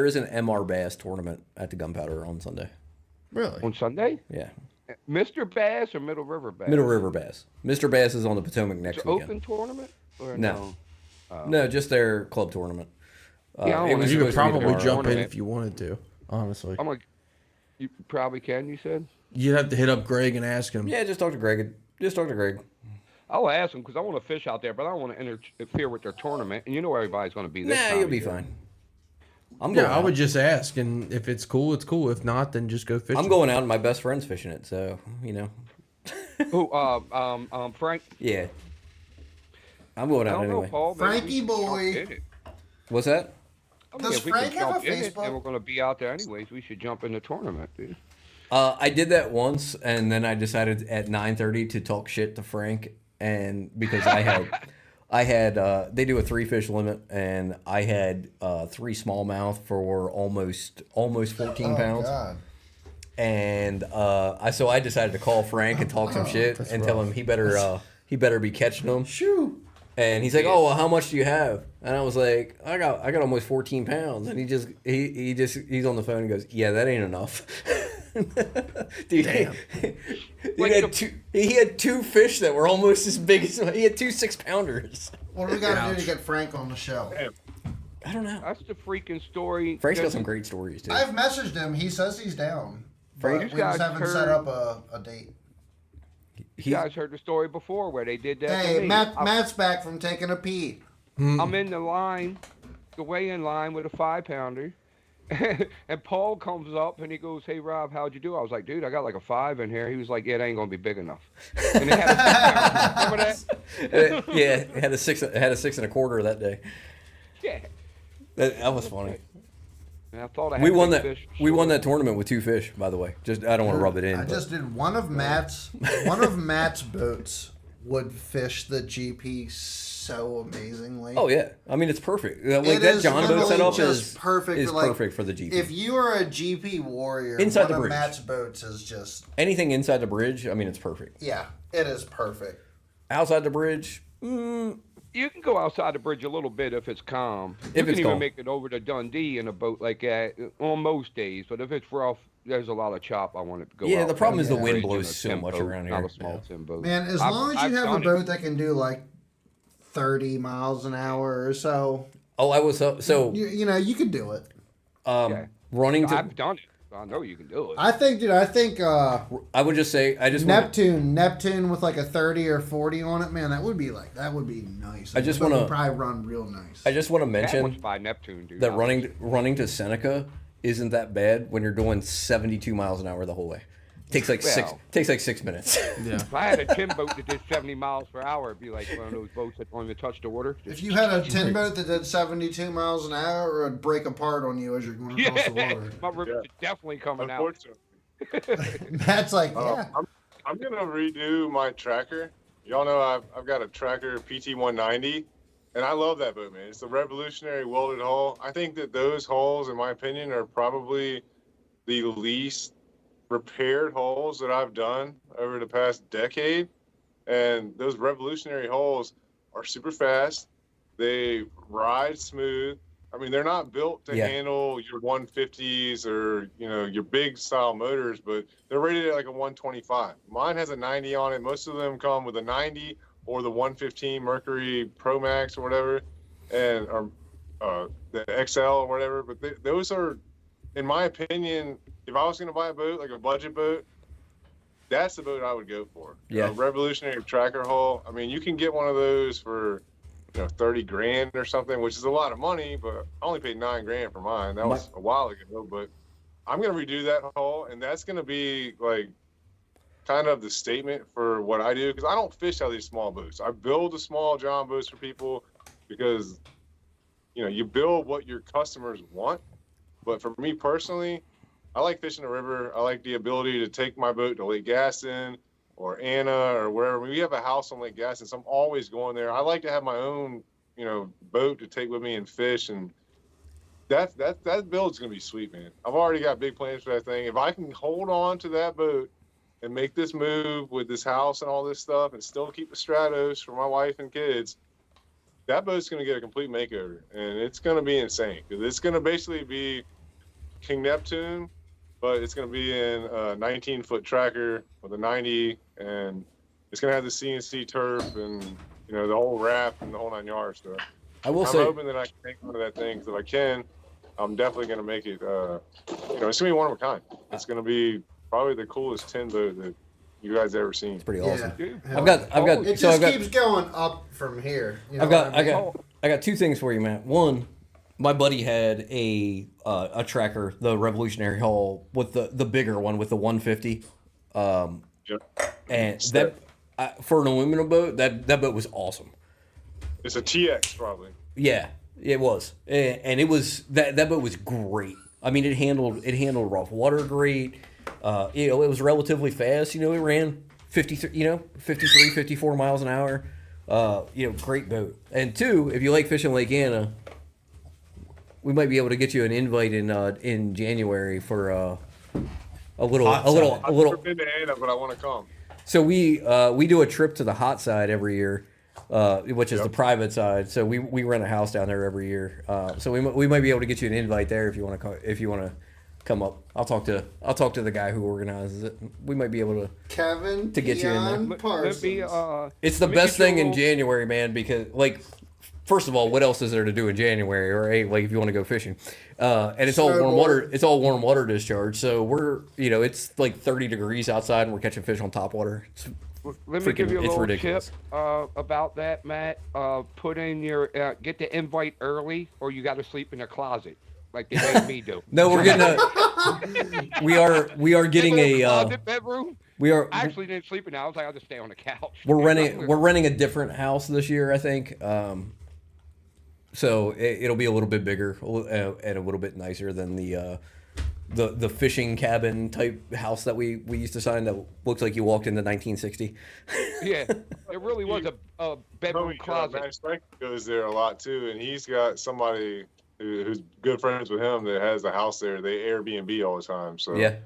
is an MR Bass tournament at the Gunpowder on Sunday. Really? On Sunday? Yeah, Mr. Bass or Middle River Bass? Middle River Bass. Mr. Bass is on the Potomac It's next an weekend. open tournament? Or No. No, just their club tournament. Yeah, I it wanna- was You could supposed to be probably tomorrow. jump in if you wanted to. Honestly, I'm like, you probably can, you said? you'd have to hit up Greg and ask him. Yeah, just talk to Greg. Just talk to Greg. I'll ask them because I want to fish out there, but I don't want to interfere with their tournament. And you know everybody's going to be there. Nah, you'll be fine. I'm Yeah, going I out. would just ask, and if it's cool, it's cool. If not, then just go fishing. I'm going out, and my best friend's fishing it. So you know, Who? Frank. yeah. I'm going I out don't know, anyway. Paul. maybe we Frankie should jump boy. in it. What's that? I Does if we Frank could have a jump in it, Facebook? And we're going to be out there anyways. We should jump in the tournament, dude. I did that once, and then I decided at 9:30 to talk shit to Frank, and because I had they do a 3-fish limit, and I had 3 smallmouth for almost 14 pounds. God. And so I decided to call Frank and talk some shit and tell him he better be catching them. Shoo. And he's like, "Oh, well, how much do you have?" And I was like, "I got almost 14 pounds." And he's on the phone and goes, "Yeah, that ain't enough." Dude, Damn. he had 2 fish that were almost as big as he had 2 6-pounders. What do we got to do to get Frank on the show? I don't know. That's the freaking story. Frank's got Listen, some great stories too. I've messaged him. He says he's down. Frank, But these we just guys haven't heard- set up a date. You guys heard the story before where they did that. Hey, to me. Matt's back from taking a pee. I'm in the line, the weigh-in line with a 5-pounder. And Paul comes up and he goes, "Hey Rob, how'd you do?" I was like, "Dude, I got like a 5 in here." He was like, "Yeah, it ain't gonna be big enough." And they had a 6-pounder. Remember that? Yeah, it had a 6.25 that day. Yeah. That was funny. And I thought I had We won big that. fish. We won that tournament with 2 fish, by the way. Just I don't want to rub it in. I but- just did one of Matt's boats would fish the GP so amazingly. Oh yeah, I mean it's perfect. Like It that is John boat literally setup just is perfect. Is for, like, perfect for the GP. If you are a GP warrior, Inside the one of bridge. Matt's boats is just Anything inside the bridge, I mean it's perfect. yeah, it is perfect. Outside the bridge, You can go outside the bridge a little bit if it's calm. If You it's can even calm. make it over to Dundee in a boat like that on most days. But if it's rough, there's a lot of chop. I want it to go. Yeah, out the problem there. is the Yeah. wind Bridge in blows a so tin much boat, around Not here. a small tin boat. Man, as I've- long as I've you have a done it. boat that can do like 30 miles an hour or so, Oh, I was so you know you could do it. Yeah. running to. I've done it. So I know you can do it. I think, dude. I think I would just say I just wanna, Neptune with like a 30 or 40 on it, man. That would be nice. I just That boat wanna- would probably run real nice. I just want to that mention one's by Neptune, dude. that running to Seneca isn't that bad when you're doing 72 miles an hour the whole way. Takes like Well. 6 minutes. Yeah. If I had a tin boat that did 70 miles per hour, it'd be like one of those boats that don't even touch the water. If you had a tin boat that did 72 miles an hour, it would break apart on you as you're going across the Yeah, water. my river's definitely coming out. Unfortunately. That's like, yeah. I'm gonna redo my tracker. Y'all know I've got a tracker PT190, and I love that boat, man. It's a revolutionary welded hull. I think that those hulls, in my opinion, are probably the least repaired hulls that I've done over the past decade. And those revolutionary hulls are super fast. They ride smooth. I mean, they're not built to Yeah. handle your 150s or, you know, your big style motors, but they're rated at like a 125. Mine has a 90 on it. Most of them come with a 90 or the 115 Mercury Pro Max or whatever, and the XL or whatever. But those are, in my opinion, if I was going to buy a boat, like a budget boat, that's the boat I would go for. Yeah. A revolutionary tracker hull. I mean, you can get one of those for, 30 grand or something, which is a lot of money, but I only paid 9 grand for mine. That was a while ago, but I'm going to redo that hull, and that's going to be like kind of the statement for what I do, because I don't fish out of these small boats. I build the small John boats for people because, you build what your customers want. But for me personally, I like fishing the river. I like the ability to take my boat to Lake Gaston or Anna or wherever. We have a house on Lake Gaston, so I'm always going there. I like to have my own, boat to take with me and fish, and that build's gonna be sweet, man. I've already got big plans for that thing. If I can hold on to that boat and make this move with this house and all this stuff, and still keep the Stratos for my wife and kids, that boat's gonna get a complete makeover, and it's gonna be insane because it's gonna basically be King Neptune, but it's going to be in a 19-foot tracker with a 90, and it's going to have the CNC turf and, the whole wrap and the whole 9 yards. So I will I'm say hoping that I can take one of that thing. 'Cause if I can, I'm definitely going to make it, it's going to be one of a kind. It's going to be probably the coolest tin boat that you guys ever seen. it's pretty Yeah. awesome. Dude, I've got It so just I've got keeps going up from here. You know I've got what I mean? I got 2 things for you, Matt. One, my buddy had a tracker, the Revolutionary hull with the bigger one with the 150, Yep. and that for an aluminum boat, that boat was awesome. It's a TX probably. Yeah, it was, and it was that boat was great. I mean, it handled rough water great. It was relatively fast. It ran 53, 54 miles an hour. Great boat. And 2, if you like fishing Lake Anna, we might be able to get you an invite in January for a little. I've never been to Anna, but I want to come. So we do a trip to the hot side every year, which is the private side. So we rent a house down there every year. So we might be able to get you an invite there if you want to come up. I'll talk to the guy who organizes it. We might be able to. Kevin to get you in there. Peon Parsons. It's the let me best get you thing in all- January, man, because first of all, what else is there to do in January? Or if you want to go fishing, and it's all warm water. It's all warm water discharge. So we're it's like 30 degrees outside, and we're catching fish on top water. It's Let me give you a It's little ridiculous. tip about that, Matt. Put in your get the invite early, or you got to sleep in a closet, like they made me do. No, we're getting a. We are Get getting a little a. closet bedroom. We are. I actually didn't sleep in it. I was like, I'll just stay on the couch. We're renting a different house this year, I think. So it'll be a little bit bigger and a little bit nicer than the fishing cabin type house that we used to sign that looks like you walked into 1960. Yeah, it really was a bedroom closet. Matt Frank goes there a lot too, and he's got somebody who's good friends with him that has a house there. They Airbnb all the time, so Yeah.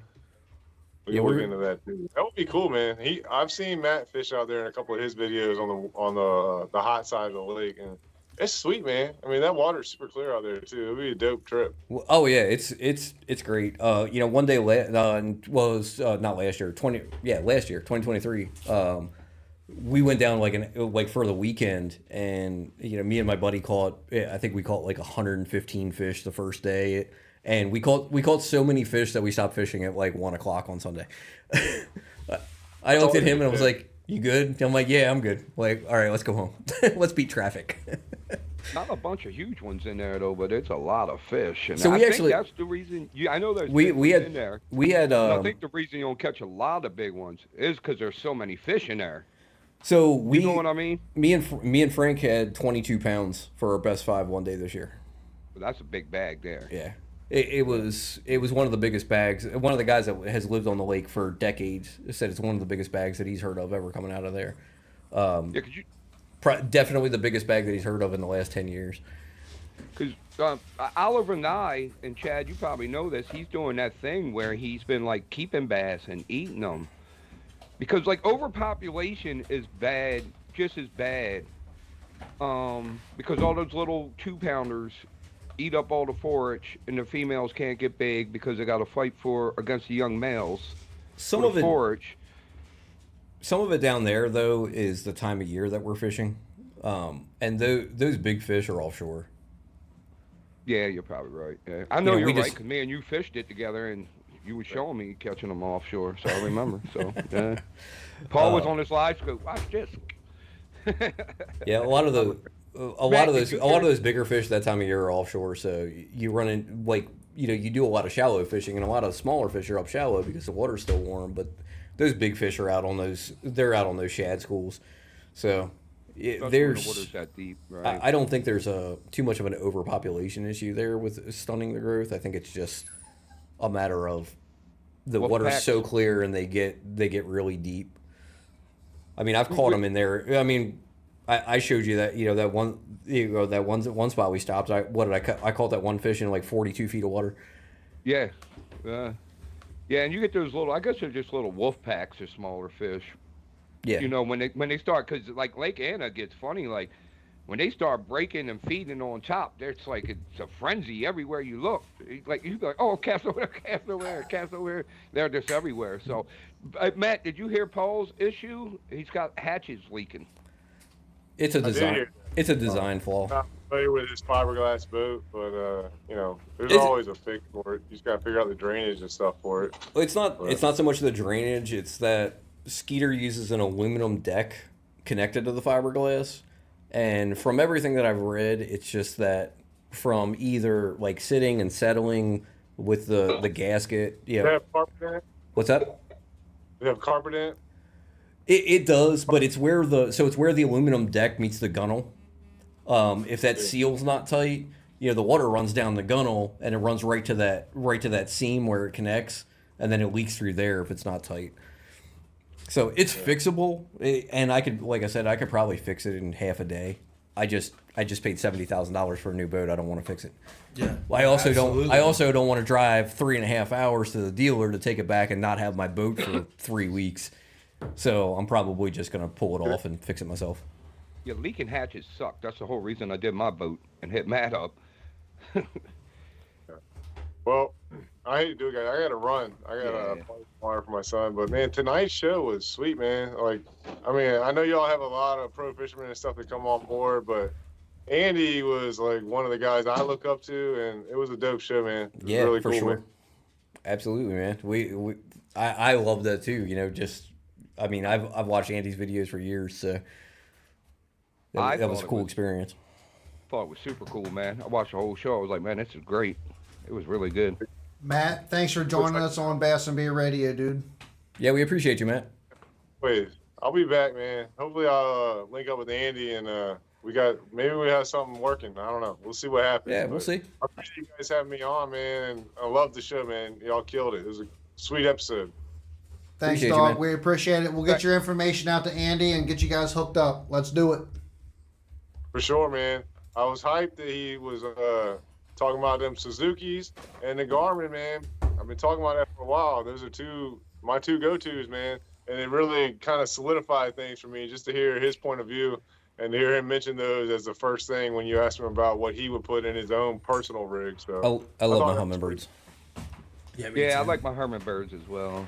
we Yeah, can look we're- into that too. That would be cool, man. I've seen Matt fish out there in a couple of his videos on the hot side of the lake, and it's sweet, man. I mean, that water's super clear out there too. It'd be a dope trip. Well, oh yeah, it's great. One day was not last year, last year, 2023. We went down like for the weekend, and me and my buddy caught. I think we caught like 115 fish the first day, and we caught so many fish that we stopped fishing at like 1 o'clock on Sunday. I looked at him and I was like, "You good?" I'm like, "Yeah, I'm good." Like, all right, let's go home. Let's beat traffic. Not a bunch of huge ones in there though, but it's a lot of fish. And So I we think actually- that's the reason. I know there's we big we ones had in there. we had And I think the reason you don't catch a lot of big ones is because there's so many fish in there. so we You know what I mean? me and Frank had 22 pounds for our best five one day this year. But that's a big bag there. Yeah. It was one of the biggest bags. One of the guys that has lived on the lake for decades said it's one of the biggest bags that he's heard of ever coming out of there. Yeah, Definitely the biggest bag that he's heard of in the last 10 years. because Oliver Nye and Chad, you probably know this. He's doing that thing where he's been like keeping bass and eating them, because like overpopulation is bad, just as bad. Because all those little 2-pounders eat up all the forage, and the females can't get big because they got to fight against the young males. Some for of the it forage. Some of it down there though is the time of year that we're fishing. And those big fish are offshore. Yeah, you're probably right. Yeah. I know we you're right, just- 'cause me and you fished it together, and you were showing me catching them offshore, so I remember. So yeah. Paul was on his live scope. Watch this. Yeah, a lot of those bigger fish that time of year are offshore. So you run in you do a lot of shallow fishing, and a lot of smaller fish are up shallow because the water's still warm. But those big fish are out on those. They're out on those shad schools. So Especially when there's. the water's that deep, right? I don't think there's too much of an overpopulation issue there with stunning the growth. I think it's just a matter of the Wolf water's packs. so clear and they get really deep. I mean, I've caught them in there. I mean, I showed you that that one spot we stopped. I caught that one fish in like 42 feet of water. Yeah. Yeah, and you get those little. I guess they're just little wolf packs of smaller fish. Yeah. When they start, because like Lake Anna gets funny, like when they start breaking and feeding on top, it's like it's a frenzy everywhere you look. Like you be like, oh, cast over there, cast over there, cast over here. They're just everywhere. So, Matt, did you hear Paul's issue? He's got hatches leaking. It's a did design. hear It's a design flaw. Not familiar with his fiberglass boat, but there's It's- always a fix for it. You just gotta figure out the drainage and stuff for it. Well, it's not so much the drainage. It's that Skeeter uses an aluminum deck connected to the fiberglass, and from everything that I've read, it's just that from either like sitting and settling with the gasket. They Yeah. have carpet in it. What's that? They have carpet in it. It does, but it's where the aluminum deck meets the gunnel. If that seal's not tight, the water runs down the gunnel and it runs right to that seam where it connects, and then it leaks through there if it's not tight. So it's fixable, and I could, like I said, I could probably fix it in half a day. I just paid $70,000 for a new boat. I don't want to fix it. Yeah. I also absolutely. don't want to drive 3.5 hours to the dealer to take it back and not have my boat for 3 weeks. So I'm probably just gonna pull it off and fix it myself. Yeah, leaking hatches suck. That's the whole reason I did my boat and hit Matt up. Well, I hate to do it, guys. I gotta run. I got a tomorrow for my son. But man, tonight's show was sweet, man. Like, I mean, I know y'all have a lot of pro fishermen and stuff that come on board, but Andy was like one of the guys I look up to, and it was a dope show, man. It was Yeah, really for cool, sure. man. Absolutely, man. I love that too. Just I mean, I've watched Andy's videos for years, so that was a cool experience. Thought it was super cool, man. I watched the whole show. I was like, man, this is great. It was really good. Matt, thanks for joining us on Bass and Beer Radio, dude. Yeah, we appreciate you, Matt. Wait, I'll be back, man. Hopefully I'll link up with Andy and maybe we have something working. I don't know. We'll see what happens. Yeah, we'll see. I appreciate you guys having me on, man. And I love the show, man. Y'all killed it. It was a sweet episode. Thanks, Appreciate you, dog. man. We appreciate it. We'll get your information out to Andy and get you guys hooked up. Let's do it. For sure, man. I was hyped that he was talking about them Suzukis and the Garmin, man. I've been talking about that for a while. Those are my two go-tos, man. And it really kind of solidified things for me just to hear his point of view and to hear him mention those as the first thing when you asked him about what he would put in his own personal rig. So I love my hummingbirds. Yeah, I like my Herman birds as well.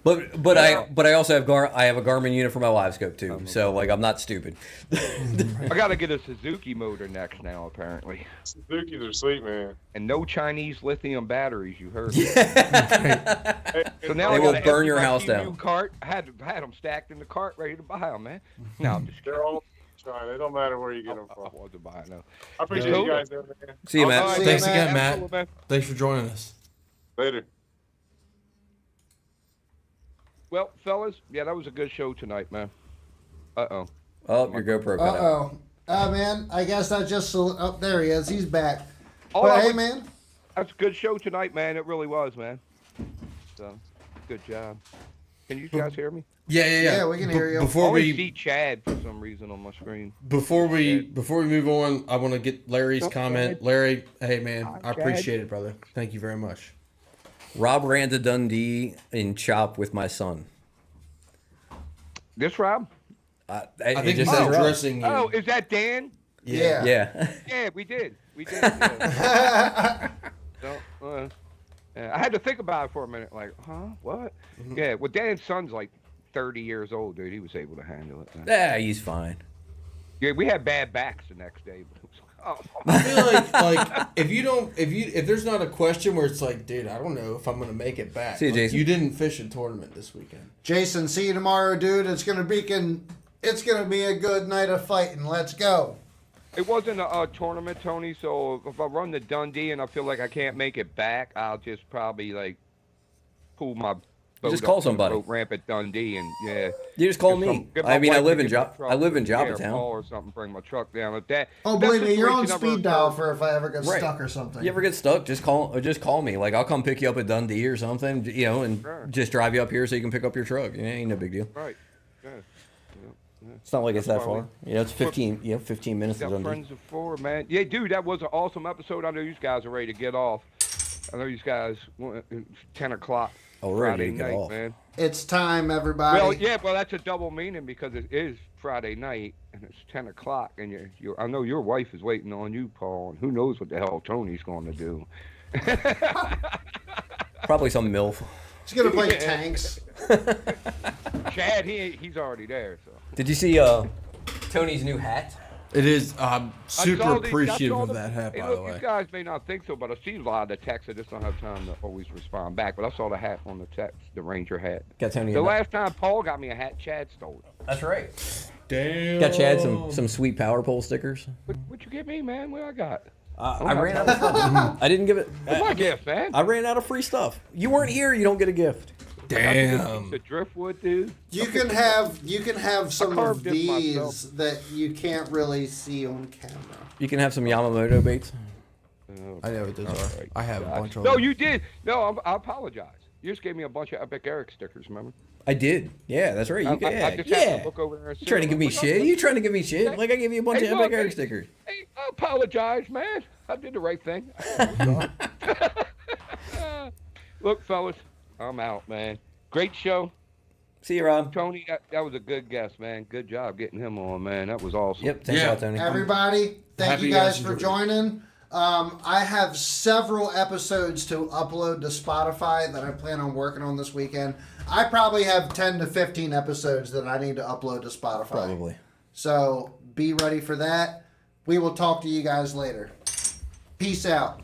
But I also have I have a Garmin unit for my live scope too. So like I'm not stupid. I gotta get a Suzuki motor next now, apparently. Suzukis are sweet, man. And no Chinese lithium batteries, you heard. Hey, So now They I will gotta burn your empty my house Q-New down. Cart. I had them stacked in the cart, ready to buy them, man. No, I'm just kidding. they're all trying. It don't matter where you get them I from. wasn't buying them. I appreciate you guys doing it, man. See you, All Matt. right, See Thanks you, again, Matt. Matt. man. Thanks for joining us. Later. Well, fellas, yeah, that was a good show tonight, man. Uh-oh. Oh, your GoPro cut out. Man, I guess I just... Oh, there he is. He's back. Oh, But I hey, would- man. That's a good show tonight, man. It really was, man. So, good job. Can you guys hear me? Yeah. Yeah, we can hear you. I Before always we see Chad for some reason on my screen. Before we move on, I want to get Larry's comment. Larry, hey man, I appreciate it, brother. Thank you very much. Rob ran to Dundee in chop with my son. This Rob? I think just he's says Rob. addressing you. Oh, is that Dan? Yeah. Yeah. Yeah, we did. Yeah. So, yeah, I had to think about it for a minute. Like, huh? What? Yeah. Well, Dan's son's like 30 years old, dude. He was able to handle it. Man. Yeah, he's fine. Yeah, we had bad backs the next day. But it was I feel like if there's not a question where it's like, dude, I don't know if I'm gonna make it back. See you, Like, Jason. you didn't fish a tournament this weekend. Jason, see you tomorrow, dude. It's gonna be a good night of fighting. Let's go. It wasn't a tournament, Tony. So if I run to Dundee and I feel like I can't make it back, I'll just probably like pull my boat Just call up to the somebody. boat ramp at Dundee and yeah. You just call Get me. some- get my I mean, I wife live to in get my Java. truck I live in to Paul Joppatown. or something. Bring my truck down. That. Oh, that believe me, you're on situation never speed dial occurred. for if I ever get Right. stuck or something. You ever get stuck? Just call me. Like I'll come pick you up at Dundee or something. You know, and Sure. just drive you up here so you can pick up your truck. It ain't no big deal. Right. Yeah. It's not like it's that That's why far. You know, it's 15 minutes to Got Dundee. friends of four, man. Yeah, dude, that was an awesome episode. I know you guys are ready to get off. I know you guys want 10 o'clock Oh, we're ready Friday to get night, off. man. It's time, everybody. Well, yeah, well, that's a double meaning because it is Friday night and it's 10 o'clock, and I know your wife is waiting on you, Paul, and who knows what the hell Tony's going to do. Probably some MILF. He's gonna play tanks. Chad, he's already there, so. Did you see Tony's new hat? It is. I'm super I saw appreciative of the- that hat, hey, by look, the way. You guys may not think so, but I see a lot of the texts. I just don't have time to always respond back. But I saw the hat on the text, the Ranger hat. Got Tony. The a- last time Paul got me a hat, Chad stole it. That's right. Damn. Got Chad some sweet power pole stickers. What you give me, man? What I got? I ran out of stuff. I didn't give it. What's my gift, man? I ran out of free stuff. You weren't here. You don't get a gift. Damn. The driftwood, dude. You can have some of carved it these myself. that you can't really see on camera. You can have some Yamamoto baits. I know what those are. I have a bunch of No, them. you did. No, I apologize. You just gave me a bunch of Epic Eric stickers, remember? I did. Yeah, that's right. You can, I just yeah. have to look over there and You trying to give me shit? You trying to give me shit? Like I gave you a bunch Hey, of look, Epic Eric hey. stickers. Hey, I apologize, man. I did the right thing. Look, fellas, I'm out, man. Great show. See you, Rob. Tony, that was a good guest, man. Good job getting him on, man. That was awesome. Yep. Thanks a Yeah. lot, Tony. Everybody, thank happy you you guys guys for enjoyed it. joining. I have several episodes to upload to Spotify that I plan on working on this weekend. I probably have 10 to 15 episodes that I need to upload to Spotify. Probably. So be ready for that. We will talk to you guys later. Peace out.